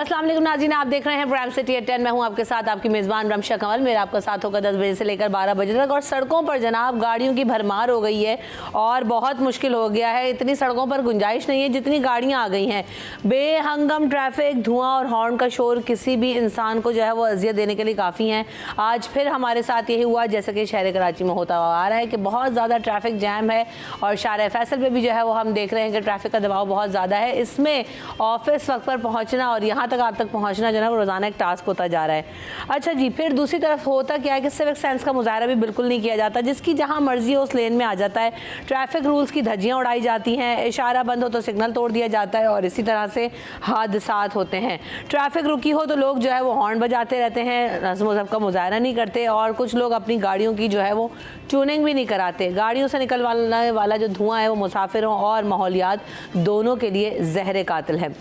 अस्सलाम वालेकुम नाज़रीन, आप देख रहे हैं प्रोग्राम सिटी एट 10। मैं हूं आपके साथ आपकी मेज़बान रमशा कंवल। मेरा आपका साथ होगा 10 बजे से लेकर 12 बजे तक। और सड़कों पर जनाब गाड़ियों की भरमार हो गई है और बहुत मुश्किल हो गया है। इतनी सड़कों पर गुंजाइश नहीं है जितनी गाड़ियां आ गई हैं। बेहंगम ट्रैफिक, धुआं और हॉर्न का शोर किसी भी इंसान को जो है वो अजियत देने के लिए काफ़ी हैं। आज फिर हमारे साथ यही हुआ जैसा कि शहर कराची में होता हुआ आ रहा है कि बहुत ज़्यादा ट्रैफिक जैम है और शार फैसल पे भी जो है वो हम देख रहे हैं कि ट्रैफिक का दबाव बहुत ज़्यादा है। इसमें ऑफिस वक्त पर पहुँचना और यहाँ तक आप तक पहुँचना जो है वो रोज़ाना एक टास्क होता जा रहा है। अच्छा जी, फिर दूसरी तरफ होता क्या है कि सिविक सेंस का मुजाहरा भी बिल्कुल नहीं किया जाता। जिसकी जहाँ मर्जी हो उस लेन में आ जाता है। ट्रैफिक रूल्स की धज्जियाँ उड़ाई जाती हैं, इशारा बंद हो तो सिग्नल तोड़ दिया जाता है और इसी तरह से हादसात होते हैं। ट्रैफिक रुकी हो तो लोग जो है वो हॉर्न बजाते रहते हैं, नज़्म व ज़ब्त का मुजाहरा नहीं करते और कुछ लोग अपनी गाड़ियों की जो है वो ट्यूनिंग भी नहीं कराते। गाड़ियों से निकलने वाला जो धुआं है वो मुसाफिरों और माहौलियात दोनों के लिए ज़हर कातिल है।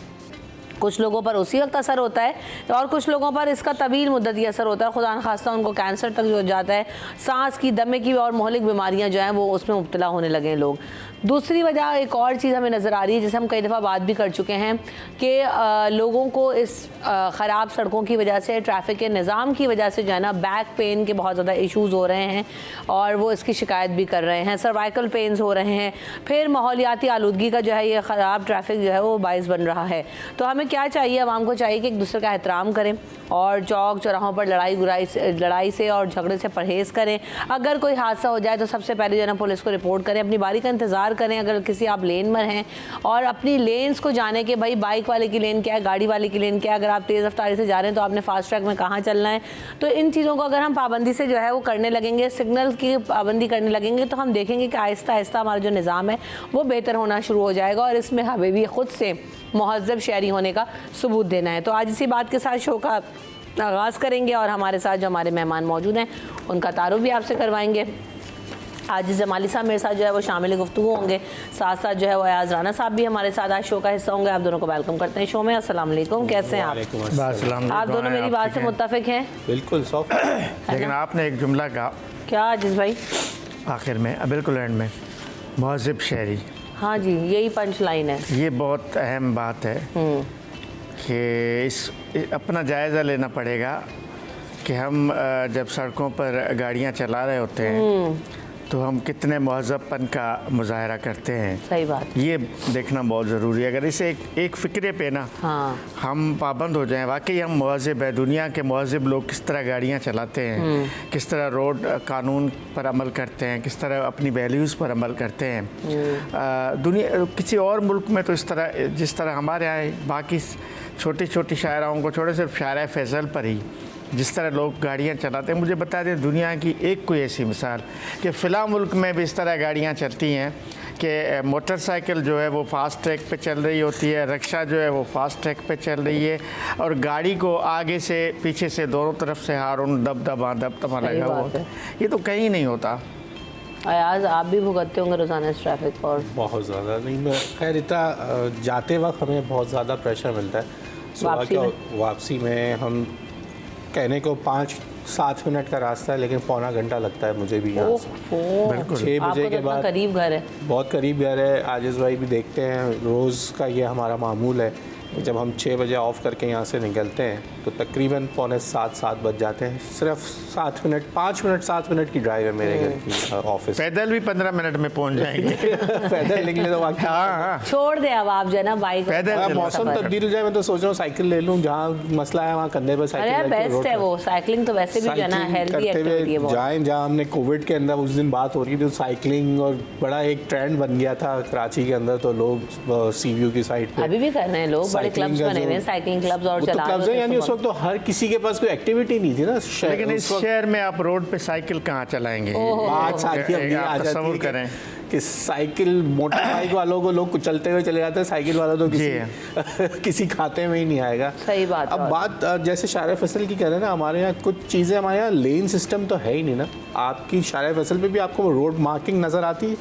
कुछ लोगों पर उसी वक्त असर होता है और कुछ लोगों पर इसका तवील मुद्दती असर होता है। खुदा न खास्ता उनको कैंसर तक जो जाता है, सांस की, दमे की और मोहलिक बीमारियां जो हैं वो उसमें मुब्तला होने लगे हैं लोग। दूसरी वजह एक और चीज़ हमें नज़र आ रही है जिसे हम कई दफ़ा बात भी कर चुके हैं कि लोगों को इस ख़राब सड़कों की वजह से, ट्रैफिक के निज़ाम की वजह से जो है ना बैक पेन के बहुत ज़्यादा इशूज़ हो रहे हैं और वो इसकी शिकायत भी कर रहे हैं। सर्वाइकल पेन्स हो रहे हैं। फिर माहौलियाती आलूदगी का जो है ये ख़राब ट्रैफिक जो है वो बाइस बन रहा है। तो हमें क्या चाहिए, आवाम को चाहिए कि एक दूसरे का एहतराम करें और चौक चौराहों पर लड़ाई से और झगड़े से परहेज़ करें। अगर कोई हादसा हो जाए तो सबसे पहले जो है ना पुलिस को रिपोर्ट करें, अपनी बारी का इंतज़ार करें। अगर किसी आप लेन में हैं और अपनी लेन्स को जाने के भाई बाइक वाले की लेन क्या है, गाड़ी वाले की लेन क्या है, अगर आप तेज़ रफ्तारी से जा रहे हैं तो आपने फास्ट ट्रैक में कहाँ चलना है। तो इन चीज़ों को अगर हम पाबंदी से जो है वो करने लगेंगे, सिग्नल की पाबंदी करने लगेंगे तो हम देखेंगे कि आहिस्ता आहिस्ता हमारा जो निज़ाम है वो बेहतर होना शुरू हो जाएगा और इसमें हमें भी खुद से मुहज़्ज़ब शहरी होने का सबूत देना है। तो आज इसी बात के साथ शो का आगाज़ करेंगे और हमारे साथ जो हमारे मेहमान मौजूद हैं उनका तारुफ भी आपसे करवाएंगे। आज जमाली साहब मेरे साथ जो है वो शामिल गुफ्तगू होंगे, साथ साथ जो है वो अयाज राना साहब भी हमारे साथ आज शो का हिस्सा होंगे। आप दोनों को वेलकम करते हैं शो में। अस्सलाम वालेकुम, कैसे हैं आप? आप दोनों मेरी बात से मुत्तफिक हैं? बिल्कुल लेकिन आपने एक जुमला कहा क्या अजीज भाई आखिर में, बिल्कुल एंड में, मुहज़्ज़ब शहरी। हाँ जी, यही पंच लाइन है। ये बहुत अहम बात है कि अपना जायज़ा लेना पड़ेगा कि हम जब सड़कों पर गाड़ियां चला रहे होते हैं तो हम कितने मुहज़्ज़बपन का मुज़ाहरा करते हैं। सही बात, ये देखना बहुत ज़रूरी है। अगर इसे एक फ़िक्रे पे ना हम पाबंद हो जाएं, वाकई हम मुहज़्ज़ब है। दुनिया के मुहज़्ज़ब लोग किस तरह गाड़ियाँ चलाते हैं, किस तरह रोड कानून पर अमल करते हैं, किस तरह अपनी वैल्यूज़ पर अमल करते हैं। दुनिया किसी और मुल्क में तो इस तरह, जिस तरह हमारे यहाँ बाकी छोटी छोटी शायराओं को छोड़े, सिर्फ शायर फैसल पर ही जिस तरह लोग गाड़ियाँ चलाते हैं। मुझे बता दें दुनिया की एक कोई ऐसी मिसाल कि फ़िलहाल मुल्क में भी इस तरह गाड़ियाँ चलती हैं कि मोटरसाइकिल जो है वो फास्ट ट्रैक पे चल रही होती है, रिक्शा जो है वो फास्ट ट्रैक पे चल रही है और गाड़ी को आगे से पीछे से दोनों तरफ से हारून दबदबा लगा हुआ होता है। ये तो कहीं नहीं होता। अयाज आप भी भुगतते होंगे रोज़ाना इस ट्रैफिक पर? बहुत ज़्यादा नहीं, मैं खैर इतना जाते वक्त हमें बहुत ज़्यादा प्रेशर मिलता है। वापसी में हम कहने को 5-7 मिनट का रास्ता है लेकिन पौना घंटा लगता है मुझे भी यहाँ से। बिल्कुल 6 बजे के बाद। करीब घर है, बहुत करीब घर है। आजिज़ भाई भी देखते हैं, रोज़ का ये हमारा मामूल है। जब हम 6 बजे ऑफ करके यहाँ से निकलते हैं तो तकरीबन पौने 7 बज जाते हैं। सिर्फ 5 मिनट 7 मिनट की ड्राइव है मेरे घर की ऑफिस। पैदल भी 15 मिनट में पहुँच जाएंगे। पैदल निकले तो हाँ। छोड़ दे अब आप जो है ना बाइक। पैदल मौसम तब्दील हो जाए, मैं तो सोच रहा हूँ साइकिल ले लूँ, जहाँ मसला है वहाँ कंधे पर साइकिल। अरे बेस्ट है वो, साइकिलिंग तो वैसे भी जो है ना हेल्दी एक्टिविटी है। जाएं जहाँ हमने कोविड के अंदर उस दिन बात हो रही थी साइकिलिंग और बड़ा एक ट्रेंड बन गया था कराची के अंदर, तो लोग सीव्यू की साइड पे अभी भी कर रहे हैं लोग, बड़े क्लब्स बने हुए हैं, साइकिलिंग क्लब्स और चला रहे हैं। यानी उस वक्त तो हर किसी के पास कोई एक्टिविटी नहीं थी ना। लेकिन इस शहर में आप रोड पे साइकिल कहाँ चलाएंगे? बात साथी आप तस्वीर करें कि साइकिल, मोटर बाइक वालों को लोग चलते हुए चले जाते हैं, साइकिल वाला तो किसी खाते में ही नहीं आएगा। सही बात। अब बात जैसे शार फैसल की कह रहे हैं ना, हमारे यहाँ कुछ चीज़ें, हमारे यहाँ लेन सिस्टम तो है ही नहीं ना। आपकी शार फैसल पे भी आपको रोड मार्किंग नज़र आती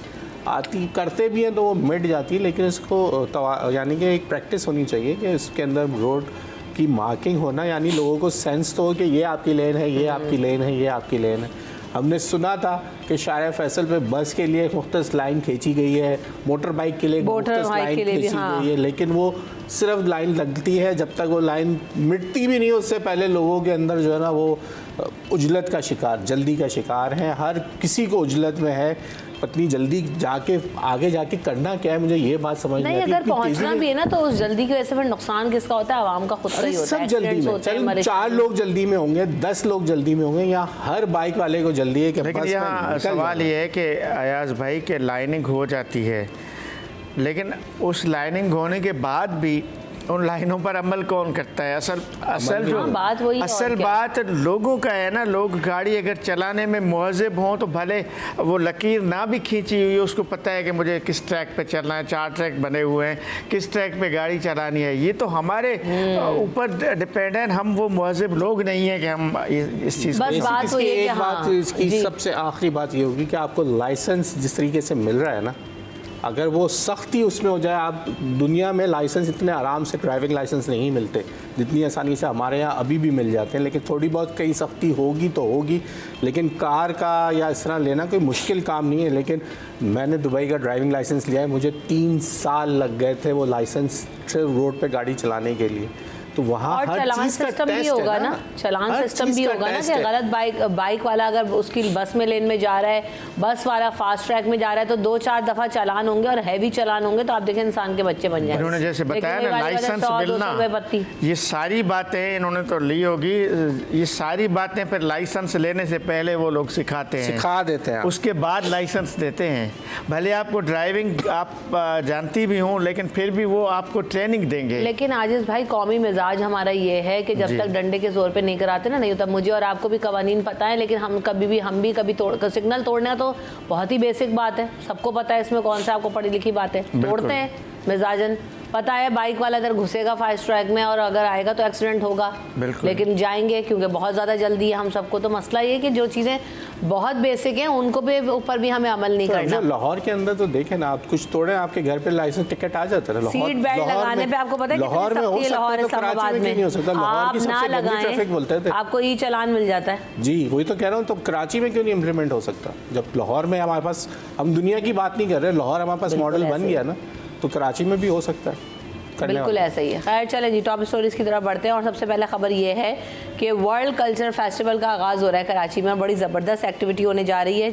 करते भी हैं तो वो मिट जाती है, लेकिन इसको यानी कि एक प्रैक्टिस होनी चाहिए कि इसके अंदर रोड की मार्किंग होना, यानी लोगों को सेंस तो हो कि ये आपकी लेन है, ये आपकी लेन है, ये आपकी लेन है। हमने सुना था कि शायरा फैसल पे बस के लिए एक मुख्तस लाइन खींची गई है, मोटर बाइक के लिए एक मुख्तस लाइन खींची गई है, लेकिन वो सिर्फ लाइन लगती है, जब तक वो लाइन मिटती भी नहीं उससे पहले लोगों के अंदर जो है ना वो उजलत का शिकार, जल्दी का शिकार है। हर किसी को उजलत में है, पत्नी जल्दी जाके आगे जाके करना क्या है, मुझे ये बात समझ नहीं अगर पहुंचना भी है ना तो उस जल्दी की वजह से फिर नुकसान किसका होता है? आवाम का खुद का ही होता है। सब जल्दी में, चल 4 लोग जल्दी में होंगे, 10 लोग जल्दी में होंगे, या हर बाइक वाले को जल्दी है कि लेकिन यहाँ सवाल ये है कि अयाज भाई के लाइनिंग हो जाती है, लेकिन उस लाइनिंग होने के बाद भी उन लाइनों पर अमल कौन करता है? असल बात लोगों का है ना। लोग गाड़ी अगर चलाने में मुहज़्ज़ब हों तो भले वो लकीर ना भी खींची हुई, उसको पता है कि मुझे किस ट्रैक पे चलना है, 4 ट्रैक बने हुए हैं, किस ट्रैक पे गाड़ी चलानी है। ये तो हमारे ऊपर डिपेंड है, हम वो मुहज़्ज़ब लोग नहीं है कि हम इस चीज़ बस बात एक बात इसकी सबसे आखिरी बात ये होगी कि आपको लाइसेंस जिस तरीके से मिल रहा है ना, अगर वो सख्ती उसमें हो जाए, आप दुनिया में लाइसेंस इतने आराम से ड्राइविंग लाइसेंस नहीं मिलते जितनी आसानी से हमारे यहाँ अभी भी मिल जाते हैं, लेकिन थोड़ी बहुत कहीं सख्ती होगी तो होगी। लेकिन कार का या इस तरह लेना कोई मुश्किल काम नहीं है। लेकिन मैंने दुबई का ड्राइविंग लाइसेंस लिया है, मुझे 3 साल लग गए थे वो लाइसेंस सिर्फ रोड पे गाड़ी चलाने के लिए। तो वहाँ और चलान सिस्टम भी होगा ना, चलान सिस्टम भी होगा ना कि गलत बाइक वाला अगर उसकी बस में लेन में जा रहा है, बस वाला फास्ट ट्रैक में जा रहा है तो 2-4 दफ़ा चालान होंगे और हैवी चालान होंगे, तो आप देखें इंसान के बच्चे बन जाएंगे। इन्होंने जैसे बताया ना लाइसेंस मिलना, ये सारी बातें इन्होंने तो ली होगी, ये सारी बातें फिर लाइसेंस लेने से पहले वो लोग सिखा देते हैं, उसके बाद लाइसेंस देते हैं। भले आपको ड्राइविंग आप जानती भी हों, लेकिन फिर भी वो आपको ट्रेनिंग देंगे। लेकिन आजिज़ भाई कौमी आज हमारा ये है कि जब तक डंडे के जोर पे नहीं कराते ना, नहीं होता। मुझे और आपको भी कवानीन पता है, लेकिन हम भी कभी सिग्नल तोड़ना तो बहुत ही बेसिक बात है, सबको पता है, इसमें कौन सा आपको पढ़ी लिखी बात है। तोड़ते हैं मिजाजन, पता है बाइक वाला इधर घुसेगा फास्ट ट्रैक में और अगर आएगा तो एक्सीडेंट होगा, लेकिन जाएंगे क्योंकि बहुत ज़्यादा जल्दी है हम सबको। तो मसला ये कि जो चीज़ें बहुत बेसिक हैं उनको भी ऊपर भी हमें अमल नहीं करना। लाहौर के अंदर तो देखें ना, आप कुछ तोड़े आपके घर पे लाइसेंस टिकट आ जाता है। सीट बेल्ट लगाने पे आपको पता है लाहौर इस्लामाबाद में आप ना लगाएं आपको ई चालान मिल जाता है। जी वही तो कह रहा हूँ, तो कराची में क्यों नहीं इम्प्लीमेंट हो सकता? जब लाहौर में हमारे पास, हम दुनिया की बात नहीं कर रहे, लाहौर हमारे पास मॉडल बन गया ना, तो कराची में भी हो सकता है। बिल्कुल ऐसा ही है। खैर चलें जी, टॉप स्टोरीज की तरफ बढ़ते हैं और सबसे पहले खबर ये है कि वर्ल्ड कल्चर फेस्टिवल का आगाज़ हो रहा है कराची में। बड़ी ज़बरदस्त एक्टिविटी होने जा रही है।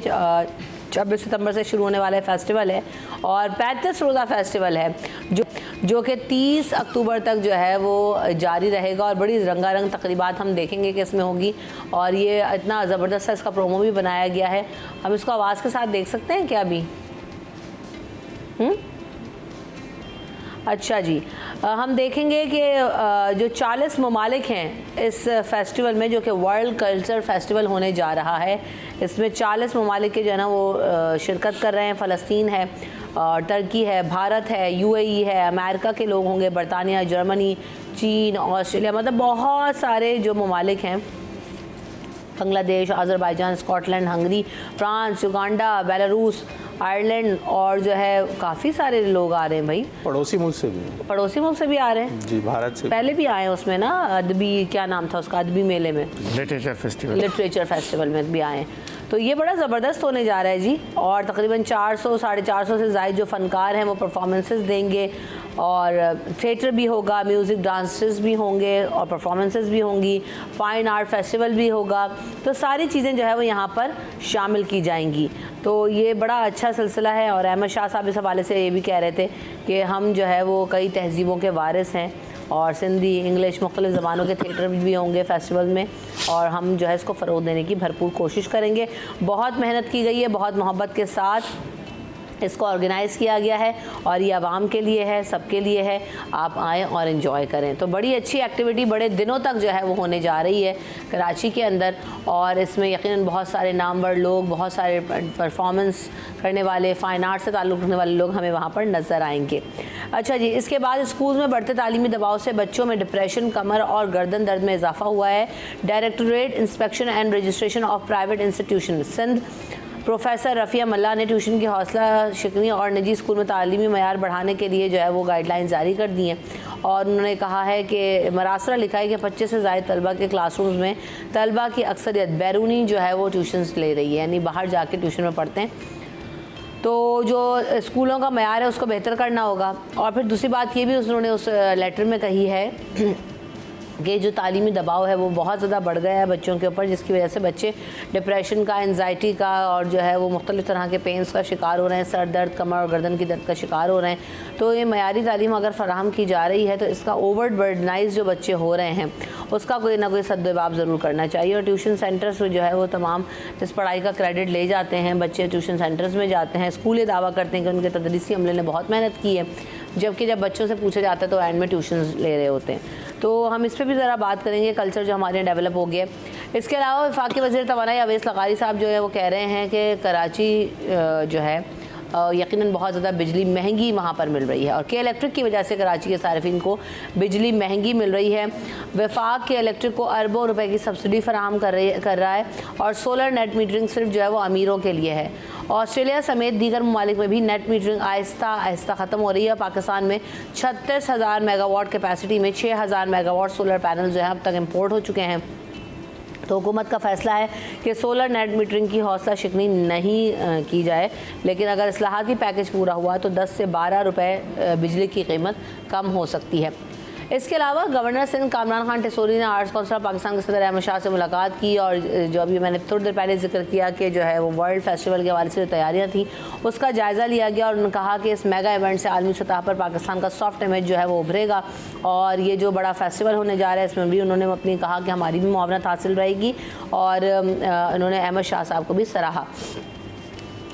26 सितंबर से शुरू होने वाला है फेस्टिवल है और 35 रोज़ा फेस्टिवल है जो कि 30 अक्टूबर तक जो है वो जारी रहेगा और बड़ी रंगारंग तकरीबात हम देखेंगे कि इसमें होगी। और ये इतना ज़बरदस्त इसका प्रोमो भी बनाया गया है, हम इसको आवाज़ के साथ देख सकते हैं क्या अभी? अच्छा जी, हम देखेंगे कि जो 40 ममालिक हैं इस फेस्टिवल में, जो कि वर्ल्ड कल्चर फेस्टिवल होने जा रहा है, इसमें 40 ममालिक के जो है ना वो शिरकत कर रहे हैं। फ़लस्तीन है और तुर्की है, भारत है, UAE है, अमेरिका के लोग होंगे, बरतानिया, जर्मनी, चीन, ऑस्ट्रेलिया, मतलब बहुत सारे जो ममालिक हैं, Bangladesh, Azerbaijan, Scotland, Hungary, France, Uganda, Belarus, Ireland और जो है काफ़ी सारे लोग आ रहे हैं भाई। पड़ोसी मुल्क से भी आ रहे हैं जी, भारत से पहले भी आए हैं उसमें ना, अदबी क्या नाम था उसका, अदबी मेले में, लिटरेचर फेस्टिवल में भी आए हैं। तो ये बड़ा ज़बरदस्त होने जा रहा है जी। और तकरीबन 400-450 से ज़ायद जो फ़नकार हैं वो परफॉर्मेंसेस देंगे और थिएटर भी होगा, म्यूज़िक डांसेस भी होंगे और परफॉर्मेंसेस भी होंगी, फ़ाइन आर्ट फेस्टिवल भी होगा। तो सारी चीज़ें जो है वो यहाँ पर शामिल की जाएंगी। तो ये बड़ा अच्छा सिलसिला है। और अहमद शाह साहब इस हवाले से ये भी कह रहे थे कि हम जो है वो कई तहज़ीबों के वारिस हैं और सिंधी, इंग्लिश, मुख्तलिफ़ ज़बानों के थिएटर भी होंगे फेस्टिवल में और हम जो है इसको फ़रोग़ देने की भरपूर कोशिश करेंगे। बहुत मेहनत की गई है, बहुत मोहब्बत के साथ इसको ऑर्गेनाइज़ किया गया है और ये आवाम के लिए है, सबके लिए है। आप आएँ और इन्जॉय करें। तो बड़ी अच्छी एक्टिविटी बड़े दिनों तक जो है वो होने जा रही है कराची के अंदर और इसमें यकीनन बहुत सारे नामवर लोग, बहुत सारे परफॉर्मेंस करने वाले, फ़ाइन आर्ट से ताल्लुक़ रखने वाले लोग हमें वहाँ पर नज़र आएंगे। अच्छा जी, इसके बाद स्कूल में बढ़ते तालीमी दबाव से बच्चों में डिप्रेशन, कमर और गर्दन दर्द में इजाफा हुआ है। Directorate inspection and registration of private institution Sindh professor Rafia Malla ने ट्यूशन की हौसला शिकनी और निजी स्कूल में तालीमी मयार बढ़ाने के लिए जो है वो गाइडलाइन जारी कर दी हैं। और उन्होंने कहा है कि मरासरा लिखा है कि 25 से ज़ायद तलबा के क्लासरूम्स में तलबा की अक्सरियत बैरूनी जो है वो ट्यूशन्स ले रही है, यानी बाहर जाके ट्यूशन में पढ़ते हैं। तो जो स्कूलों का मयार है उसको बेहतर करना होगा। और फिर दूसरी बात ये भी उन्होंने उस लेटर में कही है कि जो तालीमी दबाव है वो बहुत ज़्यादा बढ़ गया है बच्चों के ऊपर, जिसकी वजह से बच्चे डिप्रेशन का, एंजाइटी का और जो है वो मुख्तलिफ़ तरह के पेन्स का शिकार हो रहे हैं, सर दर्द, कमर और गर्दन की दर्द का शिकार हो रहे हैं। तो ये मयारी तालीम अगर फ़राहम की जा रही है तो इसका ओवर बर्डनाइज जो बच्चे हो रहे हैं उसका कोई ना कोई सद्दबाब ज़रूर करना चाहिए। और ट्यूशन सेंटर्स जो है वो तमाम जिस पढ़ाई का क्रेडिट ले जाते हैं बच्चे ट्यूशन सेंटर्स में जाते हैं, स्कूल ये दावा करते हैं कि उनके तदरीसी अमले ने बहुत मेहनत की है, जबकि जब बच्चों से पूछा जाता है तो एंड में ट्यूशन ले रहे होते हैं। तो हम इस पर भी ज़रा बात करेंगे, कल्चर जो हमारे यहाँ डेवलप हो गया है। इसके अलावा वफाकी वज़ीर तवानाई अवैस लगारी साहब जो है वो कह रहे हैं कि कराची जो है यकीनन बहुत ज़्यादा बिजली महंगी वहाँ पर मिल रही है और के इलेक्ट्रिक की वजह से कराची के सार्फिन को बिजली महंगी मिल रही है। वफाक के इलेक्ट्रिक को अरबों रुपए की सब्सिडी फराहम कर रहा है और सोलर नेट मीटरिंग सिर्फ जो है वो अमीरों के लिए है। ऑस्ट्रेलिया समेत दीगर ममालिक में भी नेट मीटरिंग आहिस्ता आहिस्ता ख़त्म हो रही है। पाकिस्तान में 36,000 मेगावाट कैपेसिटी में 6,000 मेगावाट सोलर पैनल जो है अब तक इम्पोर्ट हो चुके हैं। तो हुकूमत का फ़ैसला है कि सोलर नेट मीटरिंग की हौसला शिकनी नहीं की जाए, लेकिन अगर इस्लाहाती पैकेज पूरा हुआ तो 10 से 12 रुपये बिजली की कीमत कम हो सकती है। इसके अलावा गवर्नर सिंध कामरान खान टिसोरी ने आर्ट्स काउंसिल ऑफ पाकिस्तान के सदर अहमद शाह से मुलाकात की और जो अभी मैंने थोड़ी देर पहले जिक्र किया कि जो है वो वर्ल्ड फेस्टिवल के हवाले से जो तैयारियां थी उसका जायज़ा लिया गया और उन्होंने कहा कि इस मेगा इवेंट से आलमी सतह पर पाकिस्तान का सॉफ्ट इमेज जो है वो उभरेगा और ये जो बड़ा फेस्टिवल होने जा रहा है इसमें भी उन्होंने अपनी कहा कि हमारी भी मुआवनत हासिल रहेगी और उन्होंने अहमद शाह साहब को भी सराहा।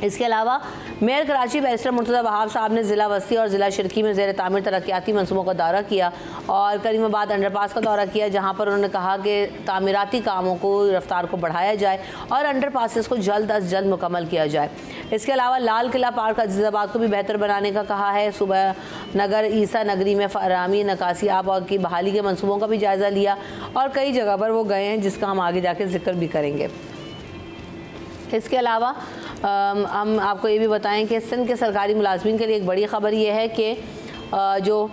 इसके अलावा मेयर कराची बैरिस्टर मुर्तज़ा वहाब साहब ने ज़िला वस्ती और ज़िला शिरकी में ज़ेर तामीर तरक्याती मनसूबों का दौरा किया और करीमाबाद अंडरपास का दौरा किया, जहां पर उन्होंने कहा कि तामीराती कामों को रफ्तार को बढ़ाया जाए और अंडरपासेस को जल्द अज जल्द मुकम्मल किया जाए। इसके अलावा लाल किला पार्क अजीज़ाबाद को भी बेहतर बनाने का कहा है। सुबह नगर ईसा नगरी में फराहमी नकासी आब की बहाली के मनसूबों का भी जायज़ा लिया और कई जगह पर वो गए हैं जिसका हम आगे जाके जिक्र भी करेंगे। इसके अलावा हम आपको ये भी बताएं कि सिंध के सरकारी मुलाजमीन के लिए एक बड़ी ख़बर ये है कि जो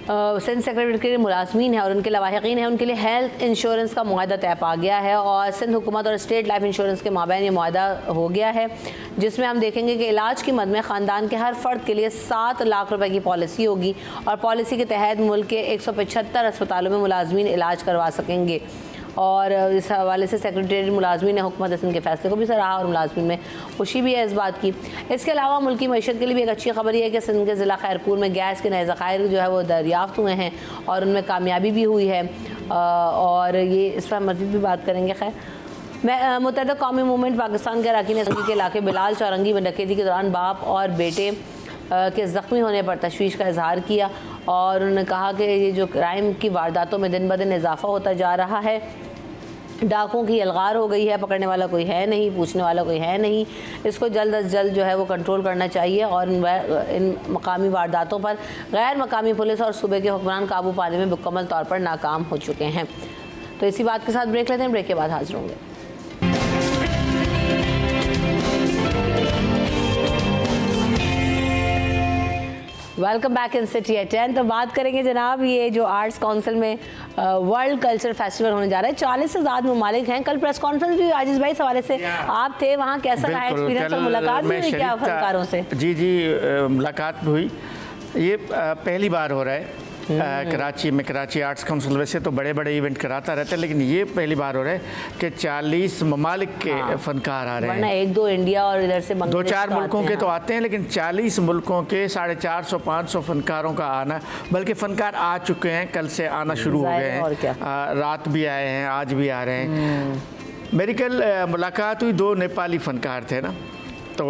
सिंध सेक्रेटरी के मुलाजमीन हैं और उनके लवाहिकीन हैं उनके लिए हेल्थ इंश्योरेंस का मुआहदा तय पा गया है और सिंध हुकूमत और स्टेट लाइफ इंश्योरेंस के माबैन ये मुआहदा हो गया है, जिसमें हम देखेंगे कि इलाज की मद में ख़ानदान के हर फ़र्द के लिए 7 लाख रुपए की पॉलिसी होगी और पॉलिसी के तहत मुल्क के 175 अस्पतालों में मुलाजमीन इलाज करवा सकेंगे। और इस हवाले से सेक्रेटरी मुलाजमीन ने हुकूमत सिंध के फैसले को भी सराहा और मुलाजमीन में खुशी भी है इस बात की। इसके अलावा मुल्की मईशत के लिए भी एक अच्छी खबर ये है कि सिंध के ज़िला खैरपुर में गैस के नए ज़खायर जो है वो दरियाफ़्त हुए हैं और उनमें कामयाबी भी हुई है और ये इस पर मज़ीद भी बात करेंगे। खैर मैं मुत्तहदा कौमी मूवमेंट पाकिस्तान के अरकान असम्बली के इलाके बिलाल चौरंगी में डकैती के दौरान बाप और बेटे के ज़ख्मी होने पर तशवीश का इजहार किया और उन्होंने कहा कि ये जो क्राइम की वारदातों में दिन ब दिन इजाफा होता जा रहा है, डाकों की अलगार हो गई है, पकड़ने वाला कोई है नहीं, पूछने वाला कोई है नहीं, इसको जल्द अज जल्द जो है वो कंट्रोल करना चाहिए और इन मकामी वारदातों पर गैर मकामी पुलिस और सूबे के हुक्मरान काबू पाने में मुकम्मल तौर पर नाकाम हो चुके हैं। तो इसी बात के साथ ब्रेक लेते हैं, ब्रेक के बाद हाजिर होंगे। Welcome back in city at 10। तो बात करेंगे जनाब ये जो आर्ट्स काउंसिल में वर्ल्ड कल्चर फेस्टिवल होने जा रहा है, 40 से ज़्यादा ममालिक हैं। कल प्रेस कॉन्फ्रेंस भी आजिज़ भाई इस हवाले से आप थे वहाँ, कैसा रहा एक्सपीरियंस और मुलाकात भी हुई क्या फनकारों से? जी मुलाकात भी हुई। ये पहली बार हो रहा है कराची में। कराची आर्ट्स काउंसिल वैसे तो बड़े बड़े इवेंट कराता रहता है, लेकिन ये पहली बार हो रहा है कि 40 ममालिक के फनकार आ रहे हैं। 1-2 इंडिया और इधर से 2-4 मुल्कों के तो आते हैं, लेकिन 40 मुल्कों के 450-500 फनकारों का आना, बल्कि फनकार आ चुके हैं, कल से आना शुरू हो गए हैं, रात भी आए हैं, आज भी आ रहे हैं। मेरी कल मुलाकात हुई, 2 नेपाली फनकार थे ना, तो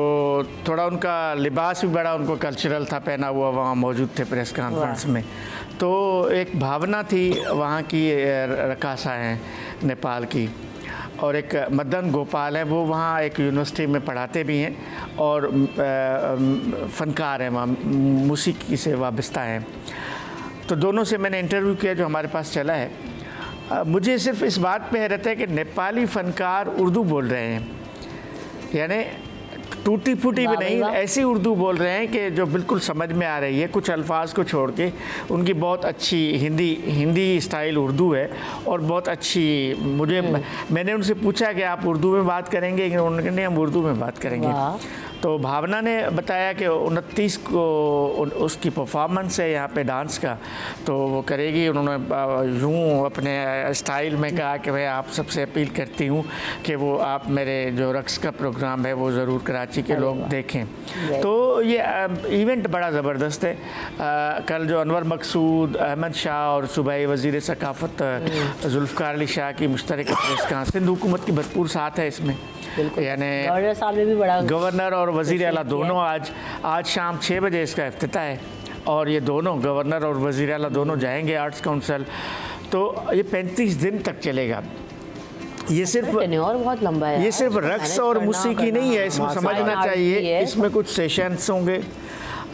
थोड़ा उनका लिबास भी बड़ा उनको कल्चरल था, पहना हुआ, वहाँ मौजूद थे प्रेस कॉन्फ्रेंस में। तो एक भावना थी वहाँ की, रकासा हैं नेपाल की, और एक मदन गोपाल है, वो वहाँ एक यूनिवर्सिटी में पढ़ाते भी हैं और फ़नकार हैं, वहाँ मौसीकी से वाबस्ता हैं। तो दोनों से मैंने इंटरव्यू किया जो हमारे पास चला है। मुझे सिर्फ इस बात पे हैरत है कि नेपाली फ़नकार उर्दू बोल रहे हैं, यानी टूटी फूटी भी वाह भाई नहीं, वाह। ऐसी उर्दू बोल रहे हैं कि जो बिल्कुल समझ में आ रही है, कुछ अल्फाज को छोड़ के। उनकी बहुत अच्छी हिंदी स्टाइल उर्दू है और बहुत अच्छी। मैंने उनसे पूछा कि आप उर्दू में बात करेंगे, उन्होंने कहा नहीं हम उर्दू में बात करेंगे। वाह। तो भावना ने बताया कि 29 को उसकी परफॉर्मेंस है यहाँ पे डांस का, तो वो करेगी। उन्होंने यूँ अपने स्टाइल में कहा कि मैं आप सबसे अपील करती हूँ कि वो आप मेरे जो रक्स का प्रोग्राम है वो ज़रूर कराची के लोग देखें। तो ये इवेंट बड़ा ज़बरदस्त है। कल जो अनवर मकसूद, अहमद शाह और सूबाई वज़ीर सकाफ़त जुल्फ़िकार अली शाह की मुश्तरक प्रेस, सिंध हुकूमत की भरपूर साथ है इसमें। यानी गवर्नर साहब ने भी बड़ा, गवर्नर और वज़ीर आला दोनों आज शाम 6 बजे इसका इफ्तिताह है और ये दोनों गवर्नर और वज़ीर आला दोनों जाएंगे आर्ट्स काउंसिल। तो ये 35 दिन तक चलेगा। ये सिर्फ टेन्योर बहुत लंबा है, ये सिर्फ रक्स और मौसीकी नहीं है, इसमें समझना चाहिए इसमें कुछ सेशंस होंगे।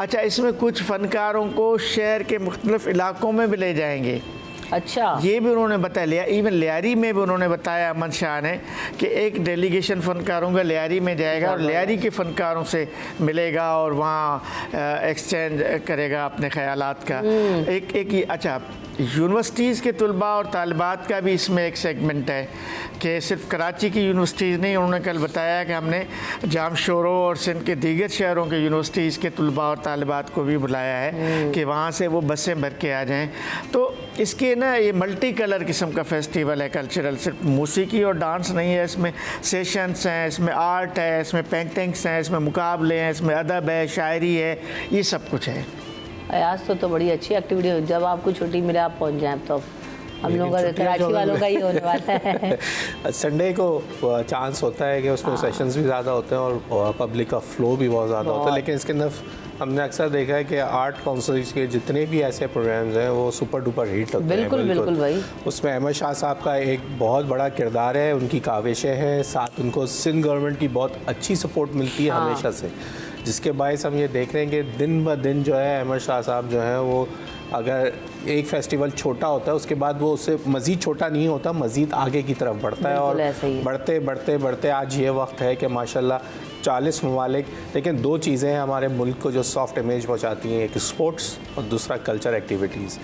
अच्छा, इसमें कुछ फ़नकारों को शहर के मुख्तलिफ इलाकों में भी ले जाएंगे। अच्छा, ये भी उन्होंने बता लिया। इवन लियारी में भी उन्होंने बताया अहमद शाह ने कि एक डेलीगेशन फ़नकारों का लियारी में जाएगा और लियारी के फ़नकारों से मिलेगा और वहाँ एक्सचेंज करेगा अपने ख़यालात का। एक अच्छा, यूनिवर्सिटीज़ के तलबा और तालिबात का भी इसमें एक सेगमेंट है कि सिर्फ कराची की यूनिवर्सिटीज़ नहीं, उन्होंने कल बताया कि हमने जामशोरो और सिंध के दीगर शहरों के यूनिवर्सिटीज़ के तलबा और तालिबात को भी बुलाया है कि वहाँ से वो बसें भर के आ जाएँ। तो इसके ना ये मल्टी कलर किस्म का फेस्टिवल है कल्चरल, सिर्फ मौसीकी और डांस नहीं है, इसमें सेशंस हैं, इसमें आर्ट है, इसमें पेंटिंग्स हैं, इसमें मुकाबले हैं, इसमें अदब है, शायरी है, ये सब कुछ है। आज तो बड़ी अच्छी एक्टिविटी हो। जब आपको छुट्टी मिले आप पहुंच जाएं, तो हम लोग कराची वालों का ही होने वाला है। संडे को चांस होता है कि उसमें सेशंस भी ज़्यादा होते हैं और पब्लिक का फ्लो भी बहुत ज़्यादा होता है, लेकिन इसके अंदर हमने अक्सर देखा है कि आर्ट काउंसिल के जितने भी ऐसे प्रोग्राम्स हैं वो सुपर डुपर हिट होते हैं। बिल्कुल भाई। उसमें अहमद शाह साहब का एक बहुत बड़ा किरदार है, उनकी काविशें हैं, साथ उनको सिंध गवर्नमेंट की बहुत अच्छी सपोर्ट मिलती है हमेशा से, जिसके बायस हम ये देख रहे हैं कि दिन ब दिन जो है अहमद शाह साहब जो हैं वो, अगर एक फेस्टिवल छोटा होता है उसके बाद वो उससे मज़ीद छोटा नहीं होता, मज़ीद आगे की तरफ बढ़ता है और बढ़ते बढ़ते बढ़ते आज ये वक्त है कि माशाल्लाह 40 ममालिक। लेकिन दो चीज़ें हैं हमारे मुल्क को जो सॉफ्ट इमेज पहुँचाती हैं, एक स्पोर्ट्स और दूसरा कल्चर एक्टिविटीज़।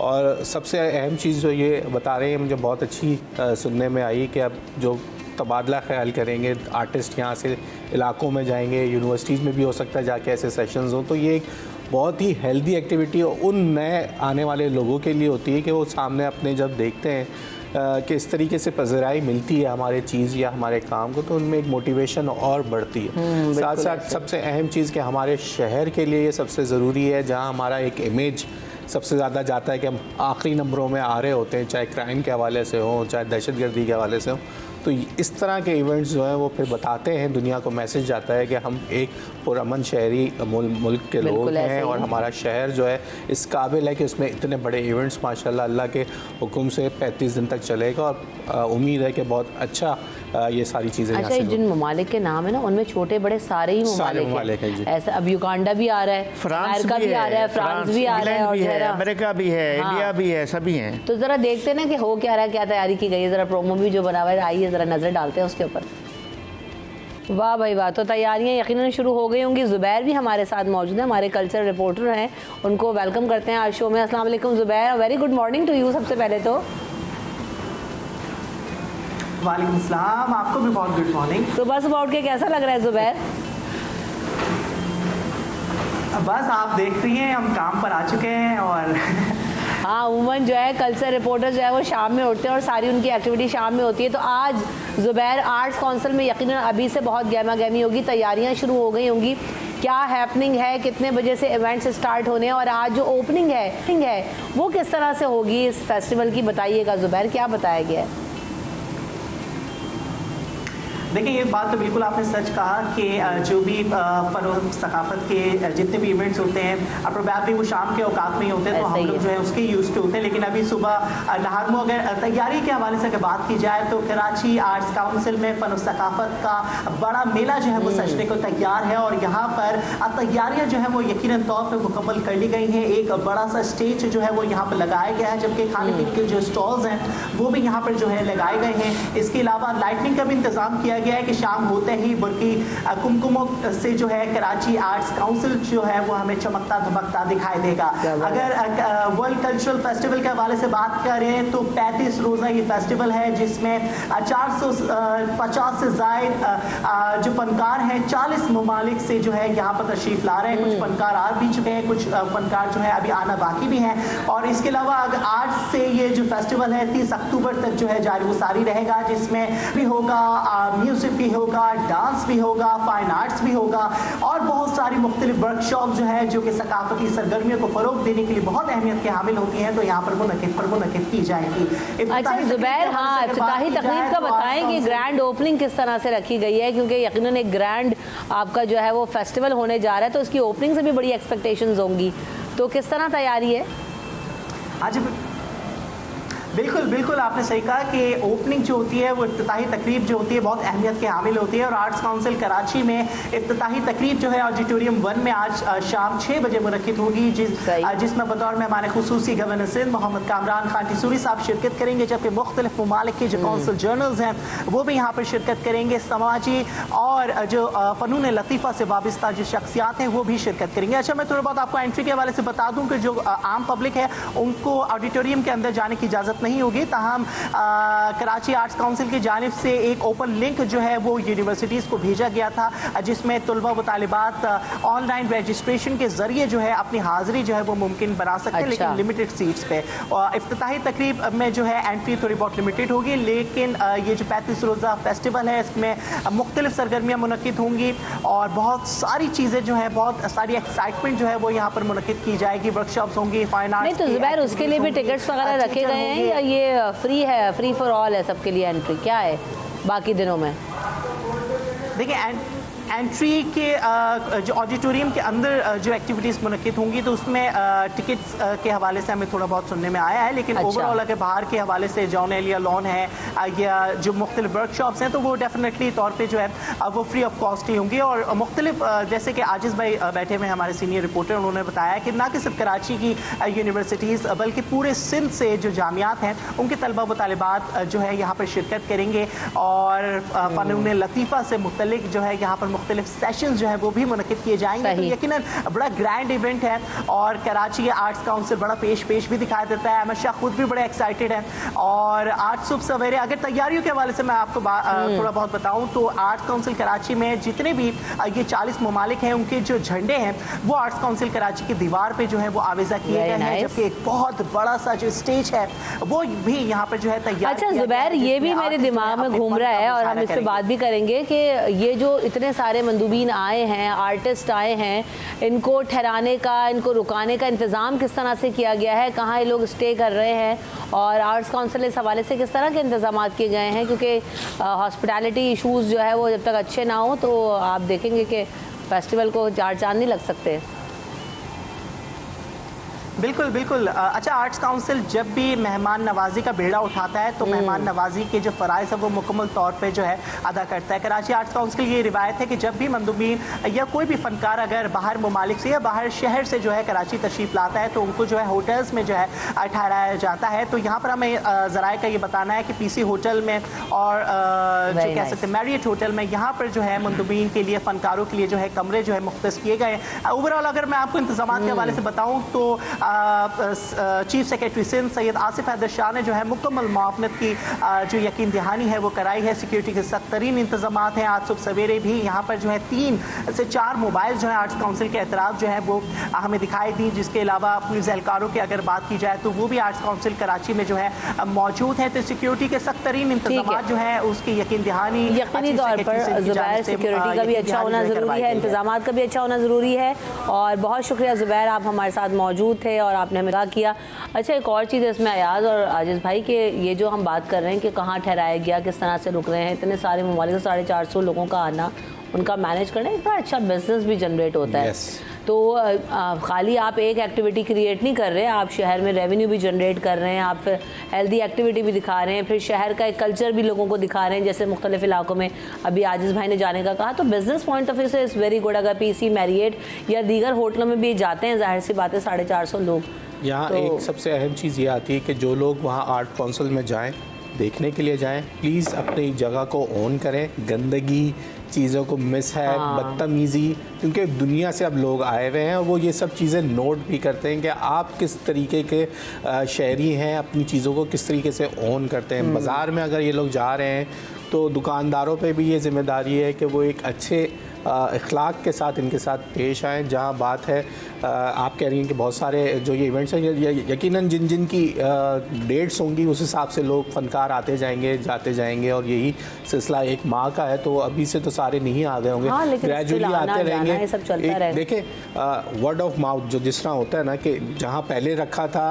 और सबसे अहम चीज़ जो ये बता रहे हैं मुझे बहुत अच्छी सुनने में आई कि अब जो तबादला ख्याल करेंगे, आर्टिस्ट यहाँ से इलाकों में जाएंगे, यूनिवर्सिटीज़ में भी हो सकता है जाके ऐसे सेशंस हों, तो ये एक बहुत ही हेल्दी एक्टिविटी उन नए आने वाले लोगों के लिए होती है कि वो सामने अपने जब देखते हैं कि इस तरीके से पज़राई मिलती है हमारे चीज़ या हमारे काम को, तो उनमें एक मोटिवेशन और बढ़ती है। साथ साथ सबसे अहम चीज़ कि हमारे शहर के लिए ये सबसे ज़रूरी है, जहाँ हमारा एक इमेज सबसे ज़्यादा जाता है कि हम आखिरी नंबरों में आ रहे होते हैं, चाहे क्राइम के हवाले से हो, चाहे दहशतगर्दी के हवाले से हो। तो इस तरह के इवेंट्स जो हैं वो फिर बताते हैं दुनिया को, मैसेज जाता है कि हम एक पुरअमन शहरी मुल्क के लोग हैं और हमारा शहर जो है इस काबिल है कि उसमें इतने बड़े इवेंट्स माशाल्लाह अल्लाह के हुक्म से 35 दिन तक चलेगा और उम्मीद है कि बहुत अच्छा ये सारी चीज़ें। अच्छा, जिन ममालिक के नाम है ना उनमें छोटे बड़े सारे ही ममालिक हैं। ऐसा अब युगांडा भी आ रहा है, फ्रांस भी आ रहा है, फ्रांस भी आ रहा है और अमेरिका भी है, इंडिया भी है, सभी हैं। तो ज़रा देखते हैं ना कि हो क्या रहा है, क्या तैयारी की गई है, ज़रा प्रोमो भी जो बना हुआ है आइए ज़रा नज़र डालते हैं उसके ऊपर। वाह भाई वाह, तो तैयारियां यकीनन शुरू हो गई होंगी। ज़ुबैर भी हमारे साथ मौजूद है, हमारे कल्चर रिपोर्टर हैं, उनको वेलकम करते हैं आज शो में। अस्सलाम वालेकुम Zubair, very good morning to you. सबसे पहले तो वालेकुम सलाम, आपको भी बहुत गुड मॉर्निंग। सुबह सुबह उठ के कैसा लग रहा है ज़ुबैर? बस आप देख रही हैं हम काम पर आ चुके हैं और हाँ, उमन जो है कल्चर रिपोर्टर जो है वो शाम में उठते हैं और सारी उनकी एक्टिविटी शाम में होती है। तो आज ज़ुबैर आर्ट्स काउंसिल में यकीनन अभी से बहुत गहमा गहमी होगी, तैयारियां शुरू हो गई होंगी, क्या हैपनिंग है, कितने बजे से इवेंट्स स्टार्ट होने हैं और आज जो ओपनिंग है वो किस तरह से होगी इस फेस्टिवल की, बताइएगा ज़ुबैर, क्या बताया गया है? देखिए, ये बात तो बिल्कुल आपने सच कहा कि जो भी फन सकाफत के जितने भी इवेंट्स होते हैं प्रोबेबली वो शाम के औकात में ही होते हैं, तो हम लोग जो है उसके यूज़ टू होते हैं। लेकिन अभी सुबह नहारमो अगर तैयारी के हवाले से अगर बात की जाए तो कराची आर्ट्स काउंसिल में फन सकाफत का बड़ा मेला जो है वो सजने को तैयार है और यहाँ पर तैयारियाँ जो है वो यकीनन तौर पर मुकम्मल कर ली गई हैं। एक बड़ा सा स्टेज जो है वो यहाँ पर लगाया गया है, जबकि खाने पीने के जो स्टॉल्स हैं वो भी यहाँ पर जो है लगाए गए हैं। इसके अलावा लाइटनिंग का भी इंतज़ाम किया गया है कि शाम होते ही बुर्की कुमकुमों से जो है कराची आर्ट्स काउंसिल जो है वो हमें चमकता धमकता दिखाई देगा। अगर वर्ल्ड कल्चरल फेस्टिवल के हवाले से बात करें तो 35 रोज़ा ये फेस्टिवल है जिसमें 450 से ज़ायद जो फनकार हैं 40 ममालिक से जो है यहाँ पर तशरीफ ला रहे हैं। कुछ फनकार आ भी चुके हैं, कुछ फनकार जो है अभी आना बाकी भी हैं। और इसके अलावा अगर आज से ये जो फेस्टिवल है 30 अक्टूबर तक जो है जारी वो सारी रहेगा, जिसमें भी होगा म्यूजिक भी होगा, डांस भी होगा, फाइन आर्ट्स भी होगा और बहुत सारी मुख्तलिफ वर्कशॉप जो है जो कि सकाफती सरगर्मियों को फरोग देने के लिए बहुत अहमियत के हामिल होती हैं, तो यहाँ पर मुनक़िद की जाएगी। अच्छा ज़ुबैर, हाँ इफ्तिताही तकरीब का बताएं कि ग्रैंड ओपनिंग किस तरह से रखी गई है, क्योंकि यकीनन एक ग्रैंड आपका जो है वो फेस्टिवल होने जा रहा है तो उसकी ओपनिंग से भी बड़ी एक्सपेक्टेशंस होंगी, तो किस तरह तैयारी है? आज बिल्कुल आपने सही कहा कि ओपनिंग जो होती है वो इफ्तिताही तकरीब जो होती है बहुत अहमियत के हामिल होती है। और आर्ट्स काउंसिल कराची में इफ्तिताही तकरीब जो है ऑडिटोरियम 1 में आज शाम 6 बजे मुनक़िद होगी, जिसमें बतौर मेहमान खुसूसी गवर्नर सिंध मोहम्मद कामरान खान टिसूरी साहब शिरकत करेंगे, जबकि मुख्तलिफ ममालिक के जो काउंसिल जर्नल्स हैं वो भी यहाँ पर शिरकत करेंगे। समाजी और जो फ़नून लतीफ़ा से वाबस्ता जो शख्सियात हैं वो भी शिरकत करेंगे। अच्छा, मैं थोड़ा बहुत आपको एंट्री के हवाले से बता दूँ कि जो आम पब्लिक है उनको ऑडिटोरियम के अंदर जाने की इजाज़त नहीं होगी, ताहम कराची आर्ट्स काउंसिल की जानिब से एक ओपन लिंक जो है वो यूनिवर्सिटीज़ को भेजा गया था, जिसमें तलबा व तालिबात ऑनलाइन रजिस्ट्रेशन के ज़रिए जो है अपनी हाज़िरी जो है वो मुमकिन बना सकते हैं, लेकिन लिमिटेड सीट्स पे। और इफ्तिताही तकरीब में जो है एंट्री थोड़ी बहुत लिमिटेड होगी, लेकिन ये जो 35 रोज़ा फेस्टिवल है इसमें मुख्तलिफ सरगर्मियाँ मुनक़िद होंगी और बहुत सारी चीज़ें जो है बहुत सारी एक्साइटमेंट जो है वो यहाँ पर मुनक़िद की जाएगी। वर्कशॉप्स होंगी, फाइन आर्ट्स। नहीं तो ज़ुबैर उसके लिए भी टिकट्स वगैरह रखे गए हैं या ये फ्री है, फ्री फॉर ऑल है सबके लिए एंट्री, क्या है बाकी दिनों में? देखिए एंट्री के जो ऑडिटोरियम के अंदर जो एक्टिविटीज़ मुनक़िद होंगी तो उसमें टिकट्स के हवाले से हमें थोड़ा बहुत सुनने में आया है, लेकिन ओवरऑल अगर बाहर के हवाले से जॉन एलिया लॉन है या जो मुख्तलिफ वर्कशॉप्स हैं तो वो डेफिनेटली तौर पे जो है वो फ्री ऑफ कॉस्ट ही होंगी। और मुख्तलिफ जैसे कि आजिज़ भाई बैठे हुए हमारे सीनियर रिपोर्टर, उन्होंने बताया कि ना कि सिर्फ कराची की यूनिवर्सिटीज़ बल्कि पूरे सिंध से जो जामियात हैं उनके तलबा व तालिबात जो है यहाँ पर शिरकत करेंगे और फ़नून लतीफ़ा से मुतल्लिक़ जो है यहाँ पर मुख्तलिफ सेशंस जो है वो भी मुनक़िद किए जाएंगे। तो यकीनन बड़ा ग्रैंड इवेंट है और कराची के आर्ट्स काउंसिल बड़ा पेश भी दिखाई देता है। अहमद शाह खुद भी बड़े एक्साइटेड है। और आज सुबह सवेरे अगर तैयारियों के हवाले से मैं आपको थोड़ा बहुत बताऊं तो आर्ट्स काउंसिल कराची में जितने भी ये 40 ममालिक हैं उनके जो झंडे हैं वो आर्ट्स काउंसिल कराची की दीवार पे जो है वो आवेजा किए गए हैं, जबकि एक बहुत बड़ा सा जो स्टेज है वो भी यहाँ पर जो है तैयार। अच्छा ज़ुबैर, ये भी मेरे दिमाग में घूम रहा है और हम इस पर बात भी करेंगे कि ये जो इतने सारे मंदूबीन आए हैं, आर्टिस्ट आए हैं, इनको ठहराने का, इनको रुकाने का इंतज़ाम किस तरह से किया गया है, कहाँ ये लोग स्टे कर रहे हैं और आर्ट्स काउंसिल इस हवाले से किस तरह के इंतज़ाम किए गए हैं, क्योंकि हॉस्पिटैलिटी इशूज़ जो है वो जब तक अच्छे ना हो तो आप देखेंगे कि फेस्टिवल को चार चांद नहीं लग सकते। बिल्कुल। अच्छा, आर्ट्स काउंसिल जब भी मेहमान नवाजी का बेड़ा उठाता है तो मेहमान नवाजी के जो फ़राइज़ है वो मुकम्मल तौर पे जो है अदा करता है। कराची आर्ट्स काउंसिल की ये रिवायत है कि जब भी मंदूबीन या कोई भी फ़नकार अगर बाहर ममालिक से या बाहर शहर से जो है कराची तशरीफ़ लाता है तो उनको जो है होटल्स में जो है ठहराया जाता है। तो यहाँ पर हमें ज़राए का ये बताना है कि PC होटल में और जो कह सकते हैं मैरियट होटल में यहाँ पर जो है मंदूबीन के लिए, फ़नकारों के लिए जो है कमरे जो है मुख्तस किए गए हैं। ओवरऑल अगर मैं आपको इंतज़ाम के हवाले से बताऊँ तो चीफ सेक्रेटरी सिंध सैयद आसिफ हैदर शाह ने जो है मुकम्मल मुआवनत की जो यकीन दहानी है वो कराई है। सिक्योरिटी के सख्त तरीन इंतजाम हैं। आज सुबह सवेरे भी यहाँ पर जो है 3 से 4 मोबाइल जो है आर्ट्स काउंसिल के एतराफ़ जो है वो हमें दिखाई दी। जिसके अलावा पुलिस एहलकारों की अगर बात की जाए तो वो भी आर्ट्स काउंसिल कराची में जो है मौजूद है। तो सिक्योरिटी के सख्त तरीन इंतजाम जो है उसकी यकीन दहानी यकीनी तौर पर ज़ुबैर सिक्योरिटी का भी अच्छा होना ज़रूरी है, इंतजाम का भी अच्छा होना ज़रूरी है। और बहुत शुक्रिया ज़ुबैर, आप हमारे साथ मौजूद थे और आपने हमें किया। अच्छा, एक और चीज़ इसमें अयाज और आजिज़ भाई के ये जो हम बात कर रहे हैं कि कहाँ ठहराया गया, किस तरह से रुक रहे हैं, इतने सारे ममालिक 450 लोगों का आना, उनका मैनेज करना, एक बड़ा अच्छा बिजनेस भी जनरेट होता है। तो खाली आप एक एक्टिविटी क्रिएट नहीं कर रहे, आप शहर में रेवेन्यू भी जनरेट कर रहे हैं, आप फिर हेल्दी एक्टिविटी भी दिखा रहे हैं, फिर शहर का एक कल्चर भी लोगों को दिखा रहे हैं। जैसे मुख्तलिफ इलाकों में अभी आजिज़ भाई ने जाने का कहा, तो बिज़नेस पॉइंट ऑफ व्यू से इज़ वेरी गुड। अगर PC, मैरियट या दीगर होटलों में भी जाते हैं, जाहिर सी बात है 450 लोग। यहाँ एक सबसे अहम चीज़ ये आती है कि जो लोग वहाँ आर्ट काउंसिल में जाएँ देखने के लिए जाएं। प्लीज़ अपनी जगह को ऑन करें, गंदगी, चीज़ों को मिस है, बदतमीज़ी, क्योंकि दुनिया से अब लोग आए हुए हैं और वो ये सब चीज़ें नोट भी करते हैं कि आप किस तरीके के शहरी हैं, अपनी चीज़ों को किस तरीके से ऑन करते हैं। बाज़ार में अगर ये लोग जा रहे हैं तो दुकानदारों पे भी ये ज़िम्मेदारी है कि वो एक अच्छे इखलाक के साथ इनके साथ पेश आएँ। जहाँ बात है आप कह रही हैं कि बहुत सारे जो ये इवेंट्स हैं, यकीनन जिन जिन की डेट्स होंगी उस हिसाब से लोग फ़नकार आते जाएंगे जाते जाएंगे, और यही सिलसिला एक माह का है, तो अभी से तो सारे नहीं आ गए होंगे, ग्रेजुअली आते रहेंगे। देखें वर्ड ऑफ माउथ जो जिस तरह होता है ना, कि जहाँ पहले रखा था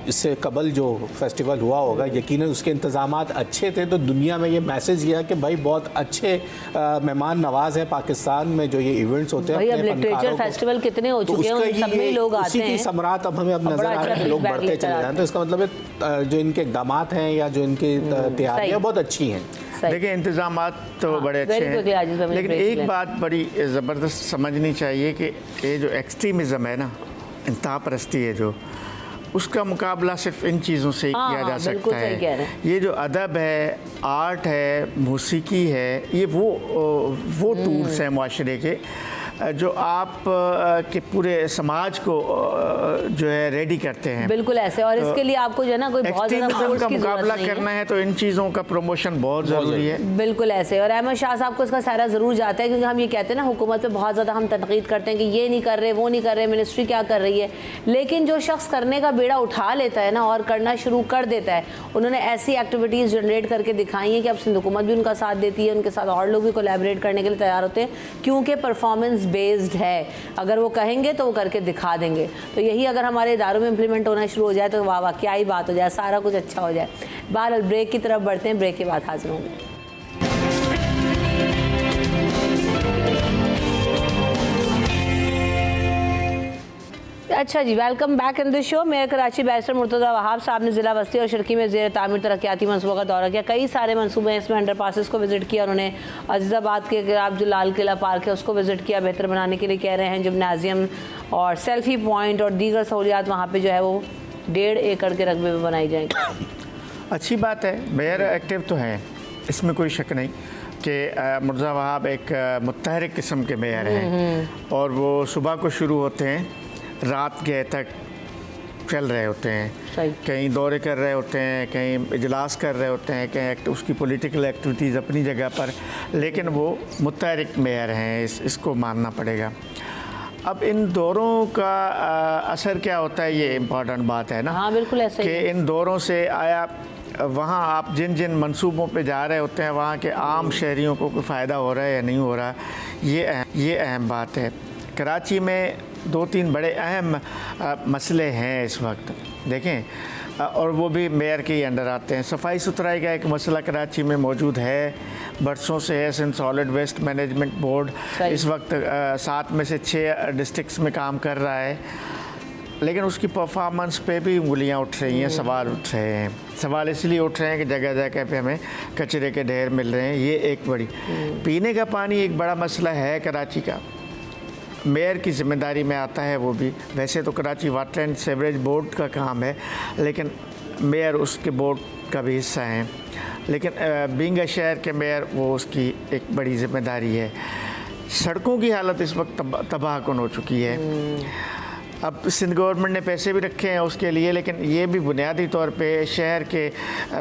इससे कबल जो फेस्टिवल हुआ होगा, यकीनन उसके इंतज़ामात अच्छे थे, तो दुनिया में ये मैसेज गया कि भाई बहुत अच्छे मेहमान नवाज हैं पाकिस्तान में जो ये इवेंट्स होते हैं। अब लिटरेचर फेस्टिवल कितने हो चुके हैं, सब में लोग आते हैं, सम्राट अब हमें अब नजर आ रहे हैं, लोग बढ़ते चले जाते हैं। तो इसका मतलब है जो इनके इक़दामात हैं या जो इनकी तैयारियाँ बहुत अच्छी हैं। देखिए इंतज़ामात तो बड़े अच्छे हैं, लेकिन एक बात बड़ी ज़बरदस्त समझनी चाहिए कि ये जो एक्सट्रीमिज़म है ना, इंतहा परस्ती है जो, उसका मुकाबला सिर्फ इन चीज़ों से ही किया जा सकता है। ये जो अदब है, आर्ट है, मौसीकी है, ये वो टूल्स हैं माशरे के जो आप के पूरे समाज को जो है रेडी करते हैं। बिल्कुल ऐसे, और इसके लिए आपको जो है ना कोई बहुत ज़्यादा का मुकाबला करना है तो इन चीज़ों का प्रमोशन बहुत ज़रूरी है। बिल्कुल ऐसे, और अहमद शाह साहब को इसका सारा ज़रूर जाता है, क्योंकि हम ये कहते हैं ना हुकूमत पे बहुत ज़्यादा हम तनकीद करते हैं कि ये नहीं कर रहे, वो नहीं कर रहे, मिनिस्ट्री क्या कर रही है, लेकिन जो शख्स करने का बेड़ा उठा लेता है ना और करना शुरू कर देता है, उन्होंने ऐसी एक्टिविटीज़ जनरेट करके दिखाई हैं कि अब सिंध हुकूमत भी उनका साथ देती है, उनके साथ और लोग भी कोलैबोरेट करने के लिए तैयार होते हैं, क्योंकि परफॉर्मेंस बेस्ड है। अगर वो कहेंगे तो वो करके दिखा देंगे। तो यही अगर हमारे इदारों में इम्प्लीमेंट होना शुरू हो जाए तो वाह वाह क्या ही बात हो जाए, सारा कुछ अच्छा हो जाए। बहरहाल ब्रेक की तरफ बढ़ते हैं, ब्रेक के बाद हाजिर होंगे। अच्छा जी, welcome back in the show. Mayor Karachi barrister Murtaza Wahab साहब ने ज़िला बस्ती और शिरकी में ज़ेर तामीर तरक्याती मनसूबों का दौरा किया। कई सारे मनसूबे हैं, इसमें अंडर पासिस को विज़िट किया उन्होंने, अजीज़ाबाद के जो लाल किला पार्क है उसको विज़िट किया, बेहतर बनाने के लिए कह रहे हैं, जिम्नाजियम और सेल्फी पॉइंट और दीगर सहूलियात वहाँ पर जो है वो 1.5 एकड़ के रकबे में बनाई जाएंगी। अच्छी बात है, मेयर एक्टिव तो हैं, इसमें कोई शक नहीं कि मुर्तज़ा वहाब एक मुतहरिक किस्म के मेयर हैं, और वो सुबह को शुरू होते हैं, रात गए तक चल रहे होते हैं, कहीं दौरे कर रहे होते हैं, कहीं इजलास कर रहे होते हैं, कहीं उसकी पॉलिटिकल एक्टिविटीज़ अपनी जगह पर, लेकिन वो मुतहरिक मेयर हैं, इसको मानना पड़ेगा। अब इन दौरों का असर क्या होता है, ये इम्पॉर्टेंट बात है ना। हाँ बिल्कुल ऐसे कि इन दौरों से आया वहाँ आप जिन जिन मंसूबों पे जा रहे होते हैं वहाँ के आम शहरियों को कोई फ़ायदा हो रहा है या नहीं हो रहा, ये अहम बात है। कराची में 2-3 बड़े अहम मसले हैं इस वक्त, देखें, और वो भी मेयर के ही अंडर आते हैं। सफाई सुथराई का एक मसला कराची में मौजूद है, बरसों से है। Sindh solid waste management board इस वक्त 7 में से 6 डिस्ट्रिक्ट्स में काम कर रहा है, लेकिन उसकी परफॉर्मेंस पे भी उंगलियां उठ रही हैं, सवाल उठ रहे हैं। सवाल इसलिए उठ रहे हैं कि जगह जगह पे हमें कचरे के ढेर मिल रहे हैं, ये एक बड़ी। पीने का पानी एक बड़ा मसला है कराची का, मेयर की ज़िम्मेदारी में आता है वो भी। वैसे तो Karachi water and sewerage board का काम है, लेकिन मेयर उसके बोर्ड का भी हिस्सा है, लेकिन बीइंग अ शहर के मेयर वो उसकी एक बड़ी ज़िम्मेदारी है। सड़कों की हालत इस वक्त तबाहकुन हो चुकी है। अब सिंध गवर्नमेंट ने पैसे भी रखे हैं उसके लिए, लेकिन ये भी बुनियादी तौर पे शहर के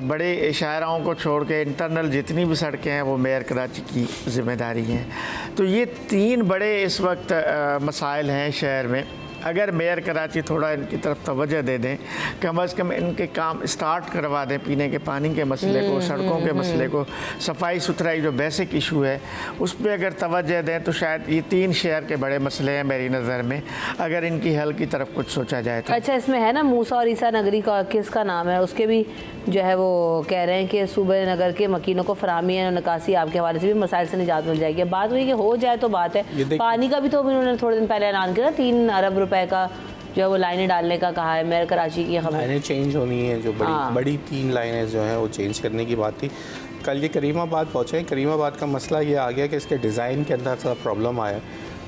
बड़े शाहराओं को छोड़ के इंटरनल जितनी भी सड़कें हैं वो मेयर कराची की ज़िम्मेदारी हैं। तो ये 3 बड़े इस वक्त मसाइल हैं शहर में। अगर मेयर कराची थोड़ा इनकी तरफ तवज्जो दे दें, कम से कम इनके काम स्टार्ट करवा दें, पीने के पानी के मसले को, सड़कों के मसले को, सफाई सुथराई जो बेसिक इशू है उस पर अगर तवज्जो दें तो शायद ये 3 शहर के बड़े मसले हैं मेरी नज़र में, अगर इनकी हल की तरफ कुछ सोचा जाए तो। अच्छा, इसमें है ना मूसा और ईसा नगरी का किसका नाम है, उसके भी जो है वो कह रहे हैं कि सूबे नगर के मकीनों को फराहमी है निकासी आपके हवाले से भी मसाइल से निजात मिल जाएगी। बात हुई कि हो जाए तो बात है, पानी का भी तो उन्होंने थोड़े दिन पहले ऐलान किया, 3 अरब रुपए का जो है वो लाइनें डालने का कहा है। मेयर कराची की खबर, लाइनें चेंज होनी है, जो बड़ी 3 लाइनें जो हैं वो चेंज करने की बात थी। कल ये करीमाबाद पहुँचे, करीमाबाद का मसला ये आ गया कि इसके डिज़ाइन के अंदर थोड़ा प्रॉब्लम आया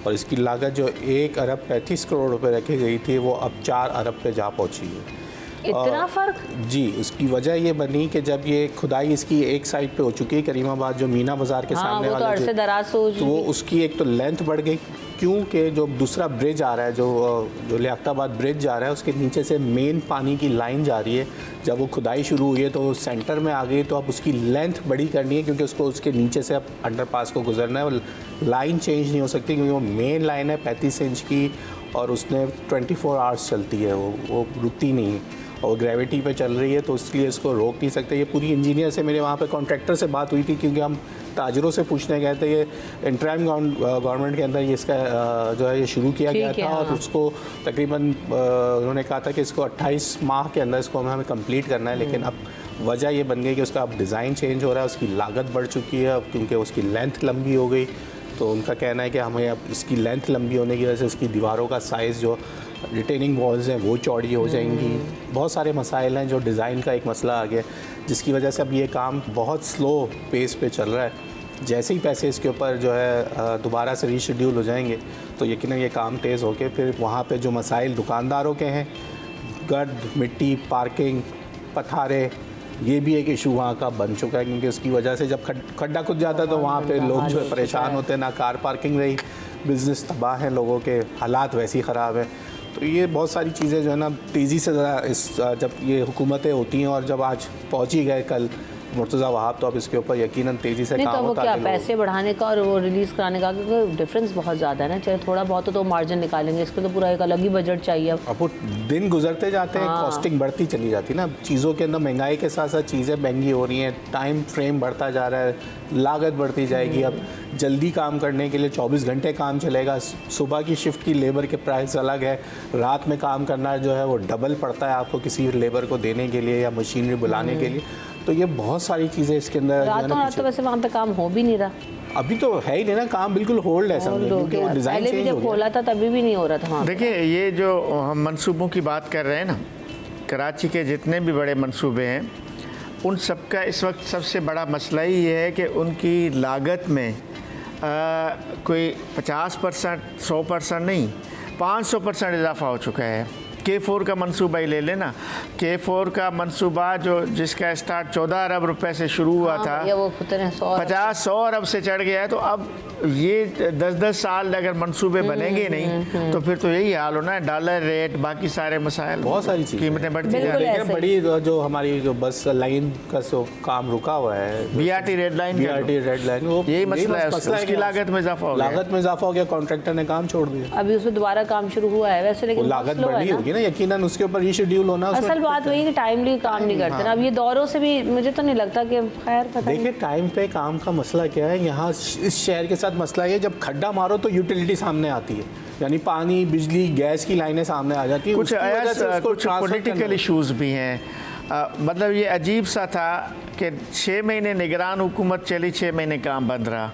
और इसकी लागत जो 1 अरब 35 करोड़ रुपए रखी गई थी वो अब 4 अरब पे जा पहुँची है। इतना फर्क? जी, उसकी वजह ये बनी कि जब ये खुदाई इसकी एक साइड पे हो चुकी है, करीमाबाद जो मीना बाजार के सामने वो तो वाला अरसे दराज से हो तो वो उसकी एक तो लेंथ बढ़ गई, क्योंकि जो दूसरा ब्रिज आ रहा है, जो लियाकताबाद ब्रिज जा रहा है, उसके नीचे से मेन पानी की लाइन जा रही है। जब वो खुदाई शुरू हुई है तो सेंटर में आ गई, तो अब उसकी लेंथ बड़ी करनी है, क्योंकि उसको उसके नीचे से अब अंडरपास को गुजरना है। वो लाइन चेंज नहीं हो सकती, क्योंकि वो मेन लाइन है 35 इंच की, और उसने 24 आवर्स चलती है, वो रुकती नहीं है, और ग्रेविटी पे चल रही है, तो इसलिए इसको रोक नहीं सकते। ये पूरी इंजीनियर से, मेरे वहाँ पे कॉन्ट्रैक्टर से बात हुई थी, क्योंकि हम ताजरों से पूछने गए थे। ये इंटराइम गवर्नमेंट के अंदर ये इसका जो है ये शुरू किया गया था, और उसको तकरीबन उन्होंने कहा था कि इसको 28 माह के अंदर इसको हमें कंप्लीट करना है। लेकिन अब वजह ये बन गई कि उसका अब डिज़ाइन चेंज हो रहा है, उसकी लागत बढ़ चुकी है, अब क्योंकि उसकी लेंथ लंबी हो गई। तो उनका कहना है कि हमें अब इसकी लेंथ लंबी होने की वजह से इसकी दीवारों का साइज़, जो रिटेनिंग वॉल्स हैं वो चौड़ी हो जाएंगी। बहुत सारे मसाइल हैं, जो डिज़ाइन का एक मसला आ गया, जिसकी वजह से अब ये काम बहुत स्लो पेस पे चल रहा है। जैसे ही पैसे इसके ऊपर जो है दोबारा से रीशेड्यूल हो जाएंगे, तो यकीनन ये काम तेज़ होके फिर वहाँ पे जो मसाइल दुकानदारों के हैं, गर्द, मिट्टी, पार्किंग, पथारे, ये भी एक इशू वहाँ का बन चुका है, क्योंकि उसकी वजह से जब खड्डा खुद जाता है तो वहाँ पे लोग जो है परेशान होते हैं, ना कार पार्किंग रही, बिज़नेस तबाह हैं, लोगों के हालात वैसे ही ख़राब हैं। तो ये बहुत सारी चीज़ें जो है ना तेज़ी से ज़रा जब ये हुकूमतें होती हैं, और जब आज पहुँच ही गए कल मुर्तज़ा वहाब, तो अब इसके ऊपर यकीनन तेज़ी से काम होता है। क्या पैसे बढ़ाने का और वो रिलीज़ कराने का, क्योंकि डिफरेंस बहुत ज़्यादा है ना, चाहे थोड़ा बहुत तो मार्जिन निकालेंगे, इसको तो पूरा एक अलग ही बजट चाहिए। अब वो दिन गुजरते जाते हैं, कॉस्टिंग बढ़ती चली जाती है ना, चीज़ों के अंदर महंगाई के साथ साथ चीज़ें महंगी हो रही हैं, टाइम फ्रेम बढ़ता जा रहा है, लागत बढ़ती जाएगी। अब जल्दी काम करने के लिए 24 घंटे काम चलेगा, सुबह की शिफ्ट की लेबर के प्राइस अलग है, रात में काम करना जो है वो डबल पड़ता है आपको किसी लेबर को देने के लिए या मशीनरी बुलाने के लिए। तो ये बहुत सारी चीज़ें इसके अंदर। रातों रात तो वैसे वहाँ पे काम हो भी नहीं रहा, अभी तो है ही नहीं ना, काम बिल्कुल होल्ड है समझे, क्योंकि वो डिज़ाइन पहले भी जब खोला था तभी भी नहीं हो रहा था। देखिए, ये जो हम मंसूबों की बात कर रहे हैं ना, कराची के जितने भी बड़े मंसूबे हैं, उन सब का इस वक्त सबसे बड़ा मसला ही ये है कि उनकी लागत में कोई 50%, 100% नहीं, 500% इजाफा हो चुका है। K4 का मंसूबा ही ले लेना, K4 का मंसूबा जो जिसका स्टार्ट 14 अरब रुपए से शुरू हुआ था, वो 50-100 अरब से चढ़ गया है। तो अब ये 10-10 साल अगर मंसूबे बनेंगे नहीं तो फिर तो यही हाल होना है, डॉलर रेट, बाकी सारे मसाइल, बहुत सारी चीज़ें, कीमतें बढ़ती जा बिल्कुल रही हैं। ऐसे ही। बड़ी जो हमारी जो बस लाइन का काम रुका हुआ है, BRT रेड लाइन, वो यही मसला है, उसकी लागत में इजाफा हो गया। लागत में इजाफा हो गया, कॉन्ट्रैक्टर ने काम छोड़ दिया। अभी उसमें दोबारा काम शुरू हुआ है वैसे, लेकिन लागत बढ़नी होगी ना, यकीनन उसके ऊपर रीशेड्यूल होना। असल बात वही कि टाइमली काम नहीं करते ना। अब ये दौरों से भी मुझे तो नहीं लगता कि खैर पता नहीं। देखिए, टाइम पे काम का मसला क्या है यहाँ इस शहर के साथ मसला है, जब खड्डा मारो तो यूटिलिटी सामने आती है, यानी पानी, बिजली, गैस की लाइनें सामने आ जाती है। कुछ पॉलिटिकल इश्यूज भी हैं। मतलब ये अजीब सा था कि 6 महीने निगरान हुकूमत चली, 6 महीने काम बंद रहा।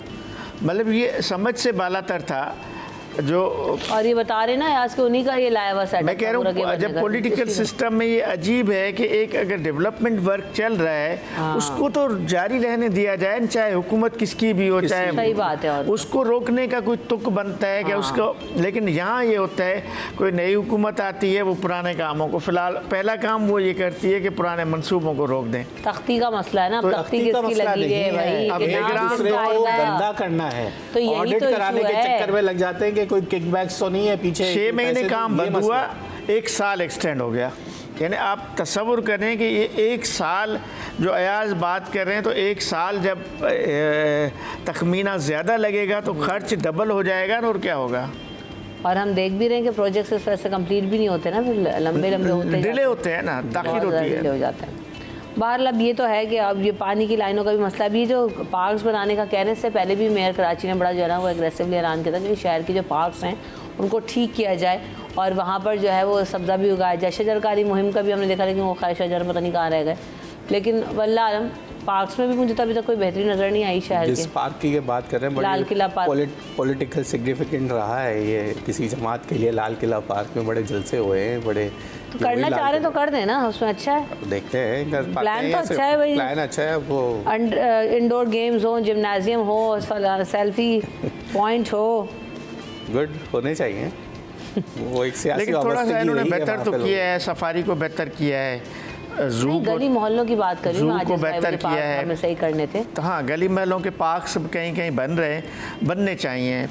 मतलब ये समझ से बालातर था जो, और ये बता रहे ना आज के उन्हीं का ये लाया हुआ सेटअप। मैं कह रहा हूँ जब पॉलिटिकल सिस्टम में ये अजीब है कि एक अगर डेवलपमेंट वर्क चल रहा है उसको तो जारी रहने दिया जाए, चाहे हुकूमत किसकी भी हो, चाहे सही बात है, और उसको रोकने का कोई तुक बनता है कि उसको। लेकिन यहाँ ये होता है कोई नई हुकूमत आती है, वो पुराने कामों को, फिलहाल पहला काम वो ये करती है कि पुराने मंसूबों को रोक दें। तख्ती का मसला है ना, अब तख्ती किसकी लगी है भाई, अब दूसरे को गंदा करना है, तो ऑडिट कराने के चक्कर में लग जाते हैं कि कोई किकबैक्स तो नहीं है पीछे। 6 महीने काम बंद हुआ, 1 साल एक्सटेंड हो गया। यानी आप तसव्वुर करें कि ये 1 साल जो अयाज बात कर रहे हैं, तो 1 साल जब तखमीना ज़्यादा लगेगा तो खर्च डबल हो जाएगा ना, और क्या होगा। और हम देख भी रहे हैं कि प्रोजेक्ट्स इस वैसे कंप्लीट भी नहीं होते ना, फिर लंबे होते हैं, डिले होते हैं ना, ताख़ीर होती है, हो जाता है। बहरहाल अब ये तो है कि अब ये पानी की लाइनों का भी मसला भी, जो पार्क्स बनाने का कहने से पहले भी मेयर कराची ने बड़ा जो है ना वो एग्रेसिवली ऐलान किया था कि शहर के जो पार्क्स हैं उनको ठीक किया जाए और वहाँ पर जो है वो सब्ज़ा भी उगाया जाए। शजरकारी मुहिम का भी हमने देखा, लेकिन वो खैर शजर पता नहीं कहाँ रह गए। लेकिन वल्लाह आलम पार्क्स में भी मुझे तो अभी तक कोई बेहतरी नज़र नहीं आई शहर जिस पार्क की बात कर रहे हैं, Lal Qila park political significant रहा है ये किसी जमात के लिए। लाल किला पार्क में बड़े जलसे हुए हैं, बड़े तो करना चाह रहे तो कर दें ना, उसमें अच्छा है, देखते हैं प्लान तो अच्छा है भाई, प्लान अच्छा है। वो इंडोर गेम्स हो, जिम्नाजियम हो, सेल्फी पॉइंट हो, गुड होने चाहिए। वो एक सियासी लेकिन थोड़ा सा वाबस्तगी इन्होंने रही है बेहतर वहाँ तो पे लोग। किया है, सफारी को बेहतर किया है, जू को गली मोहल्लों की बात करी जू मैं, को आज बेहतर किया है। हमें सही करने थे। तो हाँ, गली महलों के पार्क सब कहीं कहीं बन रहे हैं, बनने चाहिए।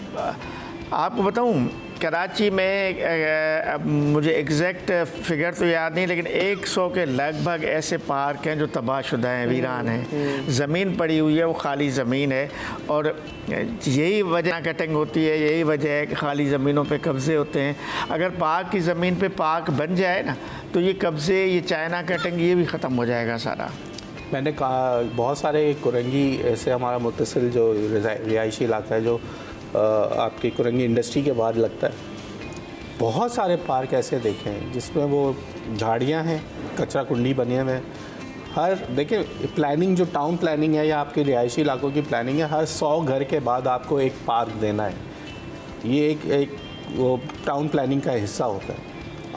आपको बताऊं, कराची में अब मुझे एग्जैक्ट फिगर तो याद नहीं, लेकिन 100 के लगभग ऐसे पार्क हैं जो तबाहशुदा हैं, वीरान हैं, ज़मीन पड़ी हुई है, वो खाली ज़मीन है। और यही वजह कटिंग होती है, यही वजह है कि खाली ज़मीनों पे कब्ज़े होते हैं। अगर पार्क की ज़मीन पे पार्क बन जाए ना, तो ये कब्ज़े, ये चाइना कटिंग, ये भी ख़त्म हो जाएगा सारा। मैंने कहा बहुत सारे कुरंगी ऐसे, हमारा मुत्तसिल जो रिहायशी इलाका है जो आपकी कुरंगी इंडस्ट्री के बाद लगता है, बहुत सारे पार्क ऐसे देखे हैं जिसमें वो झाड़ियाँ हैं, कचरा कुंडी बने हुए हैं। हर देखिए प्लानिंग जो टाउन प्लानिंग है या आपके रिहायशी इलाकों की प्लानिंग है, हर 100 घर के बाद आपको एक पार्क देना है। ये एक वो टाउन प्लानिंग का हिस्सा होता है।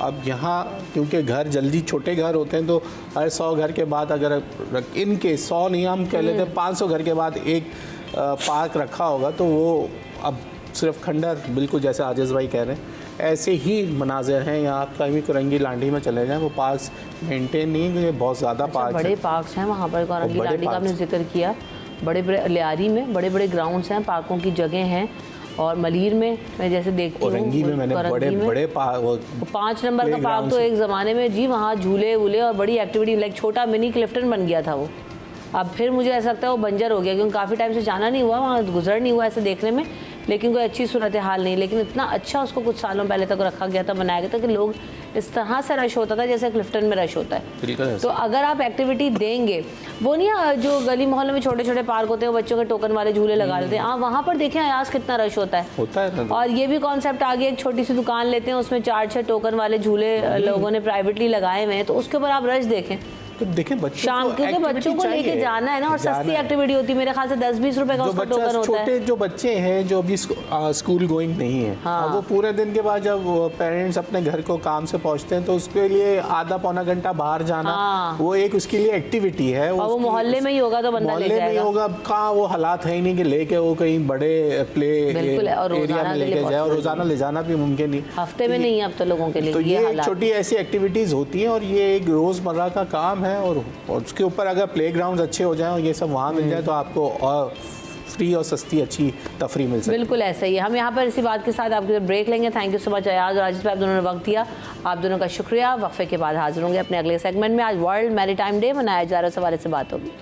अब यहाँ क्योंकि घर जल्दी छोटे घर होते हैं, तो हर 100 घर के बाद अगर इनके 100 नहीं, हम कह लेते हैं 500 घर के बाद एक पार्क रखा होगा, तो वो अब सिर्फ खंडर, बिल्कुल जैसे आजिज़ भाई कह रहे हैं, ऐसे ही मनाजिर हैं। यहाँ आप कहीं भी कुरंगी लांडी में चले जाएँ, वो पार्क्स मेंटेन नहीं है, क्योंकि बहुत ज़्यादा पार्क बड़े पार्क्स हैं वहाँ पर, कुरंगी लांडी का आपने जिक्र किया, बड़े बड़े लियारी में बड़े बड़े ग्राउंड्स हैं, पार्कों की जगह हैं। और मलीर में मैं जैसे देखती हूँ, कुरंगी में मैंने बड़े 5 नंबर का पार्क तो एक ज़माने में जी, वहाँ झूले वूले और बड़ी एक्टिविटी, लाइक छोटा मिनी क्लिफ्टन बन गया था वो। अब फिर मुझे ऐसा लगता है वो बंजर हो गया, क्योंकि काफ़ी टाइम से जाना नहीं हुआ वहाँ, गुजर नहीं हुआ ऐसे देखने में, लेकिन कोई अच्छी सूरत हाल नहीं। लेकिन इतना अच्छा उसको कुछ सालों पहले तक रखा गया था, बनाया गया था कि लोग इस तरह से रश होता था जैसे क्लिफ्टन में रश होता है। तो अगर आप एक्टिविटी देंगे, वो नहीं जो गली मोहल्ले में छोटे छोटे पार्क होते हैं, बच्चों के टोकन वाले झूले लगा लेते हैं, आप वहाँ पर देखें आज कितना रश होता है। और ये भी कॉन्सेप्ट आ गया, एक छोटी सी दुकान लेते हैं, उसमें 4-6 टोकन वाले झूले लोगों ने प्राइवेटली लगाए हुए हैं, तो उसके ऊपर आप रश देखें। तो देखें बच्चों शाम, क्योंकि बच्चों को लेके जाना है ना, और सस्ती एक्टिविटी होती है, मेरे ख्याल से 10-20 रुपए का उसका टोकन होता है। छोटे जो बच्चे हैं जो अभी स्कूल गोइंग नहीं है, हाँ। वो पूरे दिन के बाद जब पेरेंट्स अपने घर को काम से पहुंचते हैं, तो उसके लिए आधा पौना घंटा बाहर जाना, हाँ। वो एक उसके लिए एक्टिविटी है। और वो मोहल्ले में ही होगा तो बंदा ले जाएगा, मोहल्ले में होगा, कहाँ वो हालात है ही नहीं कि लेके वो कहीं बड़े प्ले एरिया में लेके जाए, और रोजाना ले जाना भी मुमकिन नहीं, हफ्ते में नहीं है अब तो लोगों के लिए। तो ये छोटी ऐसी एक्टिविटीज़ होती हैं, और ये एक रोज़मर्रा का काम है। और उसके ऊपर अगर प्लेग्राउंड्स अच्छे हो जाएं और ये सब वहाँ मिल जाए, तो आपको और फ्री और सस्ती अच्छी तफरी मिल सकती है। बिल्कुल ऐसा ही है। हम यहाँ पर इसी बात के साथ आपके ब्रेक लेंगे। Thank you so much Ayaz और आजिज़ भाई, आप दोनों ने वक्त दिया, आप दोनों का शुक्रिया। वक्फे के बाद हाजिर होंगे अपने अगले सेगमेंट में। आज वर्ल्ड मैरीटाइम डे मनाया जा रहा है, इस हवाले से बात होगी।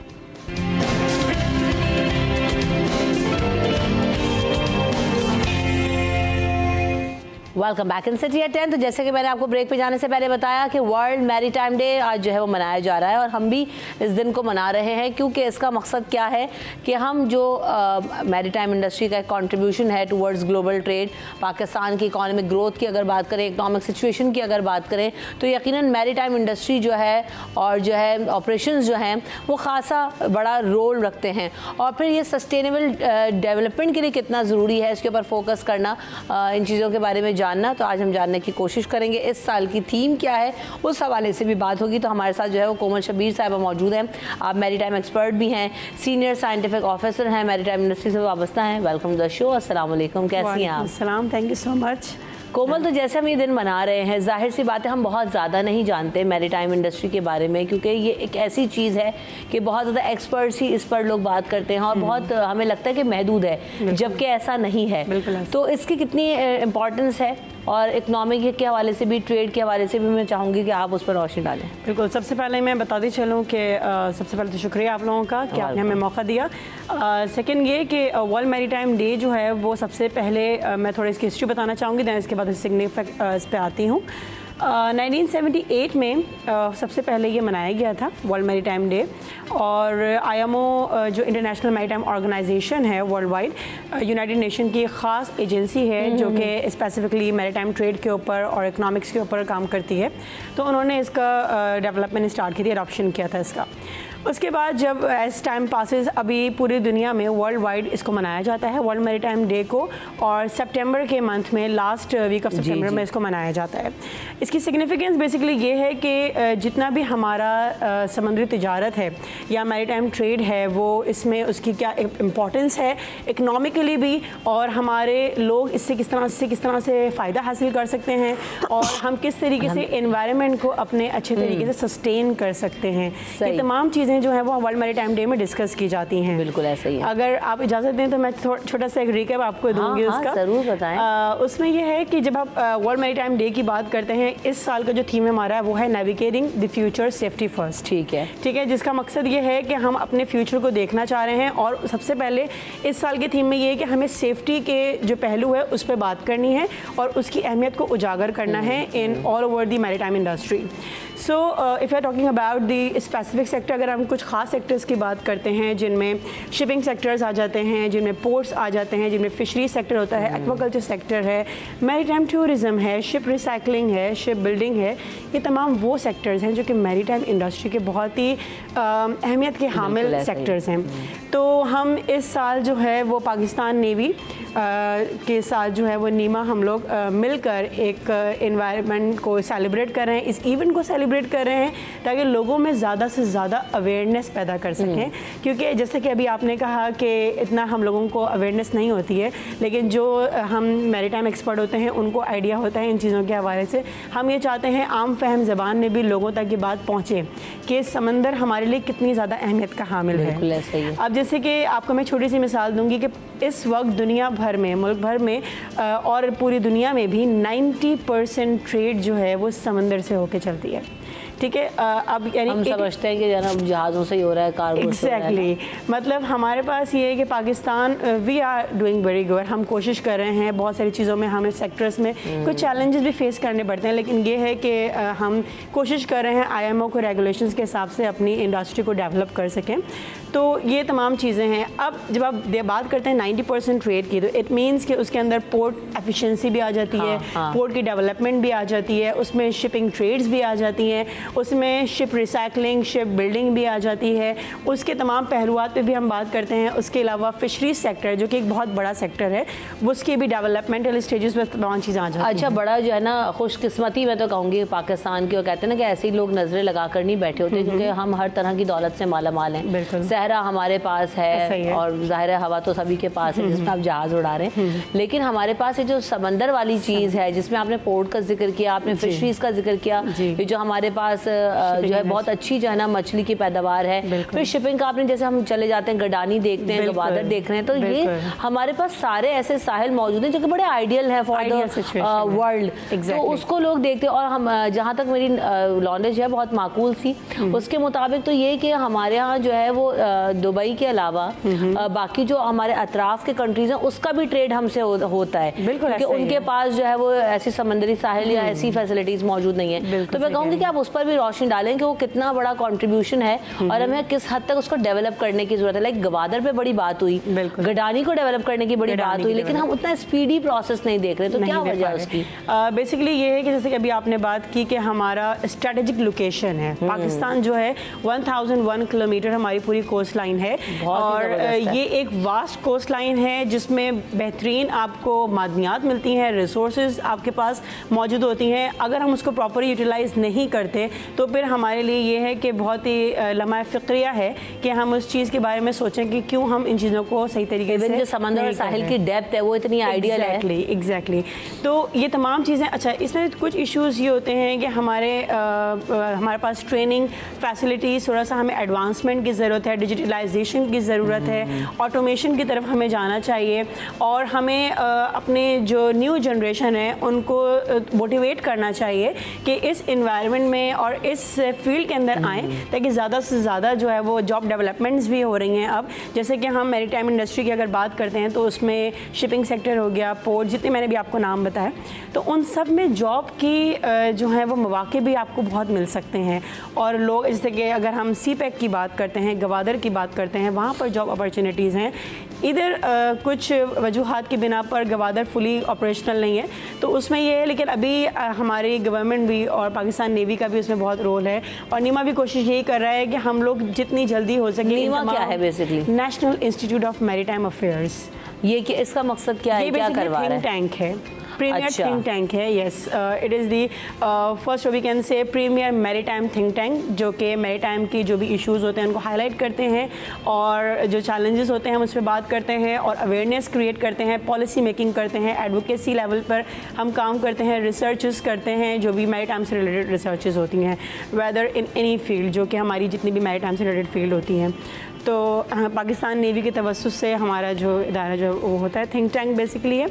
Welcome back in city at 10। तो जैसे कि मैंने आपको ब्रेक पे जाने से पहले बताया कि वर्ल्ड मैरीटाइम डे आज जो है वो मनाया जा रहा है, और हम भी इस दिन को मना रहे हैं क्योंकि इसका मकसद क्या है कि हम जो मैरीटाइम इंडस्ट्री का एक कंट्रीब्यूशन है टुवर्ड्स ग्लोबल ट्रेड, पाकिस्तान की इकोनॉमिक ग्रोथ की अगर बात करें, इकोनॉमिक सिचुएशन की अगर बात करें, तो यकीनन मैरीटाइम इंडस्ट्री जो है और जो है ऑपरेशंस जो हैं वो खासा बड़ा रोल रखते हैं। और फिर ये सस्टेनेबल डेवलपमेंट के लिए कितना ज़रूरी है, इसके ऊपर फोकस करना, इन चीज़ों के बारे में जानना, तो आज हम जानने की कोशिश करेंगे। इस साल की थीम क्या है उस हवाले से भी बात होगी। तो हमारे साथ जो है वो कोमल शबीर साहिबा मौजूद हैं। आप मैरीटाइम एक्सपर्ट भी हैं, सीनियर साइंटिफिक ऑफिसर हैं, मैरीटाइम इंडस्ट्री से वाबस्ता हैं। Welcome to the show. अस्सलाम वालेकुम, कैसी हैं आप? अस्सलाम, thank you so much. Komal, तो जैसे हम ये दिन मना रहे हैं, जाहिर सी बात है हम बहुत ज़्यादा नहीं जानते मैरीटाइम इंडस्ट्री के बारे में, क्योंकि ये एक ऐसी चीज़ है कि बहुत ज़्यादा एक्सपर्ट्स ही इस पर लोग बात करते हैं और बहुत हमें लगता है कि महदूद है, जबकि ऐसा नहीं है। तो इसकी कितनी इम्पोर्टेंस है, और इकनॉमिक के हवाले से भी, ट्रेड के हवाले से भी मैं चाहूँगी कि आप उस पर रोशनी डालें। बिल्कुल, सबसे पहले मैं बताती चलूँ कि सबसे पहले तो शुक्रिया आप लोगों का कि आपने हमें मौका दिया। सेकंड ये कि वर्ल्ड मैरीटाइम डे जो है वो सबसे पहले मैं थोड़ी इसकी हिस्ट्री बताना चाहूँगी, दैन इसके बाद सिग्निफिकेंस पे आती हूँ। 1978 में सबसे पहले ये मनाया गया था वर्ल्ड मैरीटाइम डे, और IMO जो इंटरनेशनल मैरीटाइम ऑर्गेनाइजेशन है वर्ल्ड वाइड, यूनाइटेड नेशन की ख़ास एजेंसी है जो कि स्पेसिफिकली मैरीटाइम ट्रेड के ऊपर और इकोनॉमिक्स के ऊपर काम करती है। तो उन्होंने इसका डेवलपमेंट स्टार्ट की थी, अडॉप्शन किया था इसका। उसके बाद जब एज टाइम पासेस अभी पूरी दुनिया में वर्ल्ड वाइड इसको मनाया जाता है वर्ल्ड मैरीटाइम डे को, और सितंबर के मंथ में लास्ट वीक ऑफ सितंबर में इसको मनाया जाता है। इसकी सिग्निफिकेंस बेसिकली ये है कि जितना भी हमारा समुद्री तिजारत है या मैरीटाइम ट्रेड है वो इसमें उसकी क्या इम्पोर्टेंस है इकोनॉमिकली भी, और हमारे लोग इससे किस तरह से फ़ायदा हासिल कर सकते हैं और हम किस तरीके से एनवायरनमेंट को अपने अच्छे तरीके से सस्टेन कर सकते हैं। ये तमाम चीज़ें जो है वो वर्ल्ड मैरीटाइम डे में डिस्कस की जाती हैं। बिल्कुल ऐसा ही है। अगर आप इजाज़त दें तो मैं छोटा सा एक रिकैप आपको दूंगी उसका। ज़रूर बताएं। उसमें यह है कि जब आप वर्ल्ड मैरीटाइम डे की बात करते हैं, इस साल का जो थीम हमारा है वो है navigating the future safety first. ठीक है, जिसका मकसद ये है कि हम अपने फ्यूचर को देखना चाह रहे हैं और सबसे पहले इस साल के थीम में ये है कि हमें सेफ्टी के जो पहलू है उस पर बात करनी है और उसकी अहमियत को उजागर करना है in all over the maritime industry. So if you are talking about the specific sector, अगर हम कुछ खास सेक्टर्स की बात करते हैं जिनमें शिपिंग सेक्टर्स आ जाते हैं, जिनमें पोर्ट्स आ जाते हैं, जिनमें फिशरी सेक्टर होता है, एक्वाकल्चर सेक्टर है, मैरीटाइम टूरिज़्म है, शिप रिसाइकलिंग है, शिप बिल्डिंग है, ये तमाम वो सेक्टर्स हैं जो कि मैरीटाइम इंडस्ट्री के बहुत ही अहमियत के हामिल सेक्टर्स हैं। तो हम इस साल जो है वो पाकिस्तान नेवी के साथ जो है वो नीमा हम लोग मिलकर एक एनवायरनमेंट को सेलिब्रेट कर रहे हैं, इस इवेंट को सेलिब्रेट कर रहे हैं ताकि लोगों में ज़्यादा से ज़्यादा अवेयरनेस पैदा कर सकें। क्योंकि जैसे कि अभी आपने कहा कि इतना हम लोगों को अवेयरनेस नहीं होती है, लेकिन जो हम मैरीटाइम एक्सपर्ट होते हैं उनको आइडिया होता है इन चीज़ों के हवाले से। हम ये चाहते हैं आम फहम ज़बान में भी लोगों तक ये बात पहुँचे कि समंदर हमारे लिए कितनी ज़्यादा अहमियत का हामिल है। अब जैसे कि आपको मैं छोटी सी मिसाल दूंगी कि इस वक्त दुनिया भर में, मुल्क भर में और पूरी दुनिया में भी 90% ट्रेड जो है वो समंदर से होके चलती है। ठीक है, अब यानी हम समझते हैं कि जनाब जहाज़ों से ही हो रहा है, कार्गो एग्जैक्टली मतलब हमारे पास ये है कि Pakistan we are doing very good, हम कोशिश कर रहे हैं। बहुत सारी चीज़ों में हमें सेक्टर्स में कुछ चैलेंजेस भी फेस करने पड़ते हैं, लेकिन ये है कि हम कोशिश कर रहे हैं IMO को रेगुलेशंस के हिसाब से अपनी इंडस्ट्री को डेवलप कर सकें। तो ये तमाम चीज़ें हैं। अब जब आप बात करते हैं 90% ट्रेड की, तो इट मीन्स कि उसके अंदर पोर्ट एफिशिएंसी भी आ जाती है, पोर्ट की डेवलपमेंट भी आ जाती है, उसमें शिपिंग ट्रेड्स भी आ जाती हैं, उसमें शिप रिसाइकलिंग, शिप बिल्डिंग भी आ जाती है, उसके तमाम पहलुआत पे भी हम बात करते हैं। उसके अलावा फिशरीज सेक्टर जो कि एक बहुत बड़ा सेक्टर है, उसके भी डेवलपमेंटल स्टेजेस पर तमाम चीज़ें आ जाती हैं। अच्छा, बड़ा जो है ना खुशकिस्मती मैं तो कहूँगी पाकिस्तान की। और कहते हैं ना कि ऐसे ही लोग नजरें लगा कर नहीं बैठे होते, क्योंकि हम हर तरह की दौलत से माला माल हैं। बिल्कुल, सहरा हमारे पास है और ज़ाहिर है हवा तो सभी के पास है जिसमें आप जहाज़ उड़ा रहे हैं, लेकिन हमारे पास ये जो समंदर वाली चीज़ है जिसमें आपने पोर्ट का जिक्र किया, आपने फिशरीज का जिक्र किया, ये जो हमारे पास जो है बहुत अच्छी जो है ना मछली की पैदावार है। फिर शिपिंग का आपने, जैसे हम चले जाते हैं गडानी देखते हैं, गवादर देख रहे हैं, तो ये हमारे पास सारे ऐसे साहिल मौजूद हैं जो कि बड़े आइडियल है फॉर द वर्ल्ड। तो उसको लोग देखते हैं। और हम जहाँ तक मेरी नॉलेज है बहुत माकूल सी, उसके मुताबिक तो ये कि हमारे यहाँ जो है वो दुबई के अलावा बाकी जो हमारे अतराफ के कंट्रीज हैं उसका भी ट्रेड हमसे होता है, क्योंकि उनके पास जो है वो ऐसी समंदरी साहिल या ऐसी फैसिलिटीज मौजूद नहीं है। तो मैं कहूँगी कि आप उस पर भी रोशनी डालें कि वो कितना बड़ा कंट्रीब्यूशन है और हमें किस हद तक उसको डेवलप करने की जरूरत है। लाइक गवादर पे बड़ी बात हुई, गडानी को डेवलप करने की बड़ी बात हुई, लेकिन हम उतना स्पीडी प्रोसेस नहीं देख रहे। तो क्या वजह है उसकी? बेसिकली ये है कि जैसे कि अभी आपने बात की कि हमारा स्ट्रेटेजिक लोकेशन है, पाकिस्तान जो है 1001 किलोमीटर हमारी पूरी कोस्ट लाइन है और ये एक वास्ट कोस्ट लाइन है जिसमें बेहतरीन आपको मादनियात मिलती हैं, रिसोर्सेज आपके पास मौजूद होती हैं। अगर हम उसको प्रॉपर यूटिलाइज नहीं करते तो फिर हमारे लिए ये है कि बहुत ही लम्हा फ़िक्रिया है कि हम उस चीज़ के बारे में सोचें कि क्यों हम इन चीज़ों को सही तरीके से, जो समंदर और साहिल की डेप्थ है वो इतनी आइडियल है। एग्जैक्टली तो ये तमाम चीज़ें। अच्छा, इसमें कुछ इश्यूज़ ये होते हैं कि हमारे पास ट्रेनिंग फैसिलिटीज़ थोड़ा सा हमें एडवांसमेंट की ज़रूरत है, डिजिटलाइजेशन की ज़रूरत है, ऑटोमेशन की तरफ हमें जाना चाहिए और हमें अपने जो न्यू जनरेशन है उनको मोटिवेट करना चाहिए कि इस इन्वायरमेंट में और इस फील्ड के अंदर आएँ ताकि ज़्यादा से ज़्यादा जो है वो जॉब डेवलपमेंट्स भी हो रही हैं। अब जैसे कि हम मैरीटाइम इंडस्ट्री की अगर बात करते हैं तो उसमें शिपिंग सेक्टर हो गया, पोर्ट, जितने मैंने भी आपको नाम बताया, तो उन सब में जॉब की जो है वो मौके भी आपको बहुत मिल सकते हैं। और लोग जैसे कि अगर हम CPEC की बात करते हैं, गवादर की बात करते हैं, वहाँ पर जॉब अपॉर्चुनिटीज़ हैं। इधर कुछ वजूहात की बिना पर गवादर फुली ऑपरेशनल नहीं है, तो उसमें ये है। लेकिन अभी हमारी गवर्नमेंट भी और पाकिस्तान नेवी का भी उस इसमें बहुत रोल है, और नीमा भी कोशिश यही कर रहा है कि हम लोग जितनी जल्दी हो सके। नीमा क्या है basically? National institute of maritime affairs. ये कि इसका मकसद क्या है, क्या करवा रहा है? थिंक टैंक है, प्रीमियर अच्छा। थिंक टैंक है। Yes, it is the first we can say premier maritime think tank, जो कि मैरीटाइम की जो भी इश्यूज़ होते हैं उनको हाईलाइट करते हैं, और जो चैलेंजेस होते हैं हम उस पर बात करते हैं, और अवेयरनेस क्रिएट करते हैं, पॉलिसी मेकिंग करते हैं, एडवोकेसी लेवल पर हम काम करते हैं, रिसर्चेस करते हैं जो भी मैरीटाइम से रिलेटेड रिसर्चेस होती हैं, वेदर इन एनी फील्ड, जो कि हमारी जितनी भी मैरीटाइम से रिलेटेड फील्ड होती हैं। तो पाकिस्तान नेवी के तवस्सुस से हमारा जो इदारा जो वो होता है थिंक टैंक बेसिकली है,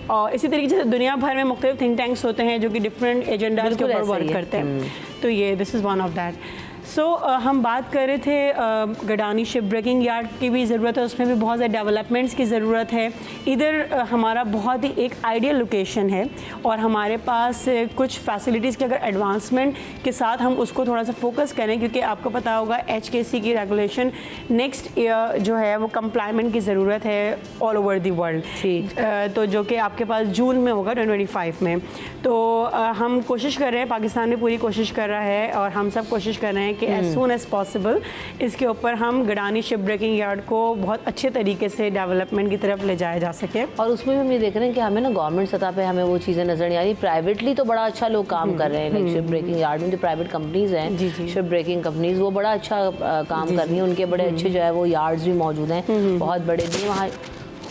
और इसी तरीके से दुनिया भर में मुख्तलिफ थिंक टैंक्स होते हैं जो कि डिफरेंट एजेंडाज के ऊपर वर्क करते हैं। तो ये this is one of that. So हम बात कर रहे थे गडानी शिप ब्रेकिंग यार्ड की भी ज़रूरत है, उसमें भी बहुत ज़्यादा डेवलपमेंट्स की ज़रूरत है। इधर हमारा बहुत ही एक आइडियल लोकेशन है, और हमारे पास कुछ फैसिलिटीज़ के अगर एडवांसमेंट के साथ हम उसको थोड़ा सा फोकस करें, क्योंकि आपको पता होगा HKC की रेगुलेशन नेक्स्ट ईयर जो है वो कंप्लायमेंट की ज़रूरत है ऑल ओवर दी वर्ल्ड, तो जो कि आपके पास जून में होगा 2025 में। तो हम कोशिश कर रहे हैं, पाकिस्तान में पूरी कोशिश कर रहा है, और हम सब कोशिश कर रहे हैं कि एज सून एज पॉसिबल इसके ऊपर हम गडानी शिप ब्रेकिंग यार्ड को बहुत अच्छे तरीके से डेवलपमेंट की तरफ ले जाया जा सके। और उसमें भी हम ये देख रहे हैं कि हमें ना गवर्नमेंट सतह पे हमें वो चीज़ें नजर नहीं आ रही, प्राइवेटली तो बड़ा अच्छा लोग काम कर रहे हैं, लाइक शिप ब्रेकिंग यार्ड में जो प्राइवेट कंपनीज हैं, शिप ब्रेकिंग कंपनीज, वो बड़ा अच्छा काम कर रही हैं, उनके बड़े अच्छे जो है वो यार्ड्स भी मौजूद हैं, बहुत बड़े भी। वहाँ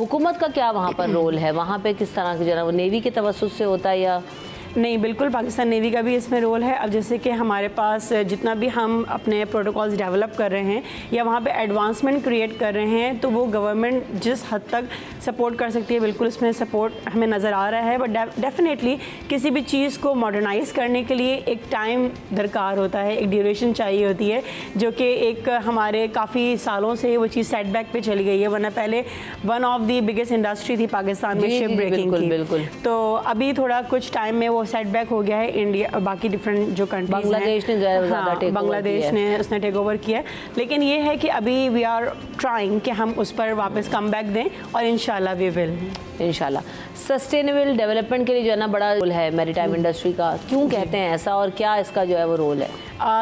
हुकूमत का क्या वहाँ पर रोल है, वहाँ पे किस तरह की जो है वो नेवी के तवस्सुस से होता है या नहीं? बिल्कुल, पाकिस्तान नेवी का भी इसमें रोल है। अब जैसे कि हमारे पास जितना भी हम अपने प्रोटोकॉल्स डेवलप कर रहे हैं या वहाँ पे एडवांसमेंट क्रिएट कर रहे हैं, तो वो गवर्नमेंट जिस हद तक सपोर्ट कर सकती है, बिल्कुल इसमें सपोर्ट हमें नज़र आ रहा है। बट डेफिनेटली किसी भी चीज़ को मॉडर्नाइज़ करने के लिए एक टाइम दरकार होता है, एक ड्यूरेशन चाहिए होती है, जो कि एक हमारे काफ़ी सालों से वो चीज़ सेटबैक पे चली गई है, वरना पहले one of the biggest industry थी पाकिस्तान में शिप ब्रेकिंग की। बिल्कुल। तो अभी थोड़ा कुछ टाइम में वो सेटबैक हो गया है। इंडिया बाकी डिफरेंट जो कंट्रीज बांग्लादेश ने ज़्यादा बांग्लादेश ने उसने टेक ओवर किया है, लेकिन ये है कि अभी वी आर ट्राइंग कि हम उस पर वापस कम बैक दें, और इंशाल्लाह वी विल। इंशाल्लाह। सस्टेनेबल डेवलपमेंट के लिए जो है ना बड़ा रोल है मैरीटाइम इंडस्ट्री का, क्यों कहते हैं ऐसा और क्या इसका जो है वो रोल है?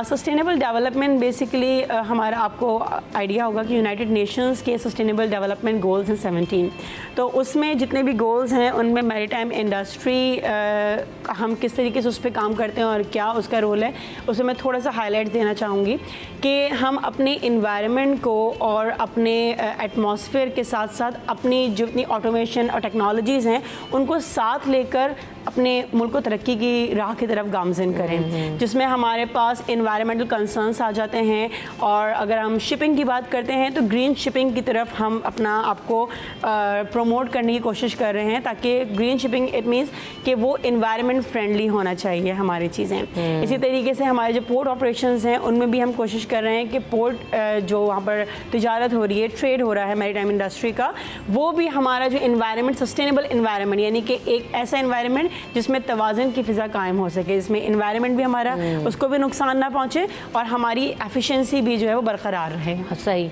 सस्टेनेबल डेवलपमेंट बेसिकली हमारा आपको आइडिया होगा कि यूनाइटेड नेशंस के सस्टेनेबल डेवलपमेंट गोल्स हैं 17, तो उसमें जितने भी गोल्स हैं उनमें मैरीटाइम इंडस्ट्री हम किस तरीके से उस पर काम करते हैं और क्या उसका रोल है, उसमें मैं थोड़ा सा हाईलाइट देना चाहूँगी कि हम अपने इन्वायरमेंट को और अपने एटमॉस्फेयर के साथ साथ अपनी जितनी ऑटोमेशन और टेक्नोलॉजीज़ हैं उनको साथ लेकर अपने मुल्क को तरक्की की राह की तरफ गामज़न करें, जिसमें हमारे पास इन्वायरमेंटल कंसर्न्स आ जाते हैं। और अगर हम शिपिंग की बात करते हैं तो ग्रीन शिपिंग की तरफ हम अपना आपको प्रमोट करने की कोशिश कर रहे हैं, ताकि ग्रीन शिपिंग इट मीन्स कि वो इन्वायरमेंट फ्रेंडली होना चाहिए हमारी चीज़ें। इसी तरीके से हमारे जो पोर्ट ऑपरेशंस हैं उनमें भी हम कोशिश कर रहे हैं कि पोर्ट जो वहाँ पर तिजारत हो रही है, ट्रेड हो रहा है मैरीटाइम इंडस्ट्री का, वो भी हमारा जो इन्वायरमेंट सस्टेनेबल इन्वायरमेंट, यानी कि एक ऐसा इन्वायरमेंट जिसमें तवाज़ुन की फ़िज़ा कायम हो सके, जिसमें इन्वायरमेंट भी हमारा उसको भी नुकसान ना पहुँचे और हमारी एफिशिएंसी भी जो है वो बरकरार रहे। सही।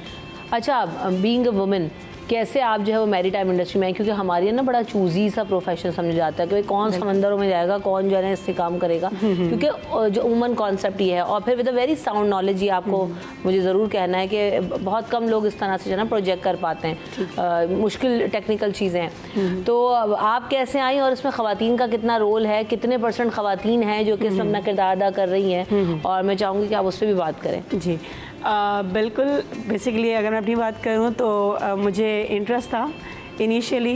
अच्छा, बीइंग अ वुमेन कैसे आप जो है वो मैरीटाइम इंडस्ट्री में, क्योंकि हमारे यहाँ ना बड़ा चूजी सा प्रोफेशन समझ जाता है कि भाई कौन समंदरों में जाएगा, कौन जो है इससे काम करेगा, क्योंकि जो वुमन कॉन्सेप्ट ही है, और फिर with a very sound knowledge, ये आपको मुझे ज़रूर कहना है कि बहुत कम लोग इस तरह से जो है ना प्रोजेक्ट कर पाते हैं, मुश्किल टेक्निकल चीज़ें हैं। तो आप कैसे आई और इसमें ख़वातीन का कितना रोल है, कितने % ख़वातीन हैं जो कि इसमें अपना किरदार अदा कर रही हैं, और मैं चाहूँगी कि आप उस पर भी बात करें। जी बिल्कुल। बेसिकली अगर मैं अपनी बात करूँ तो मुझे इंटरेस्ट था इनिशियली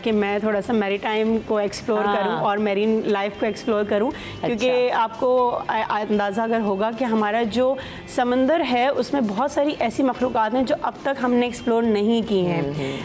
कि मैं थोड़ा सा मैरीटाइम को एक्सप्लोर करूं और मैरीन लाइफ को एक्सप्लोर करूं, क्योंकि आपको अंदाज़ा अगर होगा कि हमारा जो समंदर है उसमें बहुत सारी ऐसी मखलूक़ात हैं जो अब तक हमने एक्सप्लोर नहीं की हैं।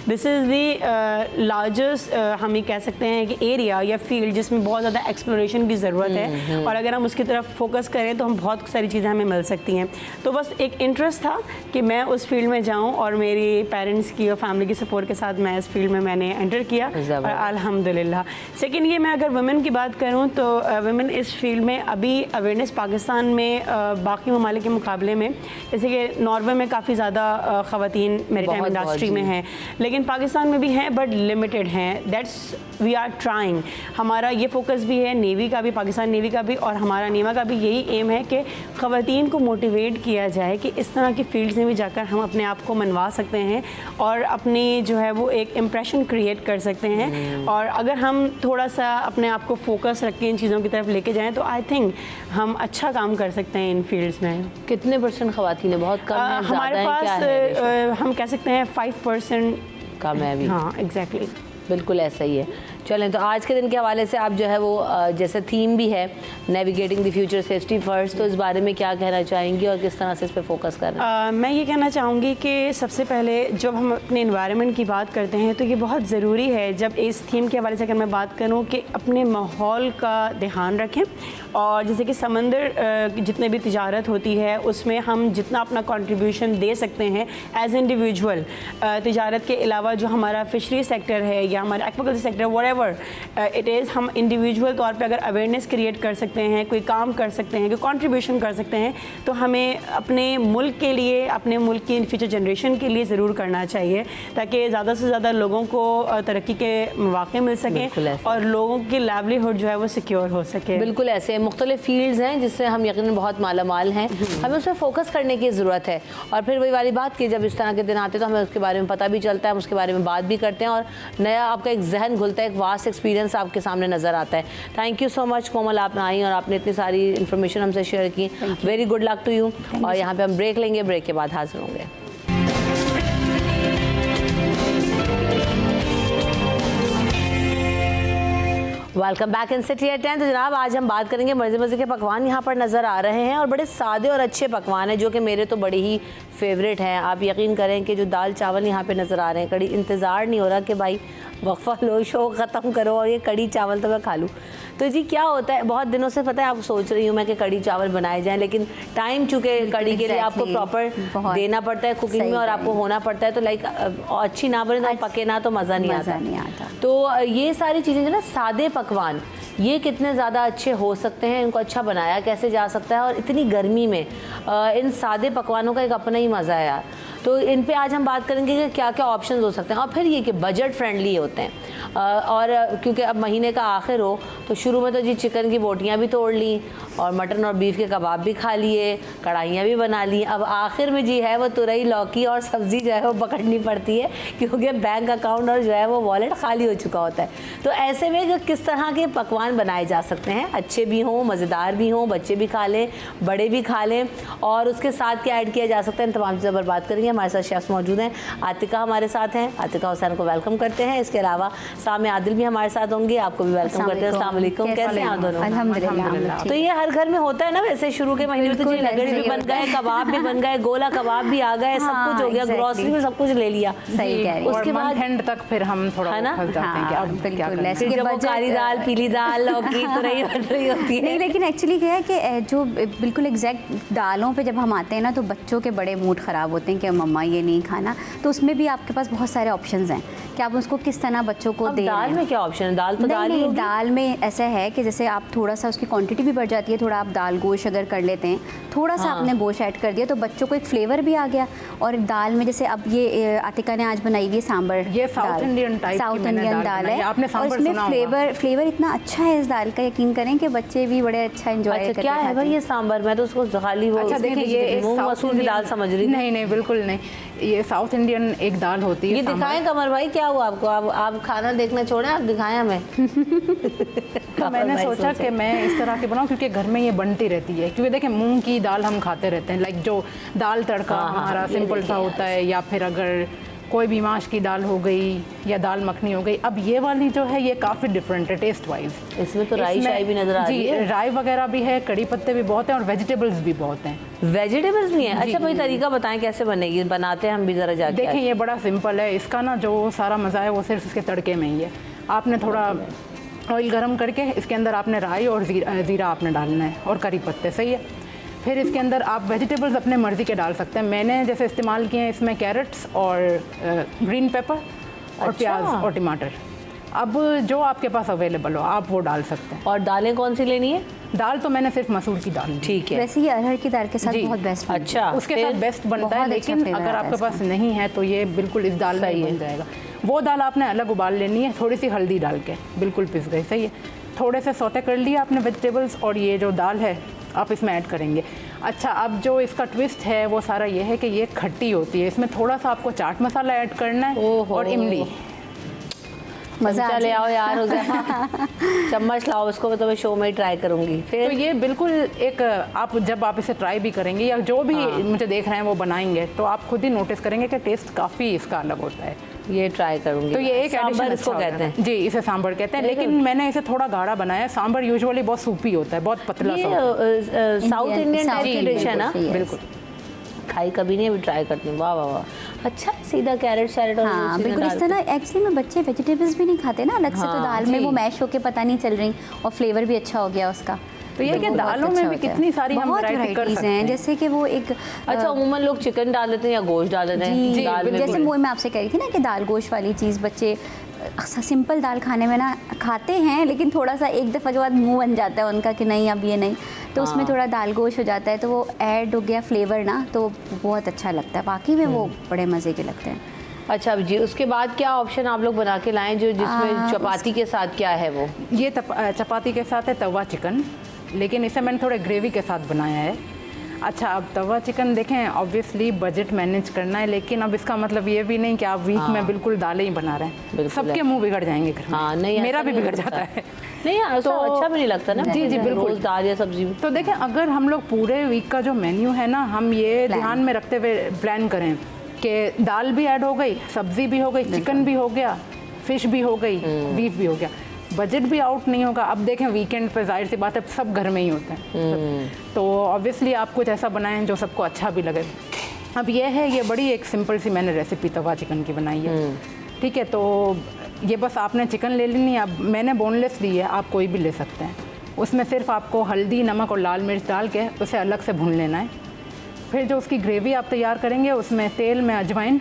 दिस इज़ दी लार्जेस्ट हम ये कह सकते हैं कि एरिया या फील्ड जिसमें बहुत ज़्यादा एक्सप्लोरेशन की ज़रूरत है, और अगर हम उसकी तरफ फोकस करें तो हम बहुत सारी चीज़ें हमें मिल सकती हैं। तो बस एक इंटरेस्ट था कि मैं उस फील्ड में जाऊँ, और मेरी पेरेंट्स की और फैमिली की सपोर्ट के साथ मैं इस फील्ड में मैंने एंटर किया और अल्हम्दुलिल्लाह। सेकेंड ये मैं अगर वुमेन की बात करूँ तो वुमेन इस फील्ड में अभी अवेयरनेस पाकिस्तान में बाकी ममालिक के मुकाबले में, जैसे कि नॉर्वे में काफ़ी ज़्यादा ख़वातीन मैरीटाइम इंडस्ट्री में हैं, लेकिन पाकिस्तान में भी हैं बट लिमिटेड हैं। That's we are trying. हमारा ये फोकस भी है नेवी का भी, पाकिस्तान नेवी का भी, और हमारा नीमा का भी यही एम है कि ख़वातीन को मोटिवेट किया जाए कि इस तरह की फील्ड्स में भी जाकर हम अपने आप को मनवा सकते हैं और अपनी जो है वो एक इम्प्रेशन क्रिएट कर सकते हैं। और अगर हम थोड़ा सा अपने आप को फोकस रख के इन चीज़ों की तरफ लेके जाएँ तो आई थिंक हम अच्छा काम कर सकते हैं इन फील्ड्स में। कितने % ख़वातीन है? बहुत कम है, हमारे पास हम कह सकते हैं 5% कम है अभी। हाँ एग्जैक्टली, बिल्कुल ऐसा ही है। चलें, तो आज के दिन के हवाले से आप जो है वो जैसे थीम भी है navigating the future safety first, तो इस बारे में क्या कहना चाहेंगी और किस तरह से इस पर फोकस करना? मैं ये कहना चाहूँगी कि सबसे पहले जब हम अपने इन्वायरमेंट की बात करते हैं तो ये बहुत ज़रूरी है, जब इस थीम के हवाले से अगर मैं बात करूँ, कि अपने माहौल का ध्यान रखें। और जैसे कि समंदर जितने भी तिजारत होती है उसमें हम जितना अपना कंट्रीब्यूशन दे सकते हैं एज इंडिविजुअल, तिजारत के अलावा जो हमारा फिशरी सेक्टर है या हमारा aquaculture sector whatever it is, हम इंडिविजुअल तौर पे अगर अवेयरनेस क्रिएट कर सकते हैं, कोई काम कर सकते हैं, कोई कंट्रीब्यूशन कर सकते हैं, तो हमें अपने मुल्क के लिए, अपने मुल्क की फ्यूचर जनरेशन के लिए ज़रूर करना चाहिए, ताकि ज़्यादा से ज़्यादा लोगों को तरक्की के मौके मिल सकें और लोगों की लाइवलीहुड जो है वो सिक्योर हो सके। बिल्कुल ऐसे मुख्तलिफ फील्ड्स हैं जिससे हम यकीनन बहुत मालामाल हैं, हमें उस पर फोकस करने की ज़रूरत है। और फिर वही वाली बात कि जब इस तरह के दिन आते हैं तो हमें उसके बारे में पता भी चलता है, हम उसके बारे में बात भी करते हैं और नया आपका एक जहन खुलता है, एक वास्ट एक्सपीरियंस आपके सामने नज़र आता है। थैंक यू सो मच कोमल, आपने आई और आपने इतनी सारी इन्फॉर्मेशन हमसे शेयर की। Very good luck to you. और यहाँ पे हम ब्रेक लेंगे, ब्रेक के बाद हाजिर होंगे। Welcome back in city at 10। तो जनाब आज हम बात करेंगे मज़े मज़े के पकवान यहाँ पर नज़र आ रहे हैं और बड़े सादे और अच्छे पकवान हैं जो कि मेरे तो बड़े ही फेवरेट हैं। आप यकीन करें कि जो दाल चावल यहाँ पे नज़र आ रहे हैं, कड़ी इंतज़ार नहीं हो रहा कि भाई वक्फा लो, शो ख़त्म करो और ये कड़ी चावल तो मैं खा लूँ। तो जी क्या होता है, बहुत दिनों से पता है आप सोच रही हूँ मैं कि कड़ी चावल बनाए जाएं, लेकिन टाइम चूँकि कड़ी के लिए आपको प्रॉपर देना पड़ता है कुकिंग में और आपको होना पड़ता है, तो लाइक अच्छी ना बने तो पके ना तो मज़ा नहीं आता। तो ये सारी चीज़ें जो ना सादे पकवान, ये कितने ज़्यादा अच्छे हो सकते हैं, इनको अच्छा बनाया कैसे जा सकता है, और इतनी गर्मी में इन सादे पकवानों का एक अपना ही मज़ा है यार। तो इन पे आज हम बात करेंगे कि क्या क्या ऑप्शंस हो सकते हैं और फिर ये कि बजट फ्रेंडली होते हैं। और क्योंकि अब महीने का आखिर हो तो शुरू में तो जी चिकन की बोटियाँ भी तोड़ ली और मटन और बीफ के कबाब भी खा लिए, कढ़ाइयाँ भी बना ली। अब आखिर में जी है वो तुरई लौकी और सब्ज़ी जो है वो पकड़नी पड़ती है क्योंकि बैंक अकाउंट और जो है वो वॉलेट खाली हो चुका होता है। तो ऐसे में किस तरह के पकवान बनाए जा सकते हैं, अच्छे भी हों, मज़ेदार भी हों, बच्चे भी खा लें, बड़े भी खा लें, और उसके साथ क्या ऐड किया जा सकता है, इन तमाम चीज़ों पर बात करेंगे। हमारे साथ शेफ्स मौजूद हैं, आतिका हमारे साथ हैं, आतिका हुसैन को वेलकम करते हैं। इसके अलावा सामे आदिल भी हमारे साथ होंगे, आपको भी वेलकम करते हैं। अस्सलाम वालेकुम, कैसे हैं आप दोनों? अल्हम्दुलिल्लाह। तो ये हर घर में होता है ना, वैसे शुरू के महीने में तो जी नगेट्स भी बन गए, कबाब भी बन गए, गोला कबाब भी आ गए, सब कुछ हो गया, ग्रोसरी में सब कुछ ले लिया। सही कह रही हैं। उसके बाद एंड तक फिर हम थोड़ा है ना? फंस जाते हैं कि अब क्या करें। फिर जब वो काली दाल, पीली दाल, लौकी, तुरई बन रही होती है। नहीं, लेकिन एक्चुअली क्या है कि जो बिल्कुल एग्जैक्ट दालों पे जब हम आते हैं ना तो बच्चों के बड़े मूड ख़राब होते हैं कि मम्मा ये नहीं खाना, तो उसमें भी आपके पास बहुत सारे ऑप्शंस हैं कि आप उसको किस तरह बच्चों को दे। दाल में क्या ऑप्शन है? दाल तो दाल ही नहीं, होगी। दाल में ऐसा है कि जैसे आप थोड़ा सा उसकी क्वांटिटी भी बढ़ जाती है, थोड़ा आप दाल गोश्त अगर कर लेते हैं, थोड़ा सा आपने गोश्त ऐड कर दिया तो बच्चों को एक फ्लेवर भी आ गया। और दाल में जैसे अब ये आतिका ने आज बनाई हुई है सांबर, ये साउथ इंडियन टाइप की मैंने दाल है, आपने और सांबर इसमें सुना होगा। फ्लेवर इतना अच्छा है इस दाल का, यकीन करें कि बच्चे भी बड़े अच्छा एंजॉय करते हैं। क्या है भाई ये सांबर? मैं तो उसको खाली वो अच्छा देखिए, ये मूंग मसूर की दाल समझ रही थी। नहीं बिल्कुल नहीं, ये साउथ इंडियन एक दाल होती है। ये दिखाएं कमर भाई, क्या हुआ आपको? आप खाना देखना छोड़ें, आप दिखाएं हमें। तो मैंने सोचा कि मैं इस तरह की बनाऊं क्योंकि घर में ये बनती रहती है, क्योंकि देखिए मूंग की दाल हम खाते रहते हैं, लाइक जो दाल तड़का हमारा सिंपल सा होता है, या फिर अगर कोई भी माश की दाल हो गई या दाल मखनी हो गई। अब ये वाली जो है ये काफ़ी डिफरेंट है टेस्ट वाइज। इसमें तो राई शाई भी नजर आ रही है। जी, राई वगैरह भी है, कड़ी पत्ते भी बहुत हैं और वेजिटेबल्स भी बहुत हैं। वेजिटेबल्स भी हैं? अच्छा भाई तरीका बताएं कैसे बनेगी, बनाते हैं हम भी ज़रा जाके। देखें ये बड़ा सिंपल है, इसका ना जो सारा मज़ा है वो सिर्फ इसके तड़के में ही है। आपने थोड़ा ऑयल गरम करके इसके अंदर आपने राई और ज़ीरा आपने डालना है और करी पत्ते, सही है। फिर इसके अंदर आप वेजिटेबल्स अपने मर्ज़ी के डाल सकते हैं। मैंने जैसे इस्तेमाल किए हैं इसमें कैरेट्स और ग्रीन पेपर और प्याज और टमाटर। अब जो आपके पास अवेलेबल हो आप वो डाल सकते हैं। और दालें कौन सी लेनी है? दाल तो मैंने सिर्फ मसूर की दाल ली। ठीक है। वैसे ये अरहर की दाल के साथ जी। बहुत बेस्ट बनती है। अच्छा, उसके फिर? साथ बेस्ट बनता है, बहुत अच्छा लेकिन फ्लेवर अगर आता है आपके पास इसका। नहीं है तो ये बिल्कुल इस दाल में ही बन जाएगा। वो दाल आपने अलग उबाल लेनी है, थोड़ी सी हल्दी डाल के, बिल्कुल पिस गई, सही है। थोड़े से सौते कर लिया आपने वेजिटेबल्स, और ये जो दाल है आप इसमें ऐड करेंगे। अच्छा, अब जो इसका ट्विस्ट है वो सारा ये है कि ये खट्टी होती है, इसमें थोड़ा सा आपको चाट मसाला ऐड करना है ओहो। और इमली। मज़ा चमचा आ ले जाए। आओ यार उसे चम्मच लाओ, उसको मैं तुम्हें शो में ही ट्राई करूंगी। तो फिर ये बिल्कुल एक आप जब आप इसे ट्राई भी करेंगे या जो भी मुझे देख रहे हैं वो बनाएंगे तो आप खुद ही नोटिस करेंगे कि टेस्ट काफ़ी इसका अलग होता है। ये ट्राई करूंगी। तो ये एक सांभर addition इसको अच्छा हो कहते जाता हैं। है। जी, इसे सांभर कहते हैं, लेकिन मैंने इसे थोड़ा गाढ़ा बनाया है। सांभर यूजुअली बहुत सूपी होता है, बहुत पतला सा होता है। ये साउथ इंडियन टाइप की Indian, डिश है ना? बिल्कुल, yes। बिल्कुल। खाई कभी नहीं, अभी ट्राई करती हूँ। वाह वाह वाह, अच्छा है, सीधा कैरेट सैलेड और हाँ चीज़ें बिल्कुल। डाल इस के। तरह एक्चुअली में बच्चे वेजिटेबल्स भी नहीं खाते ना अलग से, तो हाँ, दाल में जी। वो मैश होके पता नहीं चल रही और फ्लेवर भी अच्छा हो गया उसका। तो ये कि बहुत दालों अच्छा में भी होता है। कितनी सारी हम बहुत वैरायटी कर varieties सकते हैं, हैं। जैसे कि वो एक अच्छा, अमूमन लोग चिकन डाल देते हैं या गोश्त डाल देते हैं जी, दाल में? जैसे वो मैं आपसे कह रही थी ना कि दाल गोश्त वाली चीज़ बच्चे सिंपल दाल खाने में ना खाते हैं, लेकिन थोड़ा सा एक दफ़ा के बाद मुंह बन जाता है उनका कि नहीं अब ये नहीं, तो उसमें थोड़ा दाल गोश्त हो जाता है, तो वो ऐड हो गया फ्लेवर ना, तो बहुत अच्छा लगता है। बाकी में वो बड़े मज़े के लगते हैं। अच्छा जी, उसके बाद क्या ऑप्शन आप लोग बना के लाएं जो जिसमें चपाती के साथ क्या है वो? ये चपाती के साथ है तवा चिकन, लेकिन इसे मैंने थोड़े ग्रेवी के साथ बनाया है। अच्छा, अब तवा चिकन देखें, ऑब्वियसली बजट मैनेज करना है, लेकिन अब इसका मतलब ये भी नहीं कि आप वीक में बिल्कुल दालें ही बना रहे हैं। बिल्कुल सबके ऐसा। मुंह बिगड़ जाएंगे घर में। हाँ, नहीं, मेरा ऐसा भी नहीं बिगड़ होता। जाता है। नहीं यार, तो अच्छा भी नहीं लगता ना। जी, जी, बिल्कुल। रोज दाल या सब्जी। तो देखें, अगर हम लोग पूरे वीक का जो मेन्यू है ना, हम ये ध्यान में रखते हुए प्लान करें कि दाल भी ऐड हो गई, सब्जी भी हो गई, चिकन भी हो गया, फिश भी हो गई, बीफ भी हो गया, बजट भी आउट नहीं होगा। अब देखें वीकेंड पे जाहिर सी बात है सब घर में ही होते हैं, तो ऑब्वियसली आप कुछ ऐसा बनाएं जो सबको अच्छा भी लगे। अब ये है, ये बड़ी एक सिंपल सी मैंने रेसिपी तवा चिकन की बनाई है। ठीक है, तो ये बस आपने चिकन ले लेनी है। अब मैंने बोनलेस ली है, आप कोई भी ले सकते हैं। उसमें सिर्फ आपको हल्दी, नमक और लाल मिर्च डाल के उसे अलग से भून लेना है। फिर जो उसकी ग्रेवी आप तैयार करेंगे उसमें तेल में अजवाइन,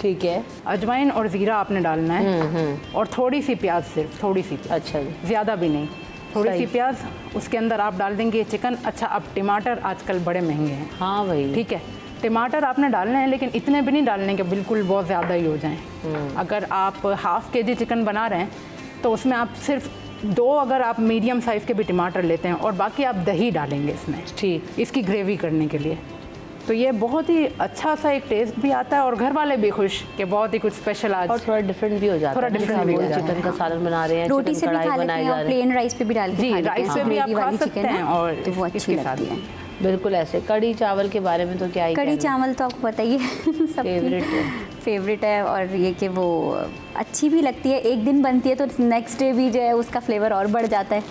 ठीक है। अजवाइन और ज़ीरा आपने डालना है, और थोड़ी सी प्याज, सिर्फ थोड़ी सी प्याज, अच्छा जी। ज़्यादा भी नहीं, थोड़ी सही। सी प्याज। उसके अंदर आप डाल देंगे चिकन। अच्छा, अब टमाटर आजकल बड़े महंगे हैं, हाँ भाई। ठीक है, टमाटर आपने डालने हैं, लेकिन इतने भी नहीं डालने कि बिल्कुल बहुत ज़्यादा ही हो जाएं। अगर आप हाफ़ के जी चिकन बना रहे हैं तो उसमें आप सिर्फ 2 अगर आप मीडियम साइज़ के भी टमाटर लेते हैं, और बाकी आप दही डालेंगे इसमें, ठीक। इसकी ग्रेवी करने के लिए। तो ये बहुत ही अच्छा सा एक टेस्ट भी आता है, और घर वाले भी खुश कि बहुत ही कुछ स्पेशल आज। और थोड़ा डिफरेंट भी हो जाता थोड़ा है। different भी हो जाता है। चिकन का सालन बना रहे हैं, रोटी चिकन से भी कढ़ाई खा लेते बनाई हैं जा और रही है। प्लेन राइस पे भी डाल के जी, खा लेते राइस हैं। पे भी आप ग्रेवी खा वाली सकते चिकन हैं, ना, और तो वो इसके अच्छी साथ लगती भी। है। बिल्कुल ऐसे। कड़ी चावल के बारे में तो क्या ही कड़ी कहना। चावल तो आपको पता ही है Favorite है। सबकी फेवरेट है, और ये कि वो अच्छी भी लगती है। एक दिन बनती है तो नेक्स्ट डे भी जो है उसका फ्लेवर और बढ़ जाता है,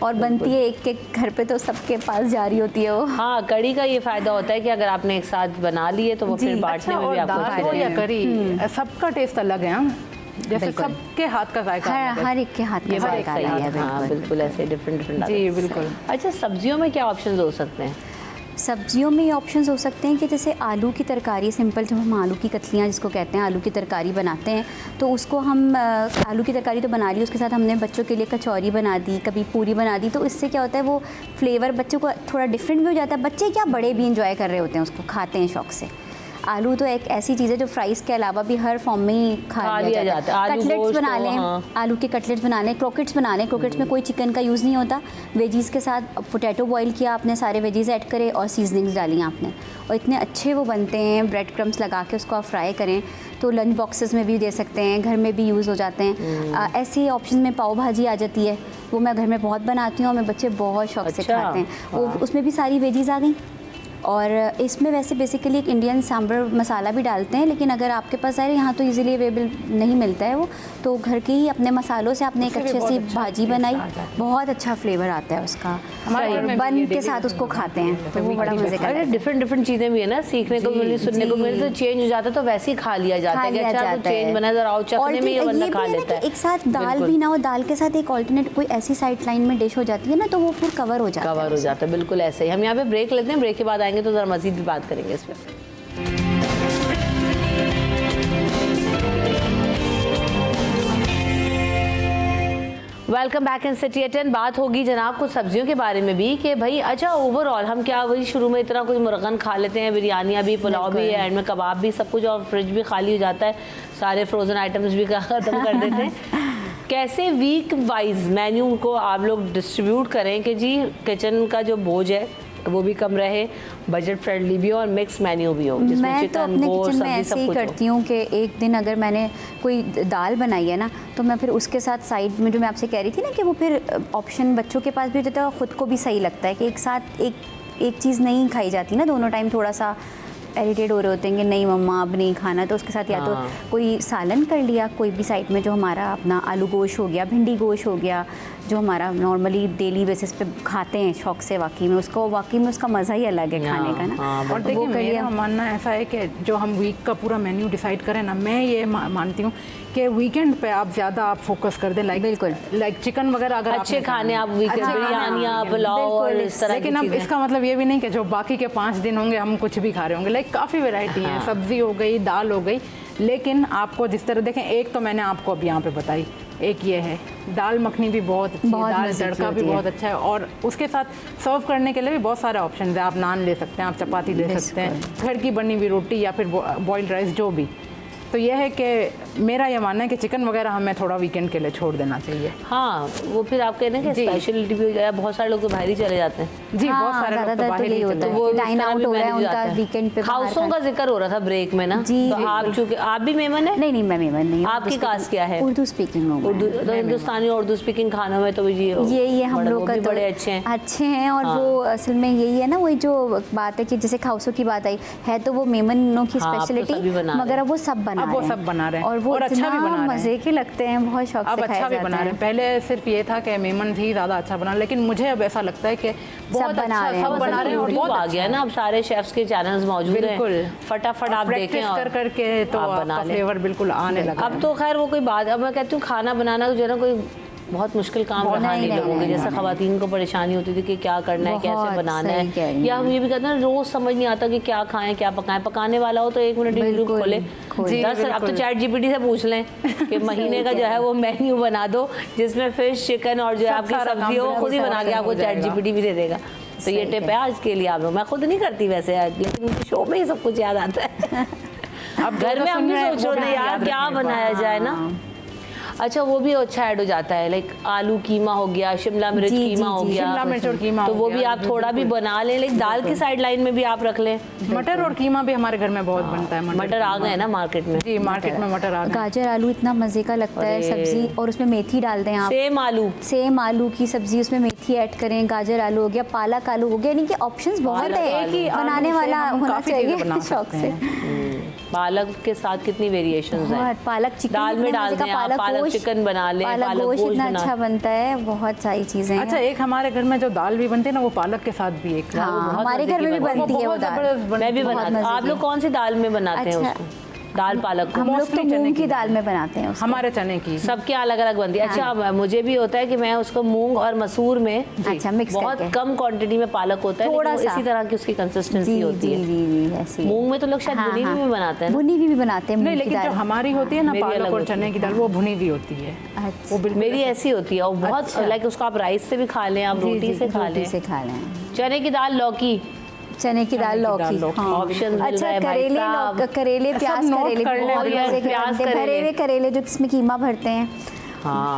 और बनती है एक के घर पे तो सबके पास जारी होती है वो। हाँ, कड़ी का ये फायदा होता है कि अगर आपने एक साथ बना ली है तो वो फिर जी। बांटने में और भी आपको दाल फायदा हो है। या करी, सबका टेस्ट अलग है। हाँ, जैसे बिल्कुल। सबके हाथ का जायका अलग है। हर एक के हाथ का ये बात जायका सही अलग है। है, हाँ, बिल्कुल। बिल्कुल ऐसे डिफरेंट जी, बिल्कुल। अच्छा, सब्जियों में क्या ऑप्शंस हो सकते हैं? सब्जियों में ये ऑप्शंस हो सकते हैं कि जैसे आलू की तरकारी, सिंपल जब हम आलू की कतलियाँ जिसको कहते हैं, आलू की तरकारी बनाते हैं, तो उसको हम आलू की तरकारी तो बना ली, उसके साथ हमने बच्चों के लिए कचौरी बना दी, कभी पूरी बना दी, तो इससे क्या होता है वो फ्लेवर बच्चों को थोड़ा डिफरेंट भी हो जाता है। बच्चे क्या बड़े भी इंजॉय कर रहे होते हैं, उसको खाते हैं शौक से। आलू तो एक ऐसी चीज़ है जो फ्राइज़ के अलावा भी हर फॉर्म में ही खा लिया जाता है। आलू कटलेट्स गोश्त बना तो, लें, हाँ। आलू के कटलेट्स बना लें, क्रोकेट्स बना लें। क्रोकेट्स में कोई चिकन का यूज़ नहीं होता। वेजीज़ के साथ पोटैटो बॉईल किया आपने, सारे वेजीज़ ऐड करे और सीजनिंग्स डाली आपने, और इतने अच्छे वो बनते हैं। ब्रेड क्रम्स लगा के उसको आप फ्राई करें तो लंच बॉक्सेस में भी दे सकते हैं, घर में भी यूज़ हो जाते हैं। ऐसे ऑप्शन में पाव भाजी आ जाती है, वो मैं घर में बहुत बनाती हूँ और मेरे बच्चे बहुत शौक से अच्छा, खाते हैं। वो उसमें भी सारी वेजीज़ आ गई। और इसमें वैसे बेसिकली एक इंडियन सांभर मसाला भी डालते हैं, लेकिन अगर आपके पास है यहाँ तो इजीली अवेलेबल नहीं मिलता है वो, तो घर के ही अपने मसालों से आपने एक अच्छी सी भाजी बनाई, बहुत अच्छा फ्लेवर आता है उसका। हमारे घर में भी बन ये के daily साथ उसको खाते हैं तो वो बड़ा मज़े का अरे लगता है। डिफरेंट चीजें भी है ना, सीखने को मिली, सुनने को मिली, तो चेंज हो जाता है, तो वैसे ही खा लिया जाता खा है कि लिया अच्छा जाता कुछ चेंज है। बना, जरा आओ चखने में, ये और बंदा भी खा है ना लेता कि है। एक साथ दाल बिल्कुल। भी ना हो, दाल के साथ एक ऑल्टरनेट कोई ऐसी साइड लाइन में डिश हो जाती है ना, तो वो फिर कवर हो जाता है। कवर हो जाता है, बिल्कुल ऐसे ही। हम यहाँ पे ब्रेक लेते हैं, ब्रेक के बाद आएंगे तो ज़रा मज़ीद भी बात करेंगे इस पर। Welcome back in city 10। बात होगी जनाब कुछ सब्जियों के बारे में भी कि भाई अच्छा ओवरऑल हम क्या वही शुरू में इतना कुछ मुर्गन खा लेते हैं, बिरयानियाँ भी, पुलाव भी, एंड में कबाब भी, सब कुछ, और फ्रिज भी खाली हो जाता है, सारे फ्रोज़न आइटम्स भी ख़त्म कर देते हैं। कैसे वीक वाइज मेन्यू को आप लोग डिस्ट्रीब्यूट करें कि जी किचन का जो बोझ है वो भी कम रहे, बजट फ्रेंडली भी हो और मिक्स मेन्यू भी हो, जिसमें मैं तो चिकन, अपने गोश्त, किचन में सब्जी ऐसे सब ही कुछ करती हूँ कि एक दिन अगर मैंने कोई दाल बनाई है ना, तो मैं फिर उसके साथ साइड में, जो मैं आपसे कह रही थी ना कि वो फिर ऑप्शन बच्चों के पास भी हो जाता है और ख़ुद को भी सही लगता है कि एक साथ एक चीज़ नहीं खाई जाती ना, दोनों टाइम थोड़ा सा इरिटेट हो रहे होते हैं कि नहीं मम्मा अब नहीं खाना, तो उसके साथ या तो कोई सालन कर लिया, कोई भी साइड में, जो हमारा अपना आलू गोश्त हो गया, भिंडी गोश्त हो गया, जो हमारा नॉर्मली डेली बेसिस पे खाते हैं शौक से, वाकई में उसका मज़ा ही अलग है खाने का ना। और देखिए मेरा मानना ऐसा है कि जो हम वीक का पूरा मेन्यू डिसाइड करें ना, मैं ये मानती हूँ कि वीकेंड पे आप ज़्यादा आप फोकस कर दें, बिल्कुल लाइक चिकन वगैरह अगर अच्छे खाने आप वीकेंड, बिरयानियाँ, पुलाव और इस तरह की लेकिन अब चीज़ें। इसका मतलब ये भी नहीं कि जो बाकी के 5 दिन होंगे हम कुछ भी खा रहे होंगे, लाइक काफ़ी वैरायटी है, सब्जी हो गई, दाल हो गई, लेकिन आपको जिस तरह देखें, एक तो मैंने आपको अब यहाँ पे बताई, एक ये है दाल मखनी भी बहुत अच्छी है, दाल तड़का भी बहुत अच्छा है, और उसके साथ सर्व करने के लिए भी बहुत सारे ऑप्शन है, आप नान ले सकते हैं, आप चपाती ले सकते हैं, घर की बनी हुई रोटी या फिर बॉइल्ड राइस, जो भी। तो यह है कि मेरा ये मानना है कि चिकन वगैरह हमें थोड़ा वीकेंड के लिए छोड़ देना चाहिए। हाँ, वो फिर आप कहते हैं कि स्पेशलिटी भी हो जाए, बहुत सारे लोग तो बाहर ही चले जाते हैं जी, बहुत सारे लोग तो बाहर ही होता है, वो डाइन आउट हो रहा है उनका वीकेंड पे। हाउसों का जिक्र हो रहा था ब्रेक में ना, जी, तो आप चूंकि आप भी मेमन है? नहीं मैं मेमन नहीं हूँ। आपकी कास्ट क्या है? उर्दू स्पीकिंग हूँ। उर्दू, तो हिंदुस्तानी और उर्दू स्पीकिंग खानों में तो ये हम लोग का बड़े अच्छे हैं। और वो असल में यही है ना, वही जो बात है कि जैसे खाउसों की बात आई है, तो वो मेमनों की स्पेशलिटी, मगर अब वो सब बना रहे हैं और वो अच्छा भी बना रहे हैं, मजे के लगते हैं, बहुत शौक से खाया अच्छा भी बना रहे हैं। पहले सिर्फ ये था कि मेमन ही ज़्यादा अच्छा बना, लेकिन मुझे अब ऐसा लगता है कि बहुत बना अच्छा सब बना रहे हैं और बहुत आ गया ना, अब सारे शेफ्स के चैनल्स मौजूद हैं, फटाफट आप देखें और करके तो आपका फ्लेवर बिल्कुल आने लगा। अब तो खैर वो कोई बात, अब मैं कहती हूँ खाना बनाना जो है ना कोई बहुत मुश्किल काम रहा नहीं लोगों के, जैसे खवातीन को परेशानी होती थी कि क्या करना है, कैसे बनाना है, या हम ये भी कहते हैं रोज समझ नहीं आता कि क्या खाएं क्या पकाएं, पकाने वाला हो तो 1 मिनट यूट्यूब खोले, 10 अब तो चैट जीपीटी से पूछ लें कि महीने का जो है वो मेन्यू बना दो जिसमें फिश, चिकन और जो है आपकी सब्जी हो, खुद ही बना के आपको चैट जीपीटी भी दे देगा। तो ये टिप है आज के लिए आप लोग। मैं खुद नहीं करती वैसे, लेकिन उनके शो में ही सब कुछ याद आता है। अब घर में हम भी सोच रहे थे यार क्या बनाया जाए ना। अच्छा, वो भी अच्छा ऐड हो जाता है, लाइक आलू कीमा हो गया, शिमला मिर्च कीमा हो गया, शिमला मिर्च और कीमा, तो वो भी आप थोड़ा भी बना लें, लेकिन दाल की साइड लाइन में भी आप रख लें। मटर और कीमा भी हमारे घर में बहुत बनता है। मटर आ गए ना मार्केट में? जी, मार्केट में मटर आ गए। गाजर आलू इतना मजे का लगता है सब्जी, और उसमें मेथी डाल दें आप, सेम आलू की सब्जी, उसमें मेथी ऐड करें, गाजर आलू हो गया, पालक आलू हो गया, यानी कि ऑप्शंस बहुत है, बनाने वाला होना चाहिए शौक से। पालक के साथ कितनी वेरिएशंस हैं, पालक चिकन दाल में डाल दें आप, पालक चिकन बना लें, पालक गोश्त इतना अच्छा बनता है, बहुत सारी चीजें। अच्छा, एक हमारे घर में जो दाल भी बनती है ना, वो पालक के साथ भी एक, हमारे घर में भी बनती है वो दाल, मैं भी बनाती हूँ। आप लोग कौन सी दाल में बनाते हैं उसको? दाल पालक? हम लोग तो मूंग की दाल में बनाते हैं उसको। हमारे चने की, सबके अलग अलग बनती है। अच्छा, मुझे भी होता है कि मैं उसको मूंग और मसूर में, अच्छा, मिक्स बहुत कम क्वांटिटी में पालक होता है, थोड़ा सा इसी तरह की उसकी कंसिस्टेंसी होती है। मूंग में तो लोग शायद भुनी हुई भी बनाते हैं, भुनी हुई भी बनाते हैं, नहीं, लेकिन जो हमारी होती है ना पालक और चने की दाल, वो भुनी हुई होती है। अच्छा, मेरी ऐसी होती है, और बहुत लाइक उसको आप राइस से भी खा लें, आप रोटी से खा लें। चने की दाल, लौकी, चने की दाल, लौकी, ऑप्शन। अच्छा, करेले, प्याज, भरे हुए करेले जो इसमें कीमा भरते हैं,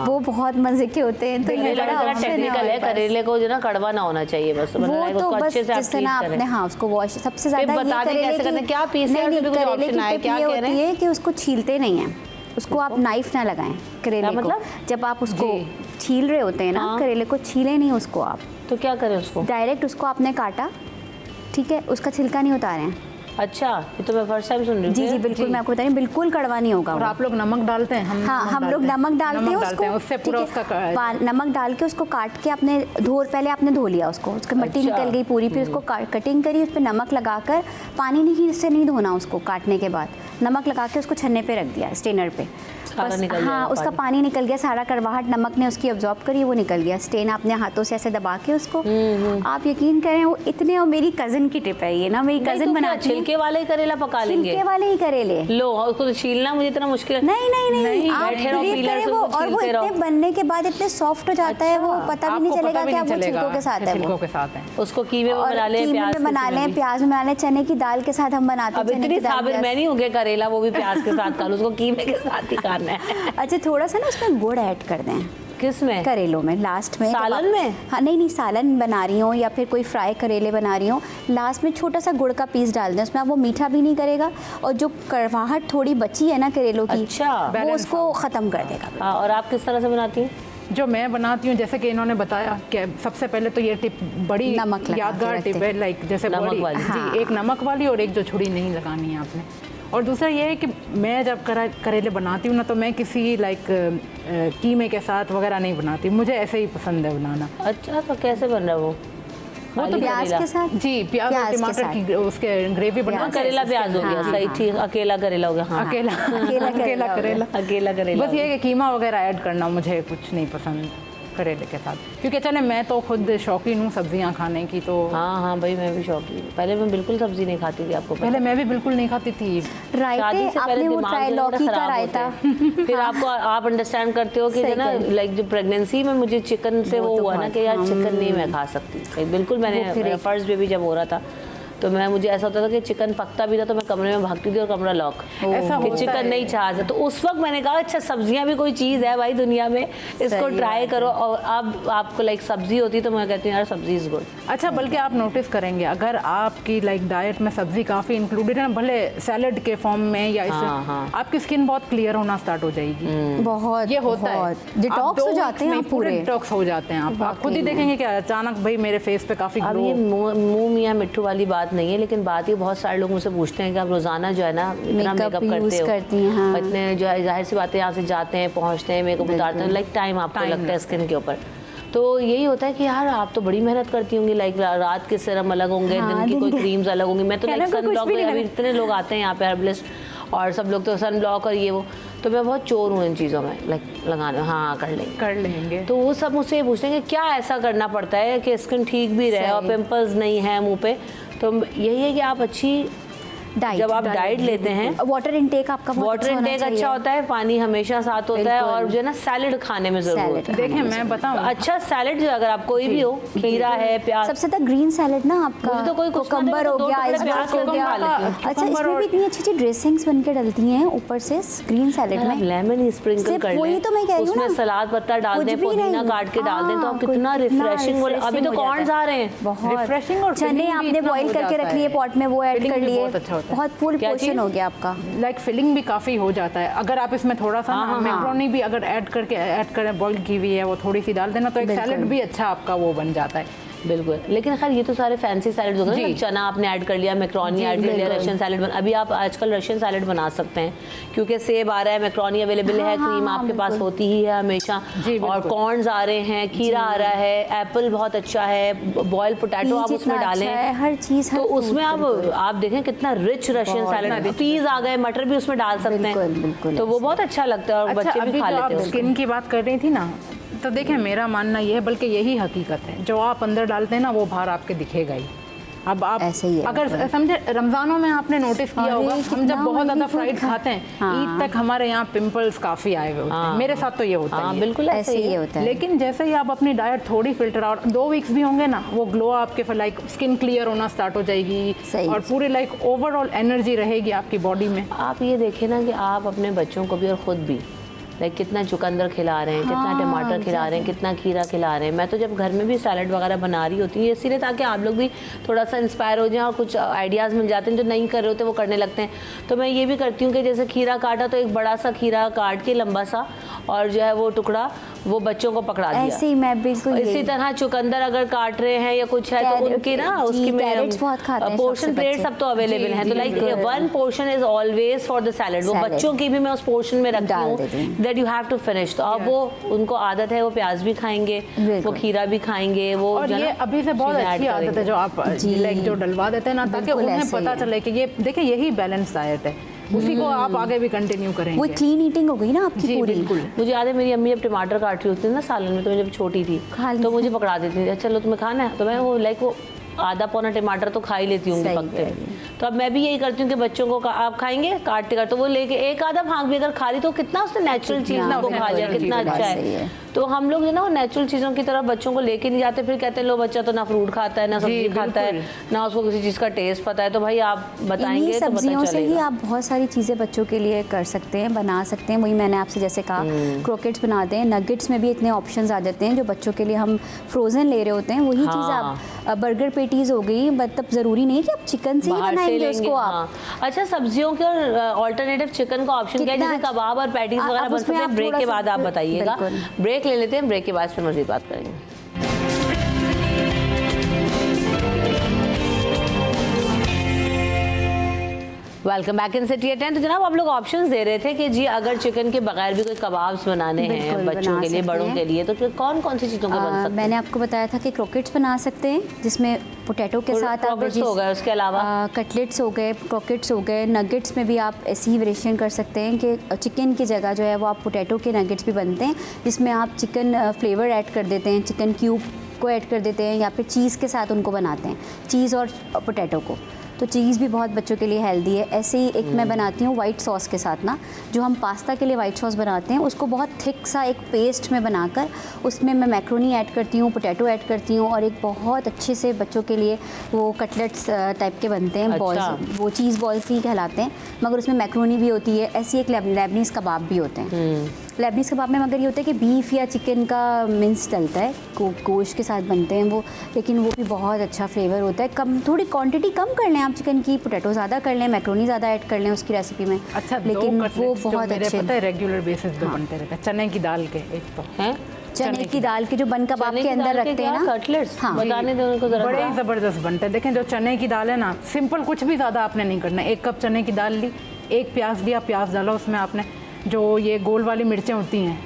वो बहुत मजे के होते हैं। तो ये बड़ा टेक्निकल है, करेले को जो ना कड़वा ना होना चाहिए, बस वो तो बस जिससे ना आपने, हाँ, उसको वॉश, सबसे ज्यादा ये करेले की, क्या पीस है, करेले की टिप ये होती है कि उसको छीलते नहीं है, उसको आप नाइफ ना लगाएं करेले को, जब आप उसको छील रहे होते हैं ना करेले को, छीले नहीं उसको आप, तो क्या करें उसको, डायरेक्ट उसको आपने काटा, ठीक है, उसका छिलका नहीं उतारे हैं। अच्छा, ये तो मैं फर्स्ट टाइम सुन रही हूँ। जी, बिल्कुल, मैं आपको बता रही हूँ, बिल्कुल कड़वा नहीं होगा। और आप लोग नमक डालते हैं? हम लोग नमक डालते हैं उसको, उससे पूरा उसका नमक डाल के उसको काट के आपने पहले आपने धो लिया उसको, उसकी मिट्टी निकल गई पूरी, फिर उसको कटिंग करी, उस पर नमक लगाकर, पानी नहीं से नहीं धोना उसको काटने के बाद, नमक लगा के उसको छन्ने पे रख दिया स्टेनर पे, सारा निकल हाँ जाएगा उसका पानी निकल गया, सारा कड़वाहट नमक ने उसकी अब्जॉर्ब करी, वो निकल गया। स्टेन आपने हाथों से ऐसे दबा के उसको, आप यकीन करें वो इतने, और मेरी कज़न की टिप है ये ना, मेरी कज़न बनाती है। छिलके वाले ही करेला पका लेंगे, छिलके वाले ही करेले। लो उसको तो छीलना मुझे इतना मुश्किल है। नहीं नहीं नहीं, आप बैठे रहो, बिलीव पीलर करें से वो, उसको और वो छीलते इतने रहो। बनने के बाद इतने सॉफ्ट हो जाता है, वो पता भी नहीं आपको चलेगा पता भी कि नहीं वो चलेगा छिलकों के साथ है। छिलकों वो के साथ है। उसको कीमे में और बना ले, कीमे प्याज में बना लें, प्याज में बना लें, चने की दाल के साथ हम बनाते अब हैं। चने इतनी की दाल साबिर के मैं नहीं हो गया करेला वो भी प्याज के साथ खा लूं, उसको कीमे के साथ ही खाना है। साथ। अच्छा थोड़ा सा ना उसमें गुड़ ऐड कर दें किस में? करेलों में, लास्ट में। सालन में? हाँ नहीं नहीं, सालन बना रही हूँ या फिर कोई फ्राई करेले बना रही हूँ, लास्ट में छोटा सा गुड़ का पीस डाल दें उसमें, वो मीठा भी नहीं करेगा और जो कड़वाहट थोड़ी बची है ना करेलों की, अच्छा, वो उसको ख़त्म कर देगा। हाँ, और आप किस तरह से बनाती हैं? जो मैं बनाती हूँ, जैसे कि इन्होंने बताया कि सबसे पहले तो ये टिप बड़ी नमक लगा के यादगार रखते टिप है, लाइक जैसे नमक बड़ी वाली। जी, एक नमक वाली और एक जो छुरी नहीं लगानी है आपने। और दूसरा ये है कि मैं जब करेले बनाती हूँ ना, तो मैं किसी लाइक कीमे के साथ वगैरह नहीं बनाती, मुझे ऐसे ही पसंद है बनाना। अच्छा, तो कैसे बन रहा है वो? वो तो प्याज के साथ, जी, प्याज और के टमाटर साथ। की उसके ग्रेवी बना हाँ, करेला प्याज हो गया, हाँ, सही, हाँ। ठीक, अकेला करेला हो गया। हाँ, अकेला अकेला अकेला करेला। अकेला करेला बस ये है कि कीमा वगैरह ऐड करना मुझे कुछ नहीं पसंद करेले के साथ, क्योंकि चले मैं तो खुद शौकीन हूँ सब्जियाँ खाने की, तो हाँ हाँ भाई, मैं भी शौकीन हूँ। पहले मैं बिल्कुल सब्जी नहीं खाती थी, आपको पता है? पहले मैं भी बिल्कुल नहीं खाती थी। रायते शादी से पहले आपने वो दिमाग ट्राई जो है लौकी ना का खराब रायता, होता है। फिर आपको आप अंडरस्टैंड करते हो कि सही जो ना कह रही। लाइक जो प्रेगनेंसी में मुझे चिकन से वो तो हुआ ना बहुत, कि यार चिकन नहीं मैं खा सकती, बिल्कुल। वो फिर मैंने एक- फर्स्ट बेबी जब हो रहा था तो मुझे ऐसा होता था कि चिकन पकता भी था तो मैं कमरे में भागती थी और कमरा लॉक, ऐसा कि होता चिकन है। नहीं चाह। तो उस वक्त मैंने कहा अच्छा सब्जियां भी कोई चीज़ है भाई दुनिया में, इसको सही ट्राई बात करो। और अब आपको लाइक सब्जी होती तो मैं कहती हूँ यार सब्जी इज गुड। अच्छा, बल्कि आप नोटिस करेंगे अगर आपकी लाइक डाइट में सब्जी काफ़ी इंक्लूडेड है ना, भले सैलेड के फॉर्म में या इससे, हाँ। आपकी स्किन बहुत क्लियर होना स्टार्ट हो जाएगी। बहुत ये होता है, डिटॉक्स हो जाते हैं आप पूरे। डिटॉक्स हो जाते हैं आप खुद ही वाकई में। देखेंगे कि अचानक भाई मेरे फेस पे काफ़ी अब ये ग्लो। मुंह मियाँ मिट्ठू वाली बात नहीं है, लेकिन बात ये बहुत सारे लोग मुझसे पूछते हैं कि आप रोजाना जो है ना इतना मेकअप मेकअप यूज़ करते करती हैं, हो, हाँ। इतने जो है जाहिर सी बातें यहाँ से जाते हैं पहुँचते हैं मेकअप उतारते हैं, लाइक टाइम आपको Time लगता है स्किन के ऊपर। तो यही होता है कि यार आप तो बड़ी मेहनत करती होंगी, लाइक रात के सीरम अलग होंगे, हाँ, दिन की दिन कोई के। क्रीम्स अलग होंगी। मैं तो कहना लाइक को सन कुछ ब्लॉक, भी नहीं अभी लगा। इतने लोग आते हैं यहाँ पे हर्बलिस्ट और सब लोग तो सन ब्लॉक और ये वो, तो मैं बहुत चोर हूँ इन चीज़ों में, लाइक लगाने। हाँ, कर लेंगे। तो वो सब मुझसे ये पूछते हैं कि क्या ऐसा करना पड़ता है कि स्किन ठीक भी रहे और पिंपल्स नहीं है मुंह पे। तो यही है कि आप अच्छी डाइट, जब आप डाइट लेते हैं, वाटर इनटेक आपका बहुत वाटर होना इनटेक चाहिए। अच्छा होता है, पानी हमेशा साथ होता है, और जो है ना सैलेड खाने में जरूर सैलेड होता है। देखिए मैं बताऊँ, अच्छा सैलेड जो अगर आप कोई भी हो, खीरा है, प्याज, सबसे ज्यादा ग्रीन सैलेड ना आपका, मुझे तो कोई कुछ ना दे, कुकम्बर मैं हो तो दो गया, टुकड़े प्याज आइसबर्ग हो के गया। खा लेती हूँ। अच्छा, cucumber इसमें भी इतनी अच्छी अच्छी ड्रेसिंग्स बन के डलती हैं ऊपर से ग्रीन सैलेड में। लेमन ही स्प्रिंकल सिर्फ कर वही लें, तो मैं कह रही हूँ उसमें ना। सलाद पत्ता डाल कुछ दें, भी पुदीना नहीं। काट के डाल दें, तो आप हाँ, कितना रिफ्रेशिंग। अभी तो refreshing हो कॉर्न्स जाता आ है। रहे हैं, बहुत रिफ्रेशिंग और चने filling भी आपने इतना बॉईल हो करके जाता रख लिए है। पॉट में, वो ऐड Filling कर भी लिए, बहुत अच्छा होता है। बहुत फुल क्या पोर्शन चीज़? हो गया आपका। लाइक फिलिंग भी काफ़ी हो जाता है अगर आप इसमें थोड़ा सा ना मैक्रोनी भी अगर ऐड करें, बॉईल की हुई है वो थोड़ी सी डाल देना, तो एक बिल्कुल। सैलेड भी अच्छा आपका वो बन जाता है। बिल्कुल। लेकिन खैर ये तो सारे फैंसी सैलेड हो गए ना, जी। चना आपने ऐड कर लिया, मैक्रोनी ऐड कर लिया, रशियन सैलेड अभी आप आजकल रशियन सैलेड बना सकते हैं क्योंकि सेब आ रहा है, मैक्रोनी अवेलेबल है, क्रीम आपके पास होती ही है हमेशा, जी, और बिल्कुल। कॉर्न्स आ रहे हैं, खीरा आ रहा है, एप्पल बहुत अच्छा है, बॉयल पोटैटो आप पीच उसमें इतना डालें, अच्छा है, हर चीज़, तो हर उसमें आप देखें कितना रिच रशियन सैलेड, पीज आ गए, मटर भी उसमें डाल सकते बिल्कुल, हैं, बिल्कुल तो वो बहुत अच्छा लगता है और अच्छा, बच्चे भी अभी खा जो लेते आप हैं उसको। स्किन की बात कर रही थी ना, तो देखिए मेरा मानना ये है, बल्कि यही हकीकत है, जो आप अंदर डालते हैं ना वो बाहर आपके दिखेगा ही। अब आप ऐसे ही है, अगर समझे रमज़ानों में आपने नोटिस किया अरे, होगा, हम कितना जब बहुत ज़्यादा ऑयली फ्राइड फूड खाते हैं, हाँ। ईद तक हमारे यहाँ पिंपल्स काफ़ी आए हुए होते हैं। मेरे साथ तो ये होता हाँ है। बिल्कुल ऐसे ही होता है। लेकिन जैसे ही आप अपनी डाइट थोड़ी फिल्टर आउट 2 वीक्स भी होंगे ना, वो ग्लो आपके लाइक स्किन क्लियर होना स्टार्ट हो जाएगी सही। और पूरी लाइक ओवरऑल एनर्जी रहेगी आपकी बॉडी में। आप ये देखें ना कि आप अपने बच्चों को भी और ख़ुद भी लाइक कितना चुकंदर खिला रहे हैं, कितना टमाटर खिला रहे हैं, कितना खीरा खिला रहे हैं। मैं तो जब घर में भी सैलड वगैरह बना रही होती हूँ इसीलिए ताकि आप लोग भी थोड़ा सा इंस्पायर हो जाएं और कुछ आइडियाज़ मिल जाते हैं, जो नहीं कर रहे होते वो करने लगते हैं। तो मैं ये भी करती हूँ कि जैसे खीरा काटा तो एक बड़ा सा खीरा काट के लंबा सा, और जो है वो टुकड़ा वो बच्चों को पकड़ा दिया। ऐसे ही मैं बिल्कुल इसी तरह चुकंदर अगर काट रहे हैं या कुछ है तो उनकी ना उसकी कैरेट्स बहुत खाते हैं पोर्शन सबसे प्लेट बच्चे। सब तो अवेलेबल हैं, तो like one portion is always for the salad. वो Salad। बच्चों की भी मैं उस पोर्शन में रखती डाल हूँ देती हूँ। That you have to finish. तो अब वो उनको आदत है, वो प्याज भी खाएंगे, वो बिल्कुल। खीरा भी खाएंगे, वो और जो ये ना अभी से बहुत चीज़ें अच्छी add आदत है करेंगे। जो आप जी। लाइक जो डलवा देते हैं ना, ताकि बिल्कुल उन्हें ऐसे ही पता है। चले कि ये देखिए यही बैलेंस डाइट है। उसी को आप आगे भी कंटिन्यू वो करेंगे। क्लीन ईटिंग हो गई ना आपकी जी पूरी। बिल्कुल। मुझे याद है मेरी अम्मी जब टमाटर काट रही होती थी ना सालन में, तो मैं जब छोटी थी खा ली। तो मुझे पकड़ा देती थी, चलो तुम्हें खाना है, तो मैं वो लाइक वो आधा पौना टमाटर तो खा ही लेती हूँ सही पकते है। में। तो अब मैं भी यही करती हूँ कि बच्चों को आप खाएंगे काटते काटते, तो वो लेके एक आधा भाग भी अगर खा ली तो कितना उसने नेचुरल चीज़ कितना को खा लिया, natural कितना चीज़, अच्छा बात सही है। है। तो हम लोग जो ना वो नेचुरल चीज़ों की तरफ बच्चों को लेके नहीं जाते, फिर कहते हैं लो बच्चा तो ना फ्रूट खाता है, ना सब्जी खाता है, ना उसको किसी चीज़ का टेस्ट पता है। तो भाई आप बताएंगे इन्हीं तो पता सब्जियों से ही चलेगा। आप बहुत सारी चीज़ें बच्चों के लिए कर सकते हैं, बना सकते हैं। वही मैंने आपसे जैसे कहा, क्रोकेट्स बनाते हैं, नगेट्स में भी इतने ऑप्शंस आ जाते हैं जो बच्चों के लिए हम फ्रोज़न ले रहे होते हैं। वही चीज़ आप बर्गर पेटीज़ हो गई, मतलब ज़रूरी नहीं कि आप चिकन से ही बाहर से बनाएंगे लेंगे, उसको आप। हाँ। अच्छा, सब्जियों के और ऑल्टरनेटिव चिकन का ऑप्शन क्या है, जैसे कबाब और पैटीज आप वगैरह बन उसमें सकते हैं। आप ब्रेक थोड़ा के सा- बाद आप बताइएगा। बिल्कुल। ब्रेक ले लेते हैं, ब्रेक के बाद फिर मज़ीद बात करेंगे। Welcome back in city 10। तो जनाब आप लोग ऑप्शंस दे रहे थे कि जी अगर चिकन के बगैर भी कोई कबाब्स बनाने हैं बिल्कुल, बच्चों बना के लिए, सकते बड़ों हैं। के लिए, तो कौन कौन सी चीज़ों के बन सकते हैं? मैंने आपको बताया था कि क्रोकेट्स बना सकते हैं, जिसमें पोटैटो के साथ आप क्रॉकेट्स हो गए, उसके अलावा कटलेट्स हो गए, क्रोकेट्स हो गए। नगेट्स में भी आप ऐसी ही वेरिएशन कर सकते हैं कि चिकन की जगह जो है वो आप पोटैटो के नगेट्स भी बनते हैं, जिसमें आप चिकन फ्लेवर ऐड कर देते हैं, चिकन क्यूब को ऐड कर देते हैं, या फिर चीज़ के साथ उनको बनाते हैं, चीज़ और पोटैटो को। तो चीज़ भी बहुत बच्चों के लिए हेल्दी है। ऐसे ही एक मैं बनाती हूँ वाइट सॉस के साथ ना, जो हम पास्ता के लिए वाइट सॉस बनाते हैं, उसको बहुत थिक सा एक पेस्ट में बनाकर उसमें मैं मैक्रोनी ऐड करती हूँ, पोटैटो ऐड करती हूँ, और एक बहुत अच्छे से बच्चों के लिए वो कटलेट्स टाइप के बनते हैं। अच्छा। बॉल्स, वो चीज़ बॉल्स ही कहलाते हैं, मगर उसमें मैक्रोनी भी होती है। ऐसी एक लेबनीज़ कबाब भी होते हैं। लेबनीज़ कबाब में मगर ये होता है कि बीफ या चिकन का मिन्स डलता है, गोश्त के साथ बनते हैं वो, लेकिन वो भी बहुत अच्छा फ्लेवर होता है। कम, थोड़ी क्वांटिटी कम कर लें आप चिकन की, पोटैटो ज़्यादा कर लें, मैक्रोनी ज़्यादा ऐड कर लें उसकी रेसिपी में। अच्छा, लेकिन वो बहुत मेरे अच्छे पता है रेगुलर बेसिस पे बनते रहते हैं, चने की दाल के। एक तो हैं चने की दाल के जो बन कबाब चने के की अंदर दाल के रखते हैं क्या ना, कटलेट्स? हाँ। बताने दो उनको जरा। बड़े ही ज़बरदस्त बनते हैं। देखें, जो चने की दाल है ना, सिंपल, कुछ भी ज़्यादा आपने नहीं करना। 1 कप चने की दाल ली, 1 प्याज लिया, प्याज डाला उसमें आपने, जो ये गोल वाली मिर्चें होती हैं,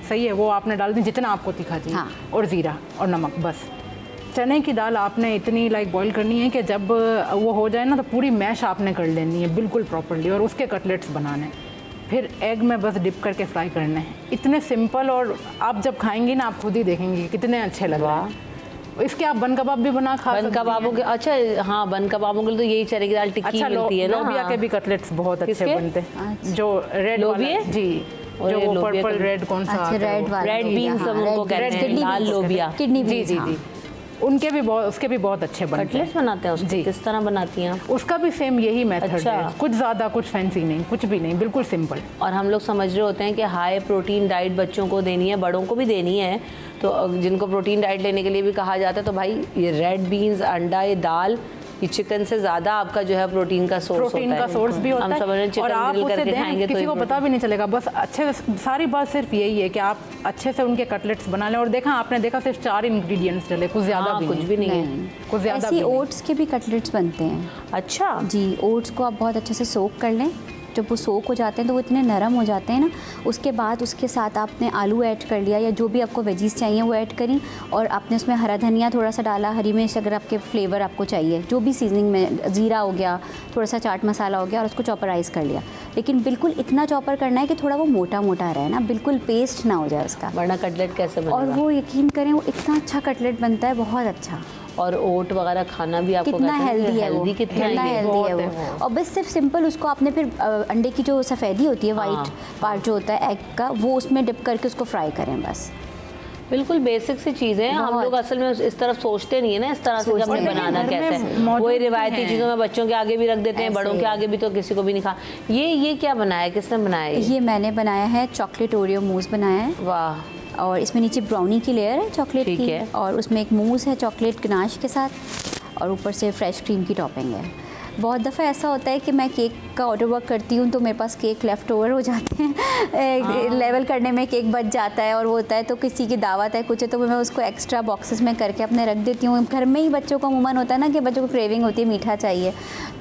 सही है, वो आपने डाल दी जितना आपको तीखा चाहिए, हाँ। और ज़ीरा और नमक, बस। चने की दाल आपने इतनी बॉईल करनी है कि जब वो हो जाए ना तो पूरी मैश आपने कर लेनी है बिल्कुल प्रॉपर्ली, और उसके कटलेट्स बनाने, फिर एग में बस डिप करके फ्राई करने हैं। इतने सिंपल, और आप जब खाएंगी ना आप खुद ही देखेंगे कितने अच्छे लग रहे हैं। इसके आप बन कबाब भी बना खा बन सकती कबाबों के, अच्छा हाँ, बन कबाबों के लिए तो यही चने की दाल टिक्की अच्छा, मिलती है ना। लोबिया के भी कटलेट्स बहुत अच्छे किसके? बनते हैं, जो रेड लोबिया? वाला, जी, और जो ये वो लोबिया पर्पल का- रेड कौन सा अच्छा, आता है रेड वो? वाला। रेड बीन्स हम हाँ, उनको रेड- कहते रेड हैं, किडनी लाल बीन्स लोबिया। किडनी जी बीन्स, जी हाँ। जी, उनके भी बहुत, उसके भी बहुत अच्छे बनते कटलेट्स बनाते हैं उसके, जी। किस तरह बनाती हैं आप? उसका भी सेम यही मेथड अच्छा। है, कुछ ज़्यादा कुछ फैंसी नहीं, कुछ भी नहीं, बिल्कुल सिंपल। और हम लोग समझ रहे होते हैं कि हाई प्रोटीन डाइट बच्चों को देनी है, बड़ों को भी देनी है, तो जिनको प्रोटीन डाइट लेने के लिए भी कहा जाता है, तो भाई ये रेड बीन्स, अंडा, ये दाल, ये चिकन से ज़्यादा आपका जो है प्रोटीन का सोर्स होता है। प्रोटीन का सोर्स भी होता हम समझ रहे हैं है, और चिकन आप ग्रिल उसे करके दें खाएंगे तो किसी ये को पता भी नहीं चलेगा। बस अच्छे से, सारी बात सिर्फ यही है कि आप अच्छे से उनके कटलेट्स बना लें। और देखा आपने, देखा सिर्फ 4 इंग्रेडिएंट्स डले, कुछ ज़्यादा हाँ, भी कुछ नहीं, भी नहीं है। नहीं। कुछ ज़्यादा ऐसी भी नहीं। ओट्स के भी कटलेट्स बनते हैं। अच्छा, जी, ओट्स को आप बहुत अच्छे से सोक कर लें। जब वो सोक हो जाते हैं तो वो इतने नरम हो जाते हैं ना, उसके बाद उसके साथ आपने आलू ऐड कर लिया, या जो भी आपको वेजीज चाहिए वो ऐड करी, और आपने उसमें हरा धनिया थोड़ा सा डाला, हरी मिर्च अगर आपके फ्लेवर आपको चाहिए, जो भी सीजनिंग में, ज़ीरा हो गया, थोड़ा सा चाट मसाला हो गया, और उसको चॉपराइज़ कर लिया। लेकिन बिल्कुल इतना चॉपर करना है कि थोड़ा वो मोटा मोटा रहे ना, बिल्कुल पेस्ट ना हो जाए उसका। वरना कटलेट कैसे और बनेगा? वो यकीन करें, वो इतना अच्छा कटलेट बनता है, बहुत अच्छा। और ओट वगैरह खाना भी आपको कितना कहते हैं कि हेल्दी है वो, हेल्दी कितना कितना है ये? हेल्दी है वो। और बस सिर्फ सिंपल उसको आपने फिर अंडे की जो सफ़ेदी होती है, वाइट पार्ट जो होता है एग का, वो उसमें डिप करके उसको फ्राई करें बस। बिल्कुल बेसिक सी चीज़ है। हम लोग असल में इस तरफ सोचते नहीं है ना, इस तरह से कि सोचते हमें नहीं। बनाना घर में कैसे है। मौजूद वही भी रिवायती हैं। चीज़ों में बच्चों के आगे भी रख देते हैं, बड़ों ऐसे के है। आगे भी तो किसी को भी नहीं खा। ये क्या बनाया है, किसने बनाया है ये? ये मैंने बनाया है, चॉकलेट ओरियो मूस बनाया है, वाह, और इसमें नीचे ब्राउनी की लेयर है चॉकलेट ठीक की, है। और उसमें एक मूस है चॉकलेट गनाश के साथ, और ऊपर से फ्रेश क्रीम की टॉपिंग है। बहुत दफ़ा ऐसा होता है कि मैं केक का ऑर्डर वर्क करती हूँ तो मेरे पास केक लेफ़्ट ओवर हो जाते हैं, लेवल करने में केक बच जाता है, और वो होता है तो किसी की दावत है कुछ है, तो मैं उसको एक्स्ट्रा बॉक्सेस में करके अपने रख देती हूँ। घर में ही बच्चों को अमूमन होता है ना कि बच्चों को क्रेविंग होती है, मीठा चाहिए,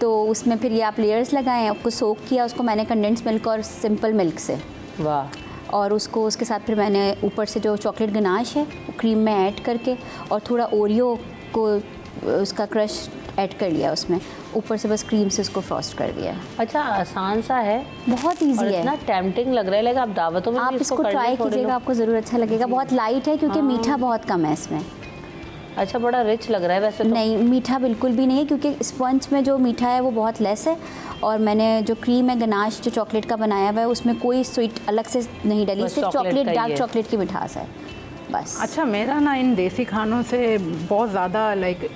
तो उसमें फिर ये आप लेयर्स लगाएं। आपको सोक किया उसको मैंने कंडेंस मिल्क और सिंपल मिल्क से, वाह। और उसको उसके साथ फिर मैंने ऊपर से जो चॉकलेट गनाश है क्रीम में ऐड करके, और थोड़ा ओरियो को उसका क्रश ऐड कर लिया उसमें, ऊपर से बस क्रीम से उसको फ्रॉस्ट कर दिया है। अच्छा, आसान सा है, बहुत और ईजी है। इतना टेम्पटिंग लग रहा है, लेकिन आप दावतों में आप भी इसको कर ट्राई लीजिए थोड़े कीजिएगा, लोग। आपको ज़रूर अच्छा लगेगा। बहुत लाइट है क्योंकि मीठा बहुत कम है इसमें। अच्छा, बड़ा रिच लग रहा है वैसे तो। नहीं, मीठा बिल्कुल भी नहीं है क्योंकि स्पंज में जो मीठा है वो बहुत लेस है, और मैंने जो क्रीम है गनाश जो चॉकलेट का बनाया हुआ है उसमें कोई स्वीट अलग से नहीं डली, बस सिर्फ चॉकलेट चॉकलेट, का ही डार्क है। चॉकलेट की मिठास है बस। अच्छा, मेरा ना इन देसी खानों से बहुत ज़्यादा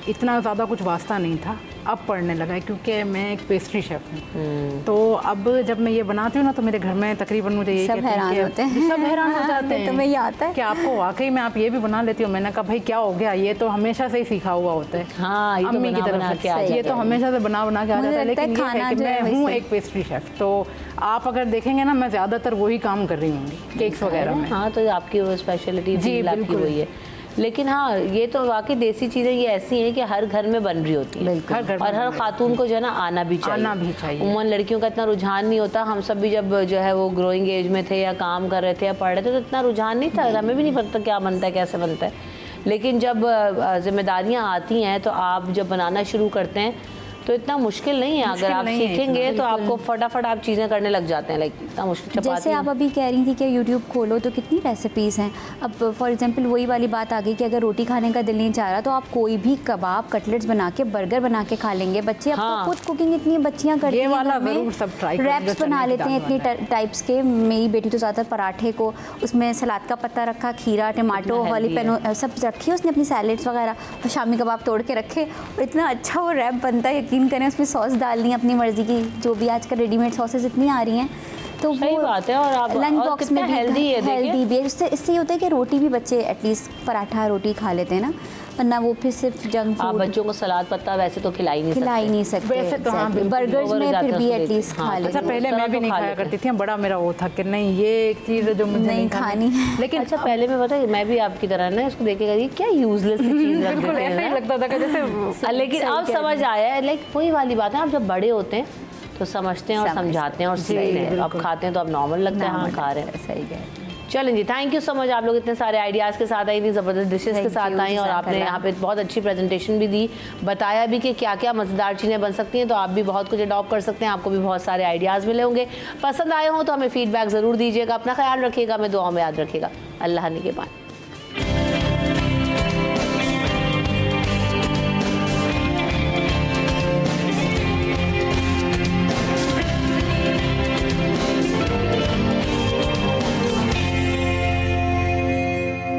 इतना ज़्यादा कुछ वास्ता नहीं था, अब पड़ने लगा है क्योंकि मैं एक पेस्ट्री शेफ़ हूँ। तो अब जब मैं ये बनाती हूँ ना तो मेरे घर में तकरीबन मुझे ये सब कहते हैं हैरान कि- होते हैं। सब हैरान हो जाते हैं। तुम्हें ये आता है? कि आपको वाकई में आप ये भी बना लेती हो? मैंने कहा भाई क्या हो गया, ये तो हमेशा से ही सीखा हुआ होता है। हाँ, ये तो अम्मी की बना तरफ बना से के आ ये जाता तो है। हमेशा से बना बना के आ मुझे जाता है। लगता है लेकिन ये खाना है कि जो है मैं हूँ वैसे। एक पेस्ट्री शेफ़, तो आप अगर देखेंगे ना मैं ज़्यादातर वही काम कर रही होंगी केक्स वगैरह में। हाँ, तो आपकी वो स्पेशलिटी जी, आपकी बिल्कुल। वही है। लेकिन हाँ, ये तो वाकई देसी चीज़ें ये ऐसी हैं कि हर घर में बन रही होती हैं, हर घर में और हर बन खातून को जो है ना आना भी चाहिए। आना भी चाहिए। उमूमन लड़कियों का इतना रुझान नहीं होता। हम सब भी जब जो है वो ग्रोइंग एज में थे या काम कर रहे थे या पढ़ रहे थे तो इतना रुझान नहीं था, हमें भी नहीं पता क्या बनता है कैसे बनता है। लेकिन जब जिम्मेदारियाँ आती हैं तो आप जब बनाना शुरू करते हैं तो इतना मुश्किल नहीं है। अगर आप नहीं है सीखेंगे तो आपको फटाफट आप चीज़ें करने लग जाते हैं। लाइक इतना मुश्किल जैसे चपाती आप अभी कह रही थी कि यूट्यूब खोलो तो कितनी रेसिपीज़ हैं। अब फॉर एग्जांपल वही वाली बात आ गई कि अगर रोटी खाने का दिल नहीं चाह रहा तो आप कोई भी कबाब, कटलेट्स बना के, बर्गर बना के खा लेंगे। बच्चे अब हाँ। तो खुद कुकिंग इतनी बच्चियाँ करती ये हैं वाला घर में। ज़रूर सब try करेंगे, रैप्स चने बना की लेते हैं दाल इतनी टाइप्स के। मेरी बेटी तो ज़्यादातर पराठे को उसमें सलाद का पत्ता रखा, खीरा, टमाटो, कितना healthy हॉलीपेनो सब रखी उसने अपनी सैलेड्स वगैरह, और शामी कबाब तोड़ के रखे, और इतना अच्छा वो रैप बनता है, यकीन करें। उसमें सॉस डालनी है अपनी मर्जी की, जो भी आजकल रेडीमेड सॉसेस इतनी आ रही हैं तो सही बात है। और आप लंच और बॉक्स कितना में भी हेल्दी है, देखिए। हेल्दी भी है। इससे ये होता है कि रोटी भी बच्चे एटलीस्ट पराठा रोटी खा लेते हैं ना, वरना वो फिर सिर्फ जंक आप फूड बच्चों को सलाद पत्ता वैसे तो खिला ही नहीं खिला ही नहीं सकते। वैसे तो हाँ, exactly। बिल्कुल। बर्गर्स ओवर में जाते फिर हैं भी उसको एटलीस्ट लेके। खा हाँ, लेते अच्छा, हैं। पहले उस तरह मैं भी तो नहीं खा खाया लेते हैं। करती थी, बड़ा मेरा वो था कि नहीं ये एक चीज़ है जो मुझे नहीं खानी है। लेकिन अच्छा, पहले मैं पता है मैं भी आपकी तरह ना इसको देखेगा ये क्या यूजलेस सी चीज रख बिल्कुल देते ऐसा हैं ही ना। लगता था कि जैसे लेकिन अब समझ आया है, लाइक वही वाली बात है, आप जब बड़े होते हैं तो समझते हैं और समझाते हैं और सीखते हैं। अब खाते हैं तो अब नॉर्मल लगता है, हाँ खा रहे हैं। सही है। चलें जी, थैंक यू सो मच। आप लोग इतने सारे आइडियाज़ के साथ आई, इतनी ज़बरदस्त डिशेस के Thank साथ you, आई, और आपने जज़ाकल्लाह। यहाँ पे बहुत अच्छी प्रेजेंटेशन भी दी, बताया भी कि क्या क्या मज़ेदार चीज़ें बन सकती हैं। तो आप भी बहुत कुछ अडॉप्ट कर सकते हैं, आपको भी बहुत सारे आइडियाज़ मिले होंगे। पसंद आए हों तो हमें फीडबैक ज़रूर दीजिएगा। अपना ख्याल रखिएगा, हमें दुआओं में याद रखिएगा। अल्लाह निगहबान।